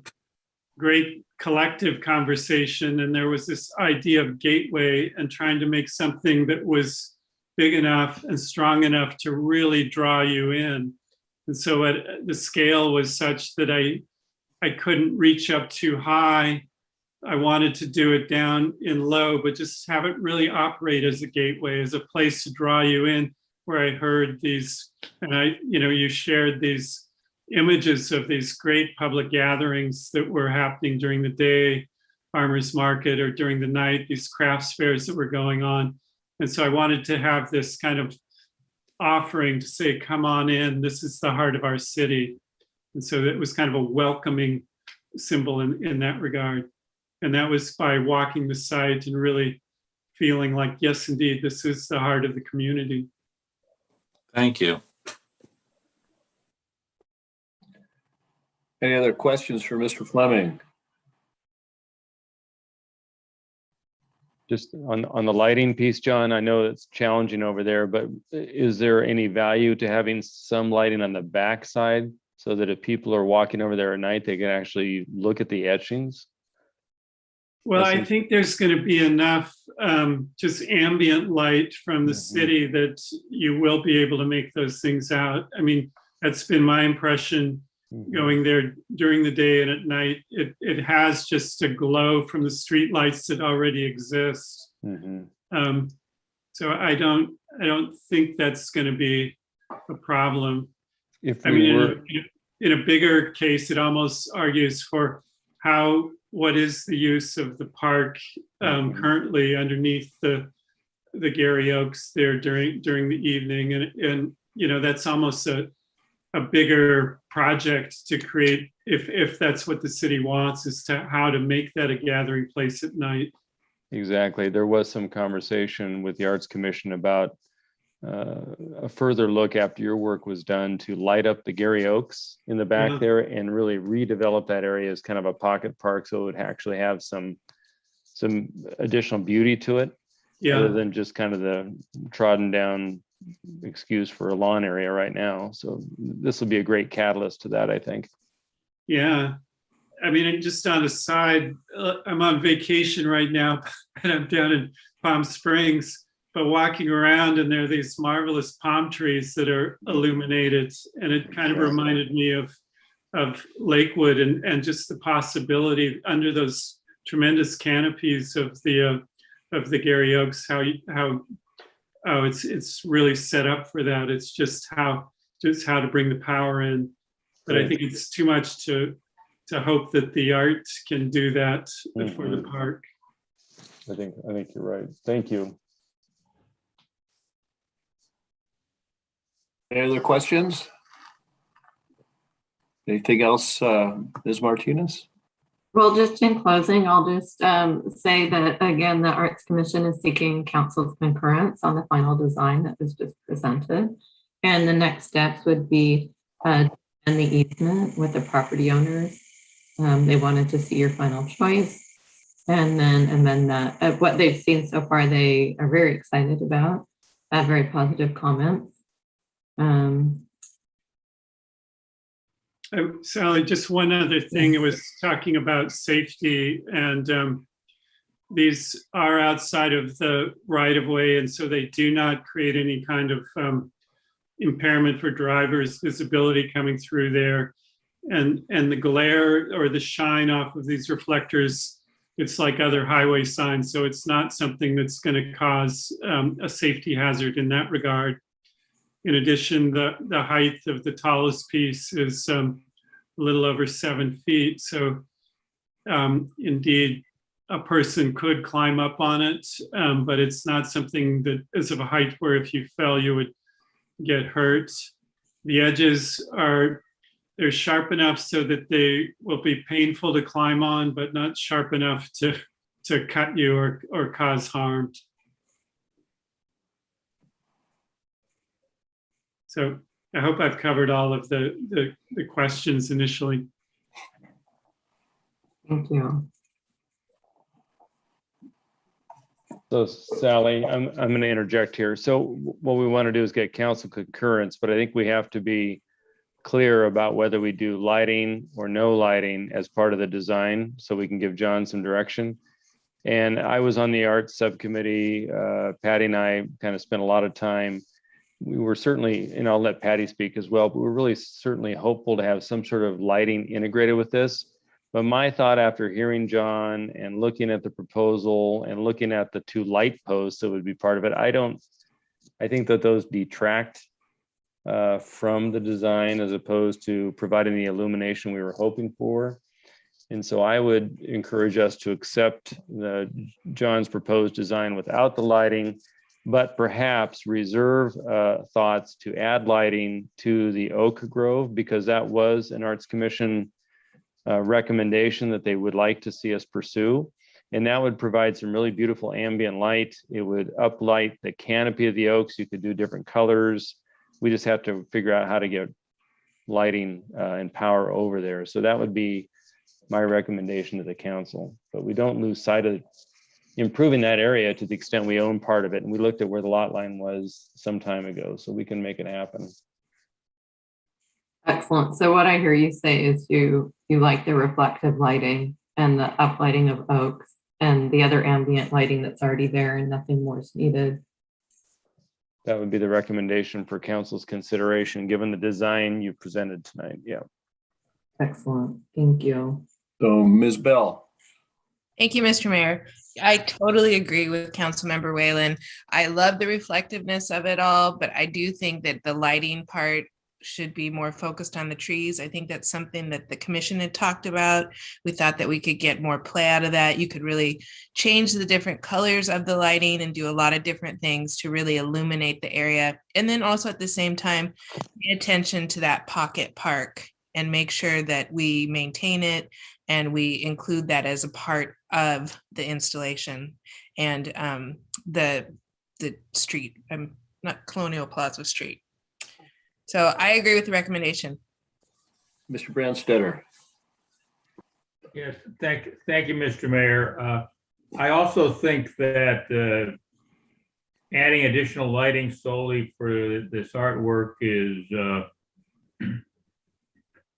great collective conversation, and there was this idea of gateway and trying to make something that was big enough and strong enough to really draw you in. And so the scale was such that I couldn't reach up too high. I wanted to do it down in low, but just have it really operate as a gateway, as a place to draw you in, where I heard these, and you shared these images of these great public gatherings that were happening during the day, farmers market, or during the night, these crafts fairs that were going on. And so I wanted to have this kind of offering to say, come on in, this is the heart of our city. And so it was kind of a welcoming symbol in that regard. And that was by walking the site and really feeling like, yes, indeed, this is the heart of the community. Thank you. Any other questions for Mr. Fleming? Just on the lighting piece, John, I know it's challenging over there, but is there any value to having some lighting on the back side so that if people are walking over there at night, they can actually look at the etchings? Well, I think there's going to be enough just ambient light from the city that you will be able to make those things out. I mean, that's been my impression going there during the day and at night. It has just a glow from the street lights that already exist. So I don't think that's going to be a problem. In a bigger case, it almost argues for what is the use of the park currently underneath the Gary Oaks there during the evening, and that's almost a bigger project to create, if that's what the city wants, is to how to make that a gathering place at night. Exactly. There was some conversation with the Arts Commission about a further look after your work was done to light up the Gary Oaks in the back there and really redevelop that area as kind of a pocket park, so it would actually have some additional beauty to it, other than just kind of the trodden down excuse for a lawn area right now. So this will be a great catalyst to that, I think. Yeah. I mean, and just on a side, I'm on vacation right now and I'm down in Palm Springs, but walking around and there are these marvelous palm trees that are illuminated. And it kind of reminded me of Lakewood and just the possibility under those tremendous canopies of the Gary Oaks, how it's really set up for that. It's just how to bring the power in. But I think it's too much to hope that the art can do that for the park. I think you're right. Thank you. Any other questions? Anything else, Ms. Martinez? Well, just in closing, I'll just say that, again, the Arts Commission is seeking council's concurrence on the final design that was just presented. And the next steps would be in the easement with the property owners. They wanted to see your final choice. And then what they've seen so far, they are very excited about, very positive comments. Sally, just one other thing. It was talking about safety, and these are outside of the right of way, and so they do not create any kind of impairment for drivers' visibility coming through there. And the glare or the shine off of these reflectors, it's like other highway signs, so it's not something that's going to cause a safety hazard in that regard. In addition, the height of the tallest piece is a little over 7 feet. So indeed, a person could climb up on it, but it's not something that is of a height where if you fell, you would get hurt. The edges they're sharp enough so that they will be painful to climb on, but not sharp enough to cut you or cause harm. So I hope I've covered all of the questions initially. Thank you. So Sally, I'm going to interject here. So what we want to do is get council concurrence, but I think we have to be clear about whether we do lighting or no lighting as part of the design, so we can give John some direction. And I was on the arts subcommittee. Patty and I kind of spent a lot of time. We were certainly, and I'll let Patty speak as well, but we're really certainly hopeful to have some sort of lighting integrated with this. But my thought after hearing John and looking at the proposal and looking at the 2 light posts that would be part of it, I think that those detract from the design as opposed to providing the illumination we were hoping for. And so I would encourage us to accept John's proposed design without the lighting, but perhaps reserve thoughts to add lighting to the Oak Grove, because that was an Arts Commission recommendation that they would like to see us pursue. And that would provide some really beautiful ambient light. It would uplight the canopy of the oaks. You could do different colors. We just have to figure out how to get lighting and power over there. So that would be my recommendation to the council. But we don't lose sight of improving that area to the extent we own part of it. And we looked at where the lot line was some time ago, so we can make it happen. Excellent. So what I hear you say is you like the reflective lighting and the uplighting of oaks and the other ambient lighting that's already there, and nothing more is needed. That would be the recommendation for council's consideration, given the design you presented tonight. Yeah. Excellent. Thank you. So Ms. Bell. Thank you, Mr. Mayor. I totally agree with Councilmember Whalen. I love the reflectiveness of it all, but I do think that the lighting part should be more focused on the trees. I think that's something that the commission had talked about. We thought that we could get more play out of that. You could really change the different colors of the lighting and do a lot of different things to really illuminate the area. And then also at the same time, pay attention to that pocket park and make sure that we maintain it and we include that as a part of the installation. And the street, not Colonial Plaza Street. So I agree with the recommendation. Mr. Brandstetter. Yes, thank you, Mr. Mayor. I also think that adding additional lighting solely for this artwork is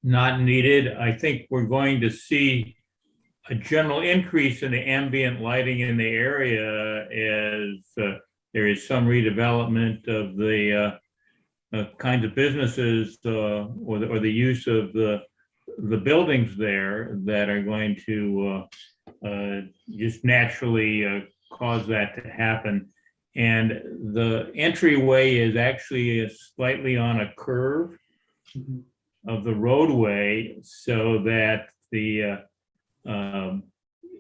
not needed. I think we're going to see a general increase in the ambient lighting in the area as there is some redevelopment of the kinds of businesses or the use of the buildings there that are going to just naturally cause that to happen. And the entryway is actually slightly on a curve of the roadway, so that the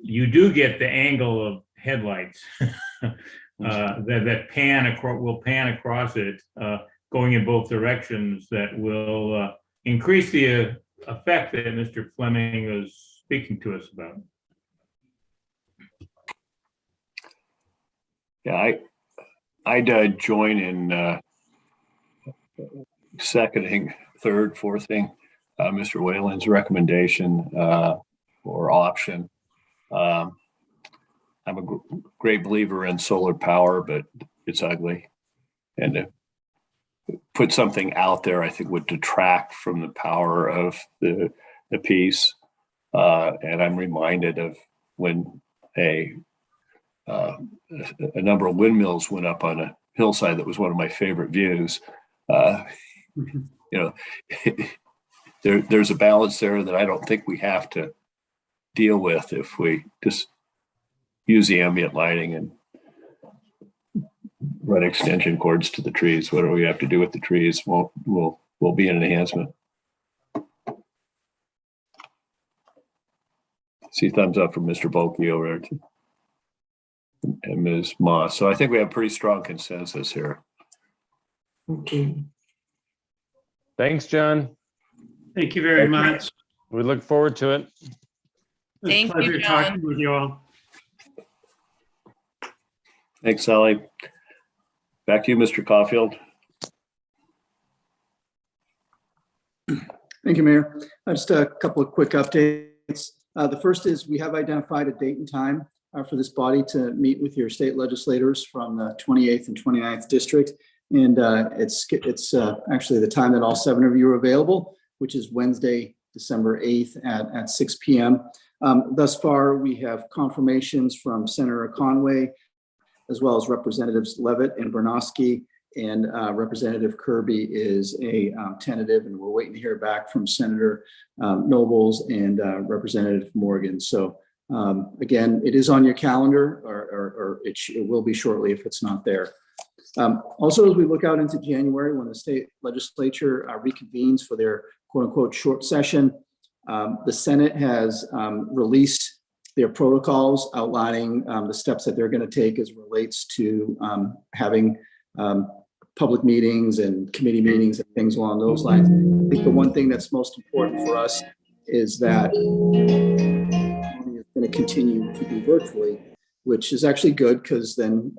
you do get the angle of headlights that pan across, will pan across it, going in both directions. That will increase the effect that Mr. Fleming was speaking to us about. Yeah, I'd join in seconding, third, fourth thing, Mr. Whalen's recommendation or option. I'm a great believer in solar power, but it's ugly. And to put something out there, I think would detract from the power of the piece. And I'm reminded of when a number of windmills went up on a hillside that was one of my favorite views. You know, there's a balance there that I don't think we have to deal with if we just use the ambient lighting and run extension cords to the trees. What do we have to do with the trees will be an enhancement. See thumbs up from Mr. Bulkey over there too. And Ms. Moss. So I think we have pretty strong consensus here. Okay. Thanks, John. Thank you very much. We look forward to it. It's a Thank you, pleasure John. talking with you all. Thanks, Sally. Back to you, Mr. Caulfield. Thank you, Mayor. Just a couple of quick updates. The first is we have identified a date and time for this body to meet with your state legislators from the 28th and 29th district. And it's actually the time that all 7 of you are available, which is Wednesday, December 8th at 6 p.m. Thus far, we have confirmations from Senator Conway, as well as Representatives Levitt and Bernowski, and Representative Kirby is a tentative, and we're waiting to hear back from Senator Nobles and Representative Morgan. So again, it is on your calendar, or it will be shortly if it's not there. Also, as we look out into January, when the state legislature reconvenes for their quote unquote short session, the Senate has released their protocols outlining the steps that they're going to take as it relates to having public meetings and committee meetings and things along those lines. I think the one thing that's most important for us is that it's going to continue to be virtually, which is actually good, because then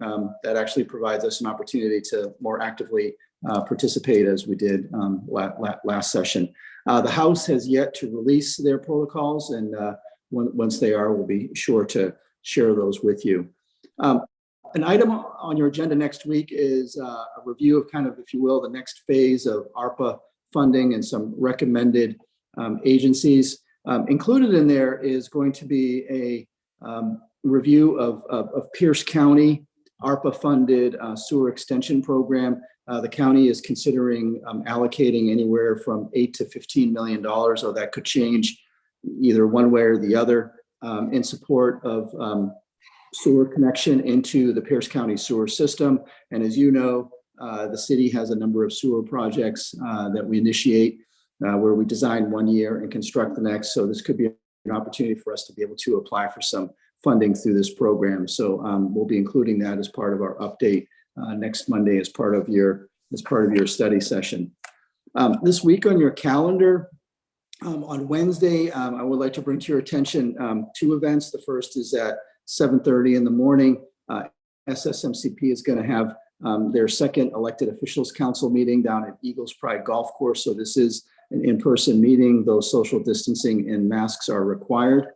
that actually provides us an opportunity to more actively participate as we did last session. The House has yet to release their protocols, and once they are, we'll be sure to share those with you. An item on your agenda next week is a review of kind of, if you will, the next phase of ARPA funding and some recommended agencies. Included in there is going to be a review of Pierce County ARPA funded sewer extension program. The county is considering allocating anywhere from $8 to $15 million, or that could change either one way or the other, in support of sewer connection into the Pierce County sewer system. And as you know, the city has a number of sewer projects that we initiate where we design one year and construct the next. So this could be an opportunity for us to be able to apply for some funding through this program. So we'll be including that as part of our update next Monday as part of your study session. This week on your calendar, on Wednesday, I would like to bring to your attention 2 events. The first is at 7:30 in the morning. SSMCP is going to have their second elected officials council meeting down at Eagles Pride Golf Course. So this is an in-person meeting, though social distancing and masks are required.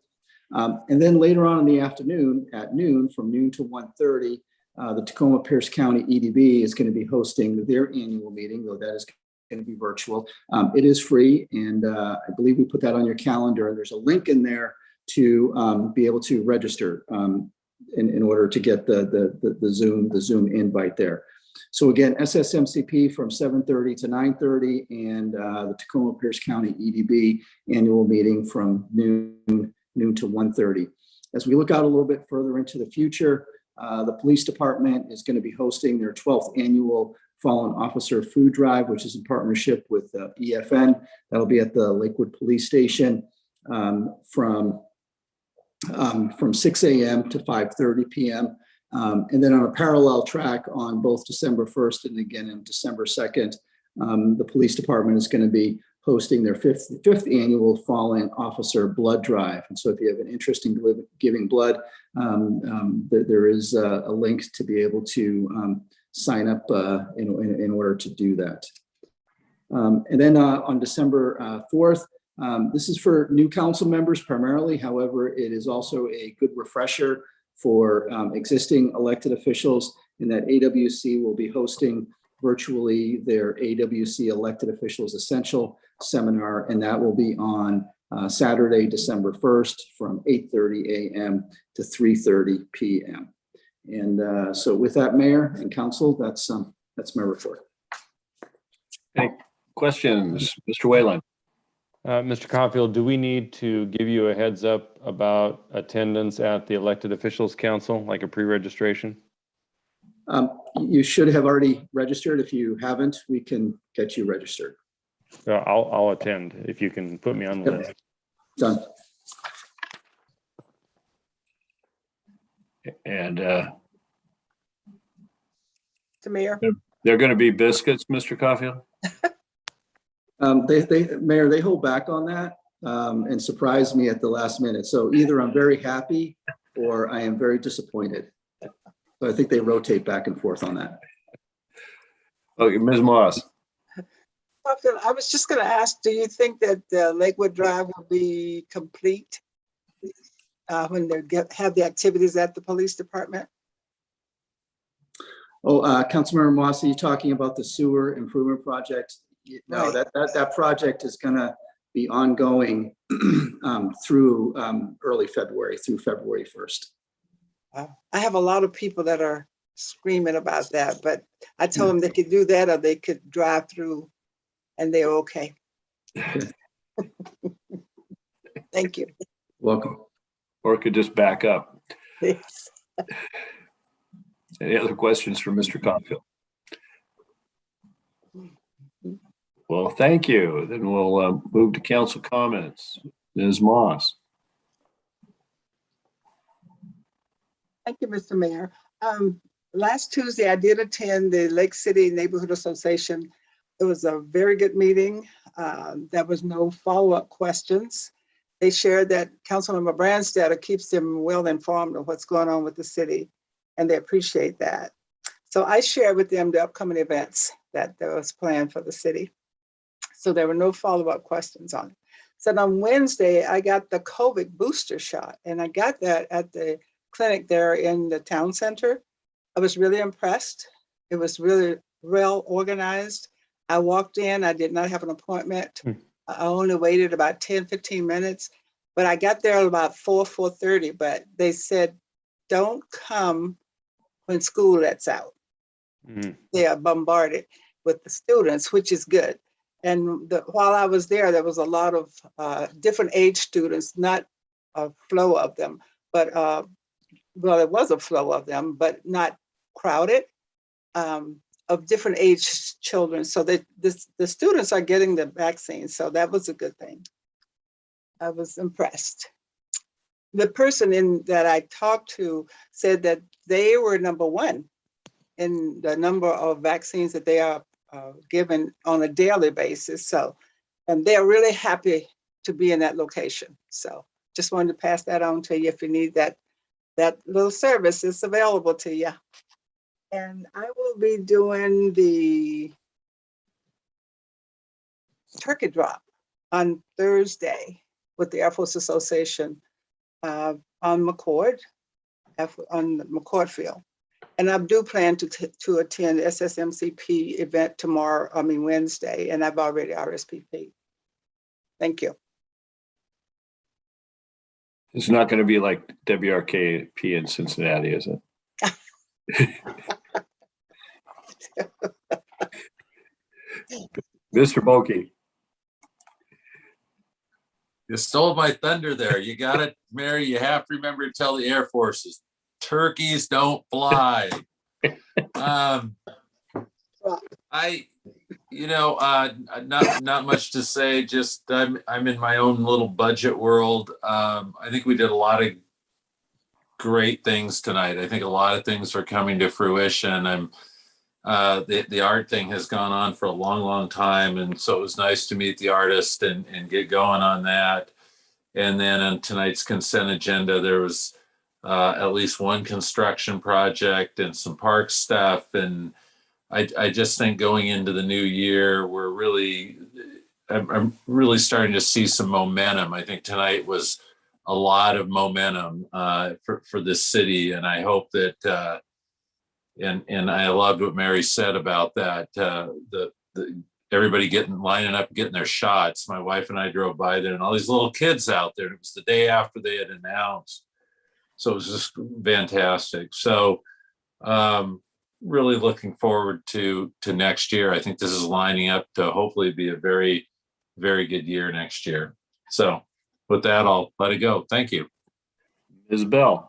And then later on in the afternoon, at noon, from noon to 1:30, the Tacoma Pierce County EDB is going to be hosting their annual meeting, though that is going to be virtual. It is free, and I believe we put that on your calendar. There's a link in there to be able to register in order to get the Zoom invite there. So again, SSMCP from 7:30 to 9:30, and the Tacoma Pierce County EDB annual meeting from noon to 1:30. As we look out a little bit further into the future, the police department is going to be hosting their 12th annual Fallen Officer Food Drive, which is in partnership with EFN. That'll be at the Lakewood Police Station from 6 a.m. to 5:30 p.m. And then on a parallel track on both December 1st and again on December 2nd, the police department is going to be hosting their fifth annual Fallen Officer Blood Drive. And so if you have an interest in giving blood, there is a link to be able to sign up in order to do that. And then on December 4th, this is for new council members primarily. However, it is also a good refresher for existing elected officials in that AWC will be hosting virtually their AWC Elected Officials Essential Seminar, and that will be on Saturday, December 1st from 8:30 a.m. to 3:30 p.m. And so with that, Mayor and Council, that's my report. Any questions, Mr. Whalen? Mr. Caulfield, do we need to give you a heads up about attendance at the Elected Officials Council, like a pre-registration? You should have already registered. If you haven't, we can get you registered. I'll attend if you can put me on the list. Done. And Mayor, they're going to be biscuits, Mr. Caulfield? Mayor, they hold back on that and surprise me at the last minute. So either I'm very happy or I am very disappointed. So I think they rotate back and forth on that. Okay, Ms. Moss. I was just going to ask, do you think that the Lakewood Drive will be complete when they have the activities at the police department? Oh, Councilmember Moss, are you talking about the sewer improvement project? No, Right. that project is going to be ongoing through early February, through February 1st. I have a lot of people that are screaming about that, but I told them they could do that or they could drive through and they're okay. Thank you. Welcome. Or it could just back up. Yes. Any other questions for Mr. Caulfield? Well, thank you. Then we'll move to council comments. Ms. Moss. Thank you, Mr. Mayor. Last Tuesday, I did attend the Lake City Neighborhood Association. It was a very good meeting. There was no follow-up questions. They shared that Councilmember Branstad keeps them well informed of what's going on with the city, and they appreciate that. So I shared with them the upcoming events that was planned for the city. So there were no follow-up questions on it. So on Wednesday, I got the COVID booster shot, and I got that at the clinic there in the town center. I was really impressed. It was really well organized. I walked in, I did not have an appointment. I only waited about 10, 15 minutes, but I got there about 4:30, but they said, don't come when school lets out. They are bombarded with the students, which is good. And while I was there was a lot of different age students, not a flow of them, but well, it was a flow of them, but not crowded, of different age children. So that the students are getting the vaccine. So that was a good thing. I was impressed. The person that I talked to said that they were #1 in the number of vaccines that they are given on a daily basis. So, and they're really happy to be in that location. So just wanted to pass that on to you if you need that little service is available to you. And I will be doing the turkey drop on Thursday with the Air Force Association on McCord, on the McCord Field. And I do plan to attend SSMCP event Wednesday, and I've already RSVP'd. Thank you. It's not going to be like WRKP in Cincinnati, is it? Mr. Boki. You stole my thunder there. You got it, Mary. You have to remember to tell the Air Forces, turkeys don't fly. Not much to say. Just I'm in my own little budget world. I think we did a lot of great things tonight. I think a lot of things are coming to fruition. The art thing has gone on for a long, long time, and so it was nice to meet the artist and get going on that. And then on tonight's consent agenda, there was at least one construction project and some park stuff. And I just think going into the new year, I'm really starting to see some momentum. I think tonight was a lot of momentum for this city, and I hope that. And I loved what Mary said about that. Everybody lining up, getting their shots. My wife and I drove by there, and all these little kids out there. It was the day after they had announced, so it was just fantastic. So, really looking forward to next year. I think this is lining up to hopefully be a very, very good year next year. So, with that, I'll let it go. Thank you, Ms. Bell.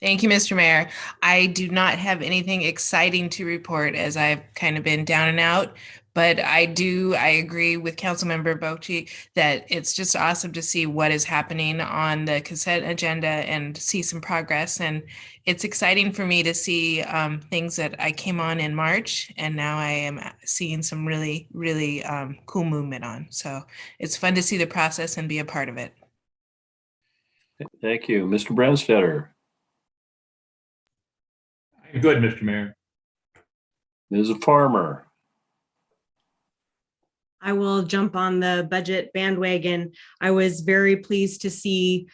Thank you, Mr. Mayor. I do not have anything exciting to report as I've kind of been down and out, but I agree with Councilmember Bochi that it's just awesome to see what is happening on the consent agenda and see some progress. And it's exciting for me to see things that I came on in March, and now I am seeing some really, really cool movement on. So it's fun to see the process and be a part of it. Thank you. Mr. Branstetter. Good, Mr. Mayor. Ms. Farmer. I will jump on the budget bandwagon. I was very pleased to see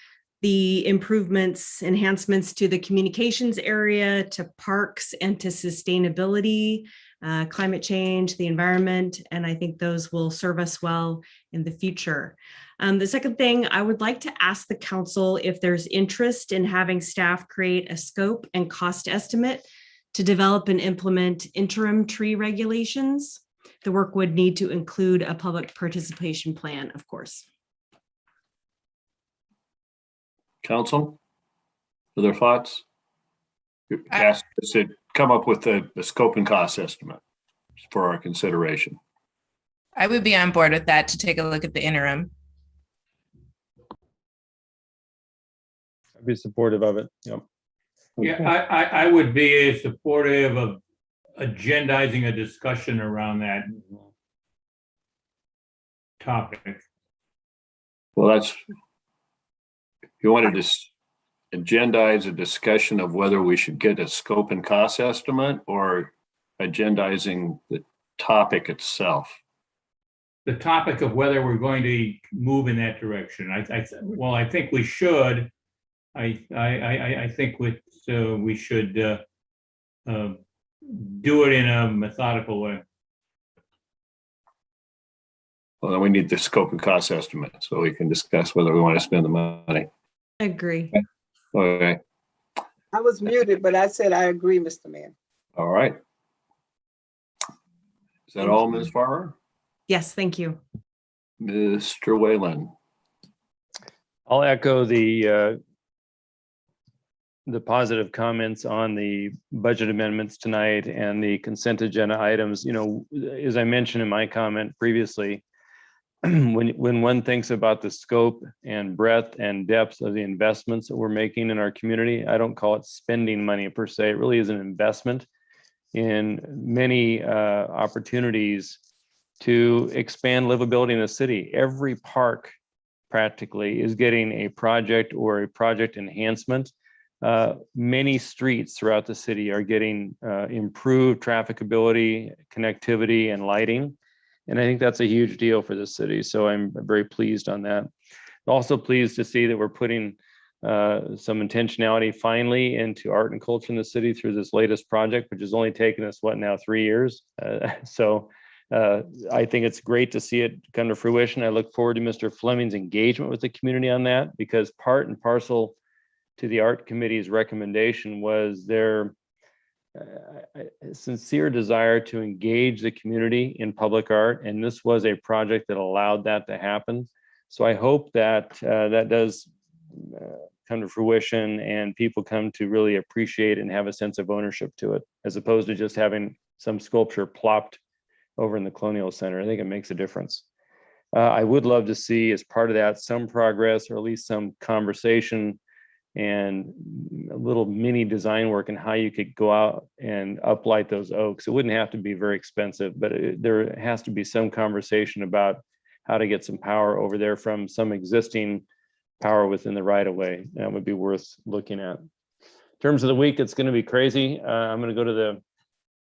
the enhancements to the communications area, to parks, and to sustainability, climate change, the environment, and I think those will serve us well in the future. The second thing, I would like to ask the council if there's interest in having staff create a scope and cost estimate to develop and implement interim tree regulations. The work would need to include a public participation plan, of course. Council, other thoughts? Ask us to come up with a scope and cost estimate for our consideration. I would be on board with that, to take a look at the interim. I'd be supportive of it. Yep. Yeah, I would be supportive of agendizing a discussion around that topic. Well, you wanted to agendize a discussion of whether we should get a scope and cost estimate, or agendizing the topic itself? The topic of whether we're going to move in that direction. I think we should. I think we should do it in a methodical way. Well, then we need the scope and cost estimate so we can discuss whether we want to spend the money. Agree. Okay. I was muted, but I said I agree, Mr. Mayor. All right. Is that all, Ms. Farmer? Yes, thank you. Mr. Whalen. I'll echo the positive comments on the budget amendments tonight and the consent agenda items. You know, as I mentioned in my comment previously, when one thinks about the scope and breadth and depth of the investments that we're making in our community, I don't call it spending money per se. It really is an investment in many opportunities to expand livability in the city. Every park practically is getting a project or a project enhancement. Many streets throughout the city are getting improved trafficability, connectivity, and lighting. And I think that's a huge deal for the city. So I'm very pleased on that. Also pleased to see that we're putting some intentionality finally into art and culture in the city through this latest project, which has only taken us, what now, 3 years? I think it's great to see it come to fruition. I look forward to Mr. Fleming's engagement with the community on that, because part and parcel to the art committee's recommendation was their sincere desire to engage the community in public art. And this was a project that allowed that to happen. So I hope that that does come to fruition and people come to really appreciate and have a sense of ownership to it, as opposed to just having some sculpture plopped over in the Colonial Center. I think it makes a difference. I would love to see, as part of that, some progress, or at least some conversation and a little mini design work in how you could go out and uplight those oaks. It wouldn't have to be very expensive, but there has to be some conversation about how to get some power over there from some existing power within the right of way. That would be worth looking at. In terms of the week, it's going to be crazy. I'm going to go to the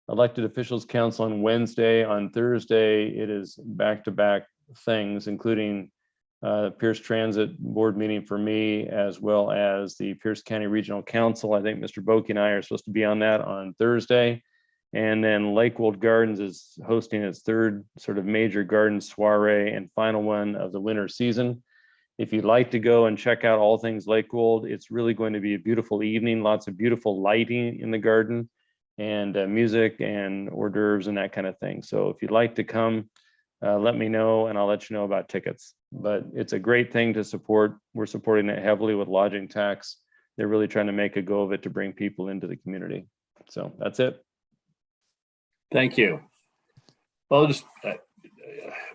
Elected Officials Council on Wednesday. On Thursday, it is back-to-back things, including Pierce Transit Board meeting for me, as well as the Pierce County Regional Council. I think Mr. Boki and I are supposed to be on that on Thursday. And then Lakewold Gardens is hosting its third sort of major garden soiree and final one of the winter season. If you'd like to go and check out all things Lakewold, it's really going to be a beautiful evening, lots of beautiful lighting in the garden, and music and hors d'oeuvres and that kind of thing. So if you'd like to come, let me know and I'll let you know about tickets. But it's a great thing to support. We're supporting it heavily with lodging tax. They're really trying to make a go of it to bring people into the community. So that's it. Thank you. Well, just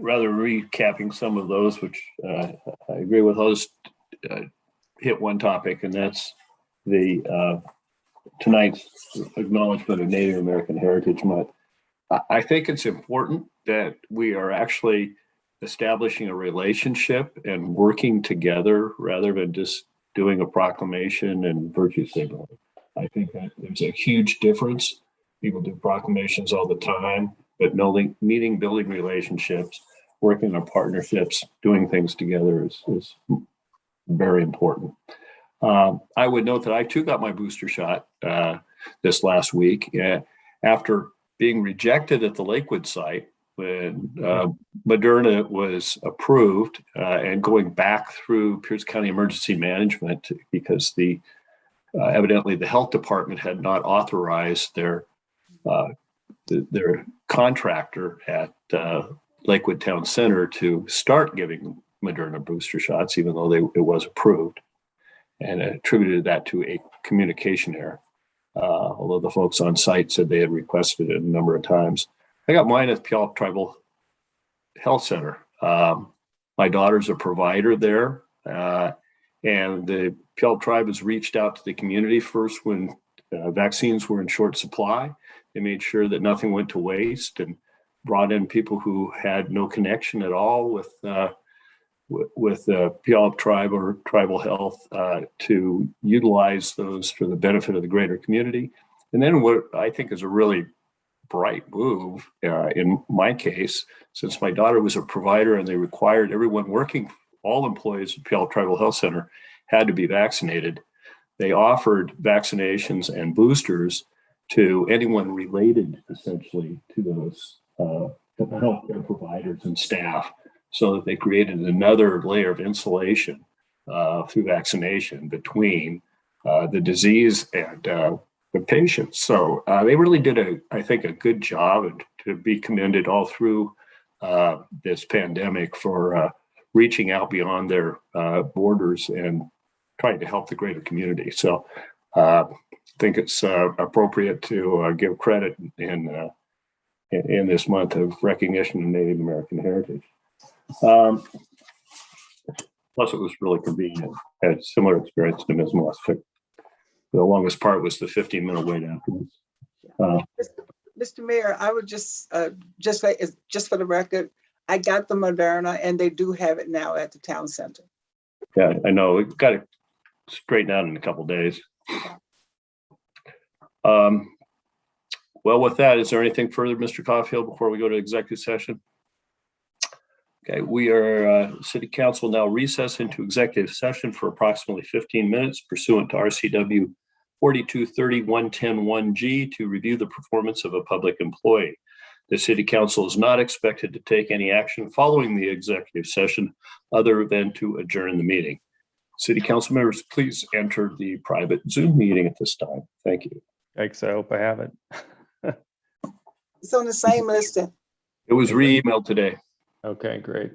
rather recapping some of those, which I agree with, I'll just hit one topic, and that's the tonight's acknowledgement of Native American Heritage Month. I think it's important that we are actually establishing a relationship and working together rather than just doing a proclamation and virtue signaling. I think that there's a huge difference. People do proclamations all the time, but building relationships, working on partnerships, doing things together is very important. I would note that I too got my booster shot this last week after being rejected at the Lakewood site when Moderna was approved and going back through Pierce County Emergency Management because evidently the health department had not authorized their contractor at Lakewood Town Center to start giving Moderna booster shots, even though it was approved, and attributed that to a communication error. Although the folks on site said they had requested it a number of times. I got mine at Puyallup Tribal Health Center. My daughter's a provider there, and the Puyallup Tribe has reached out to the community first when vaccines were in short supply. They made sure that nothing went to waste and brought in people who had no connection at all with Puyallup Tribe or tribal health to utilize those for the benefit of the greater community. And then what I think is a really bright move in my case, since my daughter was a provider and they required everyone working, all employees at Puyallup Tribal Health Center had to be vaccinated. They offered vaccinations and boosters to anyone related essentially to those healthcare providers and staff, so that they created another layer of insulation through vaccination between the disease and the patients. So they really did, I think, a good job, and to be commended all through this pandemic for reaching out beyond their borders and trying to help the greater community. So I think it's appropriate to give credit in this month of recognition of Native American heritage. Plus, it was really convenient. I had a similar experience to Ms. Moss. The longest part was the 15-minute wait afterwards. Mr. Mayor, I would just for the record, I got the Moderna, and they do have it now at the town center. Yeah, I know. We've got to straighten out in a couple of days. Well, with that, is there anything further, Mr. Caulfield, before we go to executive session? Okay, we are, City Council now recess into executive session for approximately 15 minutes pursuant to RCW 4230-110-1G to review the performance of a public employee. The City Council is not expected to take any action following the executive session other than to adjourn the meeting. City Council members, please enter the private Zoom meeting at this time. Thank you. Thanks. I hope I have it. It's on the same list. It was re-emailed today. Okay, great.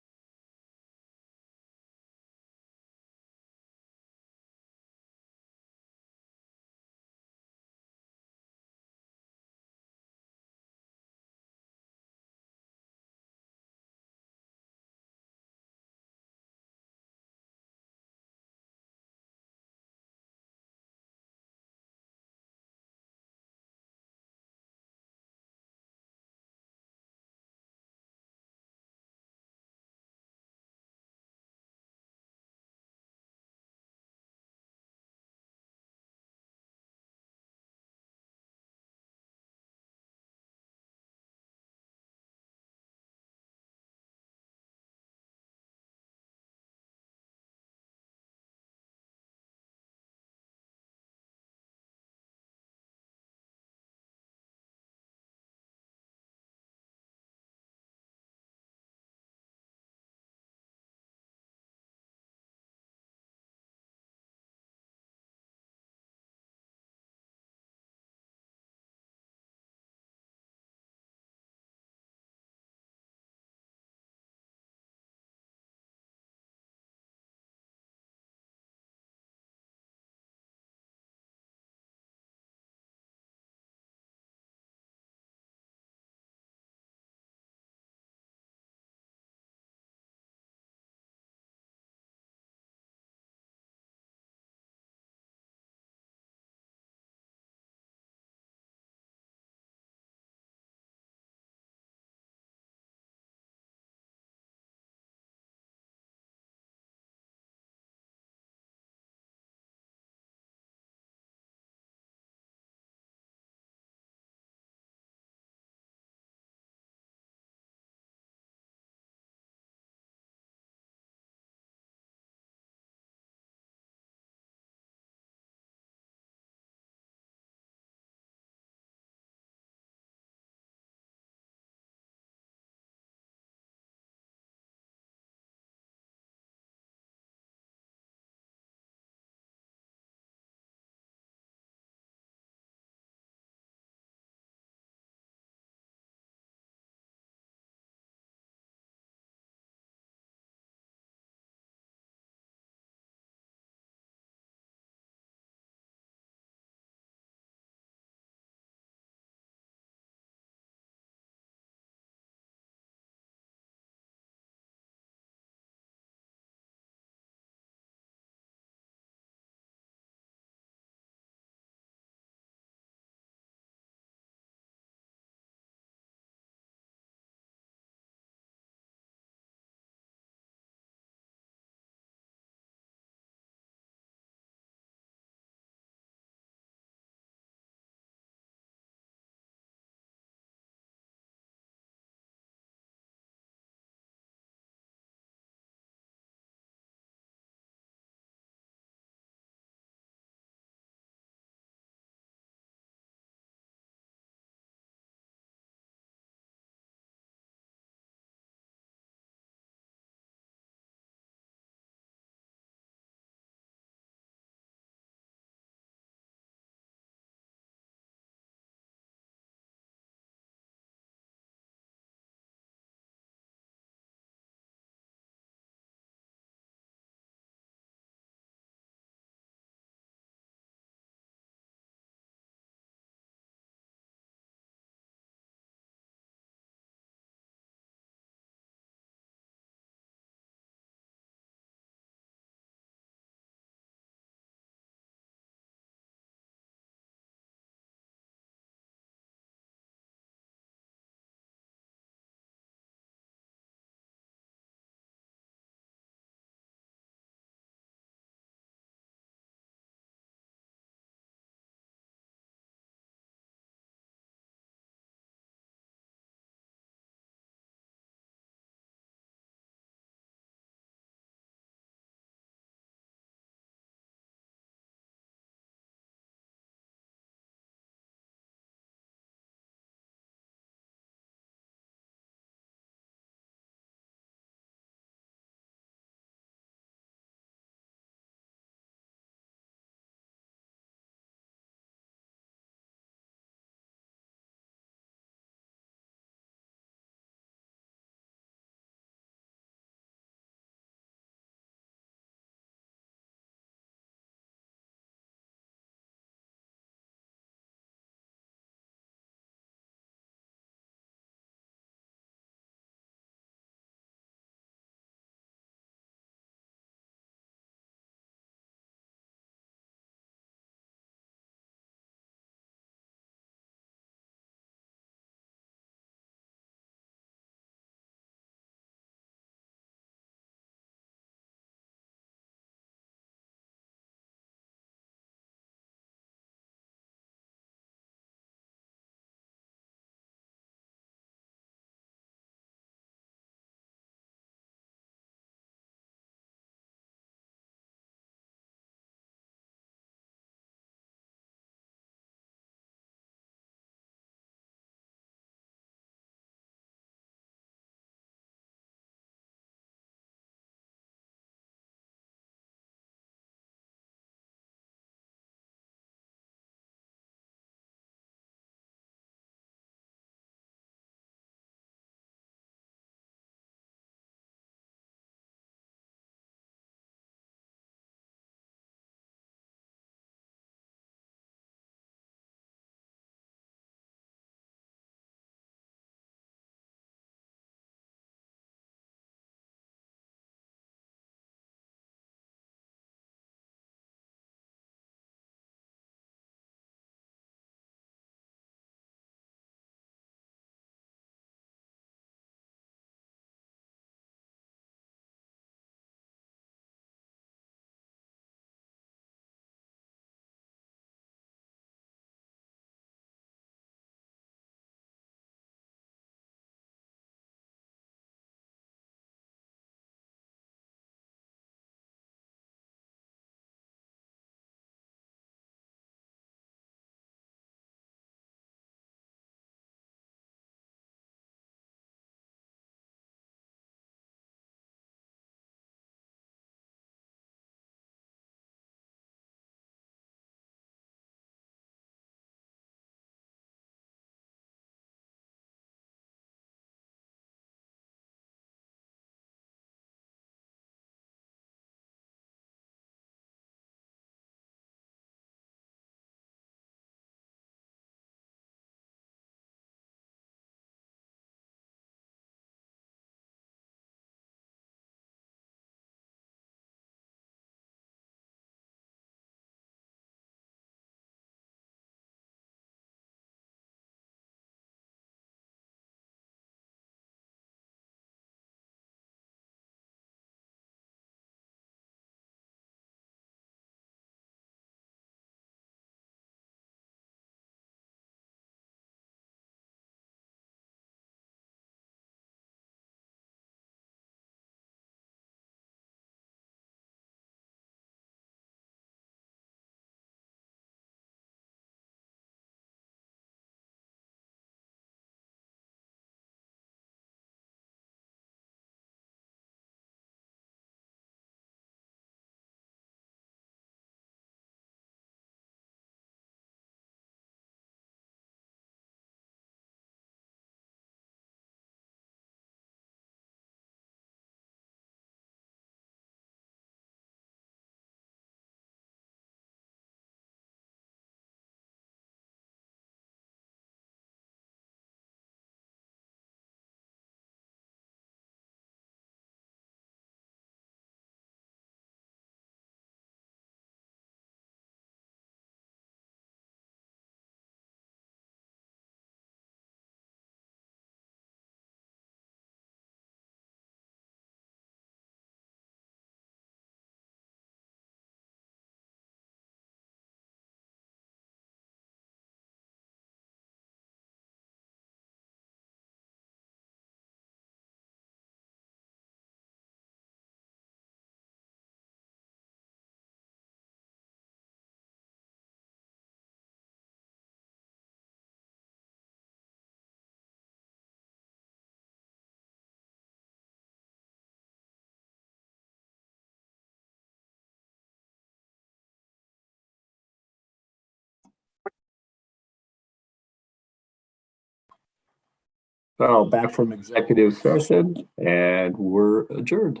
So back from executive session and we're adjourned.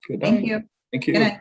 Good night. Thank you. Thank you. Good night.